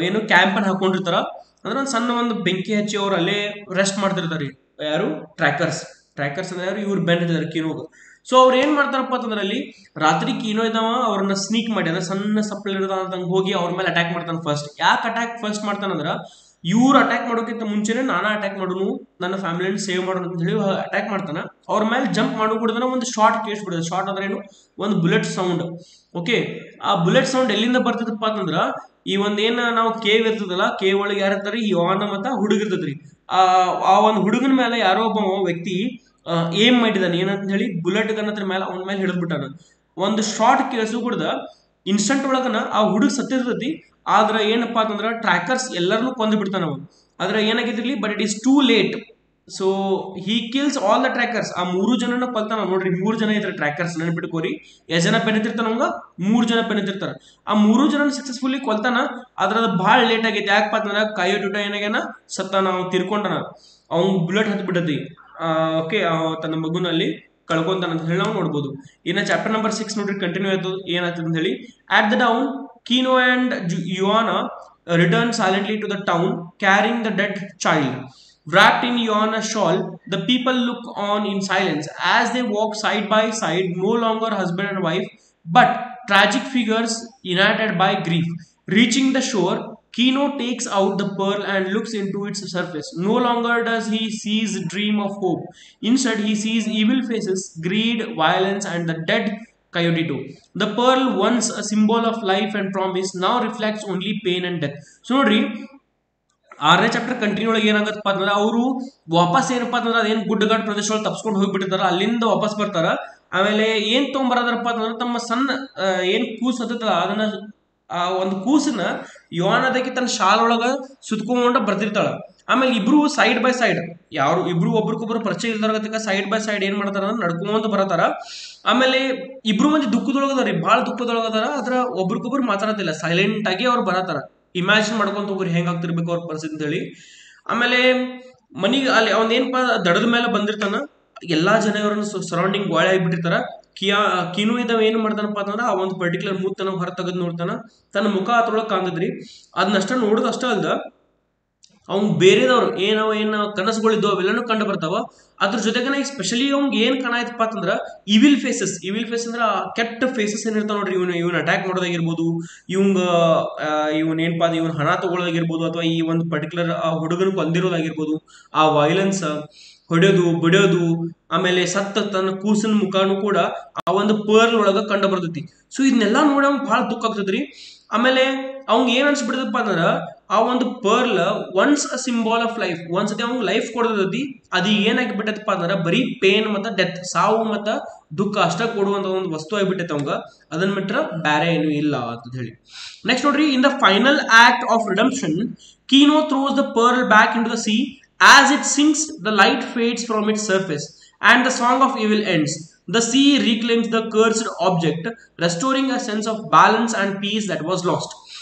ಏನು ಕ್ಯಾಂಪ್ ಅನ್ನ ಹಾಕೊಂಡಿರ್ತಾರ, ಅಂದ್ರೆ ಒಂದು ಸಣ್ಣ ಒಂದು ಬೆಂಕಿ ಹಚ್ಚಿ ಅವ್ರು ಅಲ್ಲೇ ರೆಸ್ಟ್ ಮಾಡ್ತಿರ್ತಾರೆ. ಯಾರು ಟ್ರ್ಯಾಕರ್ಸ್ ಅಂದ್ರೆ ಯಾರು, ಇವ್ರು ಬೆನ್ ಹಿಡಿದಾರೆ ಕೀನೋಗ. ಸೊ ಅವ್ರು ಏನ್ ಮಾಡ್ತಾರಪ್ಪ ಅಂತಂದ್ರೆ ಅಲ್ಲಿ ರಾತ್ರಿ ಕೀನೋ ಇದ್ದಾವ ಅವ್ರನ್ನ ಸ್ನೀಕ್ ಮಾಡಿ, ಅಂದ್ರೆ ಸಣ್ಣ ಸಪ್ಪಳಿರೋದಂಗ ಹೋಗಿ ಅವ್ರ ಮೇಲೆ ಅಟ್ಯಾಕ್ ಮಾಡ್ತಾನೆ. ಫಸ್ಟ್ ಯಾಕೆ ಅಟ್ಯಾಕ್ ಫಸ್ಟ್ ಮಾಡ್ತಾನಂದ್ರ, ಇವ್ರು ಅಟ್ಯಾಕ್ ಮಾಡೋಕ್ಕಿಂತ ಮುಂಚೆನೆ ನಾನಾ ಅಟ್ಯಾಕ್ ಮಾಡೋನು, ನನ್ನ ಫ್ಯಾಮಿಲಿಯನ್ನು ಸೇವ್ ಮಾಡೋಣ ಅಂತ ಹೇಳಿ ಅಟ್ಯಾಕ್ ಮಾಡ್ತಾನ. ಅವ್ರ ಮೇಲೆ ಜಂಪ್ ಮಾಡೋಬಿಡಿದ್ರೆ ಒಂದು ಶಾರ್ಟ್ ಕೇಳಿಸ್ಬಿಡುತ್ತೆ. ಶಾರ್ಟ್ ಅಂದ್ರೆ ಏನು, ಒಂದು ಬುಲೆಟ್ ಸೌಂಡ್. ಓಕೆ, ಆ ಬುಲೆಟ್ ಸೌಂಡ್ ಎಲ್ಲಿಂದ ಬರ್ತದಪ್ಪ ಅಂತಂದ್ರ ಈ ಒಂದೇನ ನಾವು ಕೇವ್ ಇರ್ತದಲ್ಲ, ಕೇವ್ ಒಳಗೆ ಯಾರು ಇರ್ತಾರೆ, ಈ ಯವನ ಮತ್ತ ಹುಡುಗ ಇರ್ತದ್ರಿ. ಆ ಒಂದು ಹುಡುಗನ ಮೇಲೆ ಯಾರೋ ಒಬ್ಬ ವ್ಯಕ್ತಿ ಏಮ್ ಮಾಡಿದಾನೆ, ಏನಂತ ಹೇಳಿ ಬುಲೆಟ್ ಗನ್ ಹತ್ರ ಮೇಲೆ ಅವನ ಮೇಲೆ ಹಿಡಿದ್ಬಿಟ್ಟಾನ. ಒಂದು ಶಾರ್ಟ್ ಕೇಳಿಸು ಬಿಡ್ದ ಇನ್ಸ್ಟಂಟ್ ಒಳಗನ ಆ ಹುಡುಗ ಸತ್ತಿರ್ತೈತಿ. ಆದ್ರ ಏನಪ್ಪಾ ಅಂತಂದ್ರ ಟ್ರ್ಯಾಕರ್ಸ್ ಎಲ್ಲರನ್ನೂ ಕೊಂದು ಬಿಡ್ತಾನ ಅವ. ಆದ್ರೆ ಏನಾಗಿದ್ರಲ್ಲಿ, but it is too late. So he kills all the trackers. ಆ 3 ಜನನ ಕೊಲ್ತಾನ ನೋಡ್ರಿ. 3 ಜನ ಇದ್ರೆ ಟ್ರ್ಯಾಕರ್ಸ್, ನೆನ್ಪಿಟ್ಕೋರಿ. ಎಷ್ಟು ಜನ ಬೆನಿತಿರ್ತಾನ ಅವಂಗ, 3 ಜನ ಬೆನಿತಿರ್ತಾರ. ಆ 3 ಜನ ಸಕ್ಸಸ್ಫುಲಿ ಕೊಲ್ತಾನ. ಆದ್ರ ಅದು ಬಹಳ ಲೇಟ್ ಆಗೈತಿ. ಯಾಕಪ್ಪ ಅಂತಂದ್ರ ಕಯೋಟಿಟೋ ಏನಾಗ್ಯಾನ, ಸತ್ತಾನ, ಅವ್ನು ತಿರ್ಕೊಂಡನ, ಅವ್ನ್ ಬುಲೆಟ್ ಹತ್ ಬಿಟ್ಟತಿ. ಓಕೆ, ತನ್ನ ಮಗುನಲ್ಲಿ ಕಳ್ಕೊಂತಾನ ಅಂತ ಹೇಳಿ ನಾವು ನೋಡ್ಬೋದು. ಇನ್ನ ಚಾಪ್ಟರ್ ನಂಬರ್ 6 ನೋಡ್ರಿ, ಕಂಟಿನ್ಯೂ ಆಯ್ತು ಏನಾಗ್ತದೆ ಅಂತ ಹೇಳಿ. At the down, Kino and Ioana return silently to the town, carrying the dead child. Wrapped in Ioana's shawl, the people look on in silence as they walk side by side, no longer husband and wife, but tragic figures united by grief. Reaching the shore, Kino takes out the pearl and looks into its surface. No longer does he seize dream of hope. Instead, he sees evil faces, greed, violence, and the dead Coyote 2. The pearl, once a symbol of life and promise, now reflects only pain and death. So ನೋಡ್ರಿ, 6ನೇ chapter continue ಒಳಗೆ ಏನಾಗತ್ತಪ್ಪ ಅಂತಂದ್ರೆ ಅವರು ವಾಪಸ್ ಏನಪ್ಪಾ ಅಂತಂದ್ರೆ ಅದೇನು ಗುಡ್ಡಗಾಡ್ ಪ್ರದೇಶ ಒಳಗೆ ತಪ್ಸ್ಕೊಂಡು ಹೋಗ್ಬಿಟ್ಟಿರ್ತಾರ, ಅಲ್ಲಿಂದ ವಾಪಸ್ ಬರ್ತಾರ. ಆಮೇಲೆ ಏನ್ ತೊಗೊಂಬರದಪ್ಪ ಅಂತಂದ್ರೆ ತಮ್ಮ ಸಣ್ಣ ಏನ್ ಕೂಸು ಹತ್ತಲ್ಲ ಅದನ್ನ, ಆ ಒಂದು ಕೂಸನ್ನ ಯುವಾನದಕ್ಕೆ ತನ್ನ ಶಾಲ್ ಒಳಗ ಸುತ್ಕೊಂಡ ಬರ್ತಿರ್ತಾಳ. ಆಮೇಲೆ ಇಬ್ರು ಸೈಡ್ ಬೈ ಸೈಡ್, ಯಾರು ಇಬ್ರು ಒಬ್ರಿಗೊಬ್ರು ಪರಿಚಯ ಇಲ್ದಾರ ಸೈಡ್ ಬೈ ಸೈಡ್ ಏನ್ ಮಾಡ್ತಾರ ಅಂದ್ರೆ ನಡ್ಕೊಂತ ಬರತಾರ. ಆಮೇಲೆ ಇಬ್ರು ಮಂದಿ ದುಃಖದೊಳಗದಾರಿ, ಬಹಳ ದುಃಖದೊಳಗದಾರ. ಆದ್ರ ಒಬ್ರಿಗೊಬ್ರು ಮಾತಾಡತಿಲ್ಲ, ಸೈಲೆಂಟ್ ಆಗಿ ಅವ್ರು ಬರತಾರ. ಇಮ್ಯಾಜಿನ್ ಮಾಡ್ಕೊಂತ ಹೋಗ್ರಿ ಹೆಂಗ್ ಆಗ್ತಿರ್ಬೇಕು ಅವ್ರ ಪರಿಸ್ಥಿತಿ ಅಂತ ಹೇಳಿ. ಆಮೇಲೆ ಮನಿಗೆ ಅಲ್ಲಿ ಅವ್ನ ಏನಪ್ಪಾ ದಡದ ಮೇಲೆ ಬಂದಿರ್ತಾನ, ಎಲ್ಲಾ ಜನರನ್ನು ಸರೌಂಡಿಂಗ್ ಗೋಳೆ ಆಗಿಬಿಟ್ಟಿರ್ತಾರ. ಕೀನು ಇದ್ದಾವ ಏನ್ ಮಾಡ್ತಾನಪ್ಪ ಅಂತಂದ್ರ ಆ ಒಂದು ಪರ್ಟಿಕ್ಯುಲರ್ ಮೂತನ ಹೊರ ತೆಗೆದು ನೋಡ್ತಾನ. ತನ್ನ ಮುಖ ಅದ್ರೊಳಗೆ ಕಾಣ್ತದ್ರಿ. ಅದನ್ನಷ್ಟ ನೋಡೋದು ಅಷ್ಟ ಅಲ್ದ, ಅವ್ನ್ ಬೇರೆದವ್ರು ಏನ್ ಕನಸುಗಳಿದ್ದೋ ಅವೆಲ್ಲನೂ ಕಂಡು ಬರ್ತಾವ. ಅದ್ರ ಜೊತೆಗೆ ಸ್ಪೆಷಲಿ ಅವ್ನ್ ಏನ್ ಕಾಣಾಯ್ತಪ್ಪ ಅಂತಂದ್ರ ಇವಿಲ್ ಫೇಸಸ್ ಅಂದ್ರ ಕೆಟ್ಟ ಫೇಸಸ್ ಏನಿರ್ತಾವ ನೋಡ್ರಿ. ಇವನ್ ಅಟ್ಯಾಕ್ ಮಾಡೋದಾಗಿರ್ಬೋದು, ಇವನ್ ಏನಪ್ಪಾ ಇವನ್ ಹಣ ತಗೊಳ್ಳೋದಾಗಿರ್ಬೋದು, ಅಥವಾ ಈ ಒಂದು ಪರ್ಟಿಕ್ಯುಲರ್ ಹುಡುಗನ ಕೊಂದಿರೋದಾಗಿರ್ಬೋದು, ಆ ವೈಲೆನ್ಸ್, ಹೊಡೆಯೋದು ಬಿಡೋದು, ಆಮೇಲೆ ಸತ್ತ ತನ್ನ ಕೂಸಿನ ಮುಖಾನು ಕೂಡ ಆ ಒಂದು ಪರ್ಲ್ ಒಳಗ ಕಂಡು ಬರ್ತೈತಿ. ಸೊ ಇದನ್ನೆಲ್ಲಾ ನೋಡಿ ಅವ್ನ್ ಬಹಳ ದುಃಖ ಆಗ್ತದ್ರಿ. ಆಮೇಲೆ ಅವ್ನ್ ಏನ್ ಅನ್ಸ್ಬಿಡ್ತಪ್ಪ ಅಂದ್ರ ಆ ಒಂದು pearl once a symbol of life, ಒಂದ್ಸತಿ ಅವ್ನ್ ಲೈಫ್ ಕೊಡತೈತಿ. ಅದು ಏನಾಗಿಬಿಟ್ಟೈತಪ್ಪ ಅಂದ್ರ ಬರೀ ಪೇನ್ ಮತ್ತ ಡೆತ್, ಸಾವು ಮತ್ತ ದುಃಖ ಅಷ್ಟ ಕೊಡುವಂತ ಒಂದು ವಸ್ತು ಆಗಿಬಿಟ್ಟೈತೆ ಅವಂಗ. ಅದನ್ನ ಬಿಟ್ರ ಬ್ಯಾರೆ ಏನು ಇಲ್ಲ ಅಂತ ಹೇಳಿ. ನೆಕ್ಸ್ಟ್ ನೋಡ್ರಿ, in the final act of redemption, Kino throws the pearl back into the sea. As it sinks, the light fades from its surface, and the song of evil ends. The sea reclaims the cursed object, restoring a sense of balance and peace that was lost.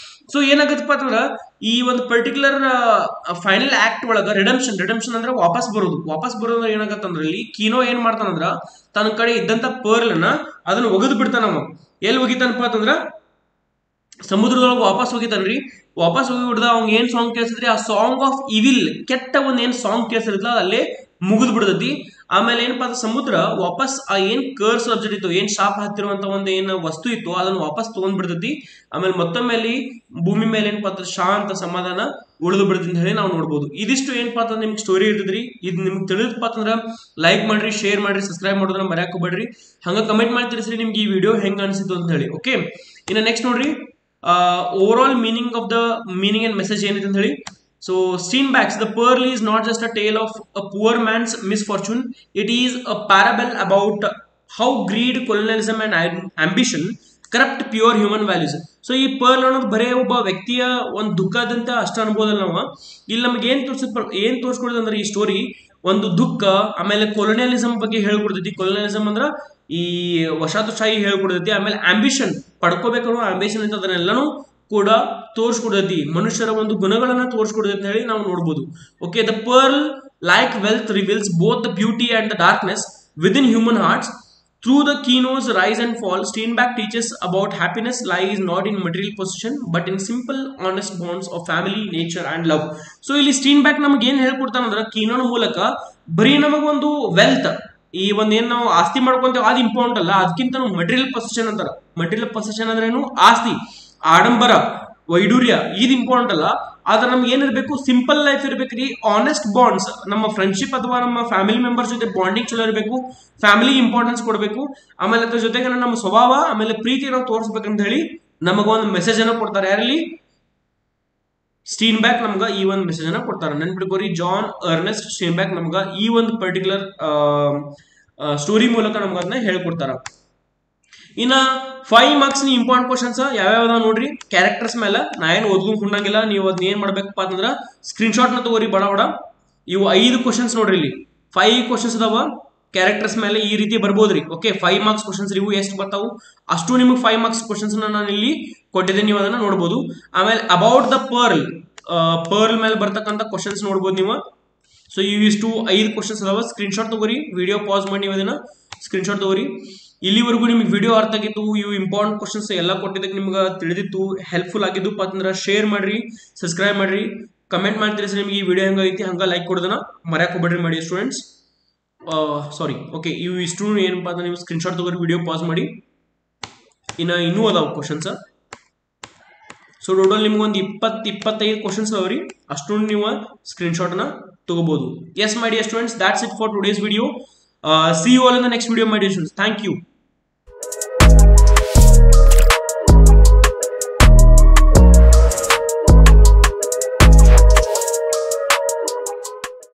So ಏನಾಗತ್ತಪ್ಪ ಅಂತಂದ್ರ ಈ ಒಂದು particular final act ಒಳಗ redemption ಅಂದ್ರೆ ವಾಪಸ್ ಬರೋದು ಏನಾಗತ್ತಂದ್ರ ಇಲ್ಲಿ kino ಏನ್ ಮಾಡ್ತಾನಂದ್ರ ತನ್ನ ಕಡೆ ಇದ್ದಂತ ಪರ್ಲ್ ಅದನ್ನ ಒಗದು ಬಿಡ್ತಾನ. ಅವ ಎಲ್ಲಿ ಒಗಿತಾನಪ್ಪ ಅಂತಂದ್ರ ಸಮುದ್ರದೊಳಗೆ ವಾಪಸ್ ಹೋಗಿತಾನ್ರಿ. ವಾಪಸ್ ಹೋಗಿ ಬಿಡ್ದ ಅವ್ನ್ ಏನ್ ಸಾಂಗ್ ಕೇಳಿಸಿದ್ರಿ, ಆ ಸಾಂಗ್ ಆಫ್ ಇವಿಲ್, ಕೆಟ್ಟ ಒಂದ್ ಏನ್ ಸಾಂಗ್ ಕೇಳಿಸಿರ್ತಲ್ಲ ಅಲ್ಲೇ ಮುಗಿದ್ ಬಿಡ್ತೈತಿ. ಆಮೇಲೆ ಏನಪ್ಪಾ ಅಂದ್ರೆ ಸಮುದ್ರ ವಾಪಸ್ ಆ ಏನ್ ಕರ್ಸ್ ಸಬ್ಜೆಕ್ಟ್ ಇತ್ತು, ಏನ್ ಶಾಪ್ ಹತ್ತಿರುವಂತ ಒಂದ್ ಏನ್ ವಸ್ತು ಇತ್ತು ಅದನ್ನ ವಾಪಸ್ ತಗೊಂಡ್ ಬಿಡ್ತೈತಿ. ಆಮೇಲೆ ಮತ್ತೊಮ್ಮೆ ಅಲ್ಲಿ ಭೂಮಿ ಮೇಲೆ ಏನಪ್ಪಾ ಅಂದ್ರೆ ಶಾಂತ ಸಮಾಧಾನ ಉಳಿದು ಬಿಡ್ತೈತಿ ಅಂತ ಹೇಳಿ ನಾವು ನೋಡ್ಬೋದು. ಇದಿಷ್ಟು ಏನಪ್ಪಾ ಅಂತಂದ್ರೆ ನಿಮ್ಗೆ ಸ್ಟೋರಿ ಇರ್ತದ್ರಿ. ಇದು ನಿಮ್ಗೆ ತಿಳಿದಪ್ಪ ಅಂತಂದ್ರ ಲೈಕ್ ಮಾಡ್ರಿ, ಶೇರ್ ಮಾಡ್ರಿ, ಸಬ್ಸ್ಕ್ರೈಬ್ ಮಾಡೋದನ್ನ ಮರ್ಯಾಕ್ ಹೋಗ್ಬೇಡ್ರಿ. ಹಂಗ ಕಮೆಂಟ್ ಮಾಡಿ ತಿಳಿಸ್ರಿ ನಿಮ್ಗೆ ಈ ವಿಡಿಯೋ ಹೆಂಗ್ ಅನ್ಸಿತ್ತು ಅಂತ ಹೇಳಿ. ಓಕೆ, ಇನ್ನು ನೆಕ್ಸ್ಟ್ ನೋಡ್ರಿ, over all meaning and message ಏನಿದೆ ಅಂತ ಹೇಳಿ. So Steinbeck's The Pearl is not just a tale of a poor man's misfortune, it is a parable about how greed, colonialism and ambition corrupt pure human values. So ಈ pearl ಅನ್ನೋದು ಬರೇ ಒಬ್ಬ ವ್ಯಕ್ತಿಯ ಒಂದು ದುಃಖದಂತ ಅಷ್ಟ ಅನ್ಬೋದಲ್ಲ ನಾವು. ಇಲ್ಲಿ ನಮ್ಗೆ ಏನ್ ತೋರಿಸ್ಕೊಡ್ತದೆ ಅಂದ್ರೆ ಈ ಸ್ಟೋರಿ ಒಂದು ದುಃಖ, ಆಮೇಲೆ ಕೊಲೋನಿಯಲಿಸಂ ಬಗ್ಗೆ ಹೇಳ್ಕೊಡ್ತೈತಿ. ಕೊಲೋನಿಯಲಿಸಂ ಅಂದ್ರ ಈ ವಸಾಹತುಶಾಹಿ ಹೇಳ್ಕೊಡ್ತೈತಿ. ಆಮೇಲೆ ಆಂಬಿಷನ್, ಪಡ್ಕೋಬೇಕನ್ನೋ ಆಂಬಿಷನ್ ಅಂತ ಅದನ್ನೆಲ್ಲನೂ ಕೂಡ ತೋರಿಸ್ಕೊಡ್ತೈತಿ. ಮನುಷ್ಯರ ಒಂದು ಗುಣಗಳನ್ನ ತೋರಿಸ್ಕೊಡ್ತೈತಿ ಅಂತ ಹೇಳಿ ನಾವು ನೋಡ್ಬೋದು. Okay, the pearl like wealth reveals both the beauty and the darkness within human hearts. Through the keynote's rise and fall, Steinbeck teaches about happiness lies not in material possession but in simple, honest bonds of family, nature and love. So ಇಲ್ಲಿ ಸ್ಟೀನ್ಬ್ಯಾಕ್ ನಮ್ಗೆ ಏನ್ ಹೇಳ್ಕೊಡ್ತಾನಂದ್ರ ಕೀನೋನ್ ಮೂಲಕ ಬರೀ ನಮಗೊಂದು wealth, ಈ ಒಂದ್ ಏನ್ ನಾವು ಆಸ್ತಿ ಮಾಡ್ಕೊಂತೇವೆ ಅದು ಇಂಪಾರ್ಟೆಂಟ್ ಅಲ್ಲ, ಅದಕ್ಕಿಂತ ನಾವು ಮಟೀರಿಯಲ್ ಪೊಸೆಷನ್ ಅಂತಾರ. ಮಟೀರಿಯಲ್ ಪೊಸೆಷನ್ ಅಂದ್ರೆ ಏನು, ಆಸ್ತಿ, ಆಡಂಬರ, ವೈಡೂರ್ಯ, ಇದು ಇಂಪಾರ್ಟೆಂಟ್ ಅಲ್ಲ. ಆದ್ರೆ ನಮ್ಗೆ ಏನಿರ್ಬೇಕು, ಸಿಂಪಲ್ ಲೈಫ್ ಇರ್ಬೇಕ್ರಿ. ಆನೆಸ್ಟ್ ಬಾಂಡ್ಸ್, ನಮ್ಮ ಫ್ರೆಂಡ್ಶಿಪ್ ಅಥವಾ ನಮ್ಮ ಫ್ಯಾಮಿಲಿ ಮೆಂಬರ್ಸ್ ಜೊತೆ ಬಾಂಡಿಂಗ್ ಚಲೋ ಇರಬೇಕು, ಫ್ಯಾಮಿಲಿ ಇಂಪಾರ್ಟೆನ್ಸ್ ಕೊಡಬೇಕು. ಆಮೇಲೆ ಅದ್ರ ಜೊತೆಗೆ ನಮ್ಮ ಸ್ವಭಾವ ಆಮೇಲೆ ಪ್ರೀತಿ ನಾವು ತೋರಿಸ್ಬೇಕಂತ ಹೇಳಿ ನಮಗ ಒಂದು ಮೆಸೇಜ್ ಅನ್ನ ಕೊಡ್ತಾರೆ. ಯಾರಲ್ಲಿ, ಸ್ಟೀನ್ಬ್ಯಾಕ್ ನಮ್ಗ ಈ ಒಂದು ಮೆಸೇಜ್ ಅನ್ನ ಕೊಡ್ತಾರೆ. ನೆನ್ಪಿಟ್ಕೋರಿ, ಜಾನ್ ಅರ್ನೆಸ್ಟ್ ಸ್ಟೀನ್ಬ್ಯಾಕ್ ನಮ್ಗ ಈ ಒಂದು ಪರ್ಟಿಕ್ಯುಲರ್ ಸ್ಟೋರಿ ಮೂಲಕ ನಮ್ಗ ಅದನ್ನ ಹೇಳ್ಕೊಡ್ತಾರ. ಇನ್ನ 5 ಮಾರ್ಕ್ಸ್ ಇಂಪಾರ್ಟೆಂಟ್ ಕ್ವಶನ್ಸ್ ಯಾವ್ಯಾವ ನೋಡ್ರಿ. ಕ್ಯಾರೆಕ್ಟರ್ಸ್ ಮೇಲೆ ನಾ ಏನು ಓದ್ಕೊಂಡ್ ಕುಂಡಂಗಿಲ್ಲ, ನೀವು ಅದನ್ನ ಏನ್ ಮಾಡ್ಬೇಕಪ್ಪ ಅಂತಂದ್ರ ಸ್ಕ್ರೀನ್ ಶಾಟ್ ನ ತಗೋರಿ ಬಡ ಬಡ. ಇವು 5 ಕ್ವಶನ್ಸ್ ನೋಡ್ರಿ, ಇಲ್ಲಿ 5 ಕ್ವಶನ್ಸ್ ಅದಾವ ಕ್ಯಾರೆಕ್ಟರ್ಸ್ ಮೇಲೆ, ಈ ರೀತಿ ಬರ್ಬೋದ್ರಿ. ಓಕೆ, 5 ಮಾರ್ಕ್ಸ್ ಕ್ವಶನ್ಸ್ ಇವು ಎಷ್ಟು ಬರ್ತಾವು ಅಷ್ಟು ನಿಮಗೆ 5 ಮಾರ್ಕ್ಸ್ ಕ್ವಶನ್ಸ್ ನಾನು ಇಲ್ಲಿ ಕೊಟ್ಟಿದ್ದೇನೆ, ನೀವು ಅದನ್ನ ನೋಡ್ಬೋದು. ಆಮೇಲೆ ಅಬೌಟ್ ದ ಪರ್ಲ್ ಮೇಲೆ ಬರ್ತಕ್ಕಂಥ ಕ್ವಶನ್ಸ್ ನೋಡ್ಬೋದು ನೀವು. ಸೊ ಇವಿಷ್ಟು 5 ಕ್ವಶನ್ಸ್ ಅದಾವ. ಸ್ಕ್ರೀನ್ ಶಾಟ್ ತಗೋರಿ, ವಿಡಿಯೋ ಪಾಸ್ ಮಾಡಿ ನೀವು ಅದನ್ನ ಸ್ಕ್ರೀನ್ ಶಾಟ್ ತಗೋರಿ. ಇಲ್ಲಿವರೆಗೂ ನಿಮ್ಗೆ ವಿಡಿಯೋ ಅರ್ಥ ಆಗಿತ್ತು, ಇವು ಇಂಪಾರ್ಟೆಂಟ್ ಕ್ವಶನ್ಸ್ ಎಲ್ಲ ಕೊಟ್ಟಿದ್ದಕ್ಕೆ ನಿಮ್ಗೆ ತಿಳಿದಿತ್ತು, ಹೆಲ್ಪ್ಫುಲ್ ಆಗಿದ್ದು ಅಂದ್ರೆ ಶೇರ್ ಮಾಡ್ರಿ, ಸಬ್ಸ್ಕ್ರೈಬ್ ಮಾಡ್ರಿ, ಕಮೆಂಟ್ ಮಾಡ್ತೀರಿ ಸರ್ ನಿಮ್ಗೆ ಈ ವಿಡಿಯೋ ಹೆಂಗೈತಿ, ಹಂಗ ಲೈಕ್ ಕೊಡೋದನ್ನ ಮರ್ಯಾಕ್ ಹೋಗ್ಬೇಡ್ರಿ ಮಾಡಿ ಸ್ಟೂಡೆಂಟ್ಸ್. ಸಾರಿ, ಓಕೆ, ಇವು ಇಷ್ಟು ಏನಪ್ಪಾ ಅಂದ್ರೆ ನೀವು ಸ್ಕ್ರೀನ್ ಶಾಟ್ ತಗೋರಿ, ವಿಡಿಯೋ ಪಾಸ್ ಮಾಡಿ. ಇನ್ನೂ ಅದಾವ ಕ್ವಶನ್ಸ್. ಸೊ ಟೋಟಲ್ ನಿಮ್ಗೊಂದು 20-25 ಕ್ವಶನ್ಸ್ ಅದಾವ್ರಿ, ಅಷ್ಟು ನೀವು ಸ್ಕ್ರೀನ್ ಶಾಟ್ ನ ತಗೋಬಹುದು. Yes my dear students, that's it for today's video. See you all in the next video, my dear students. Thank you.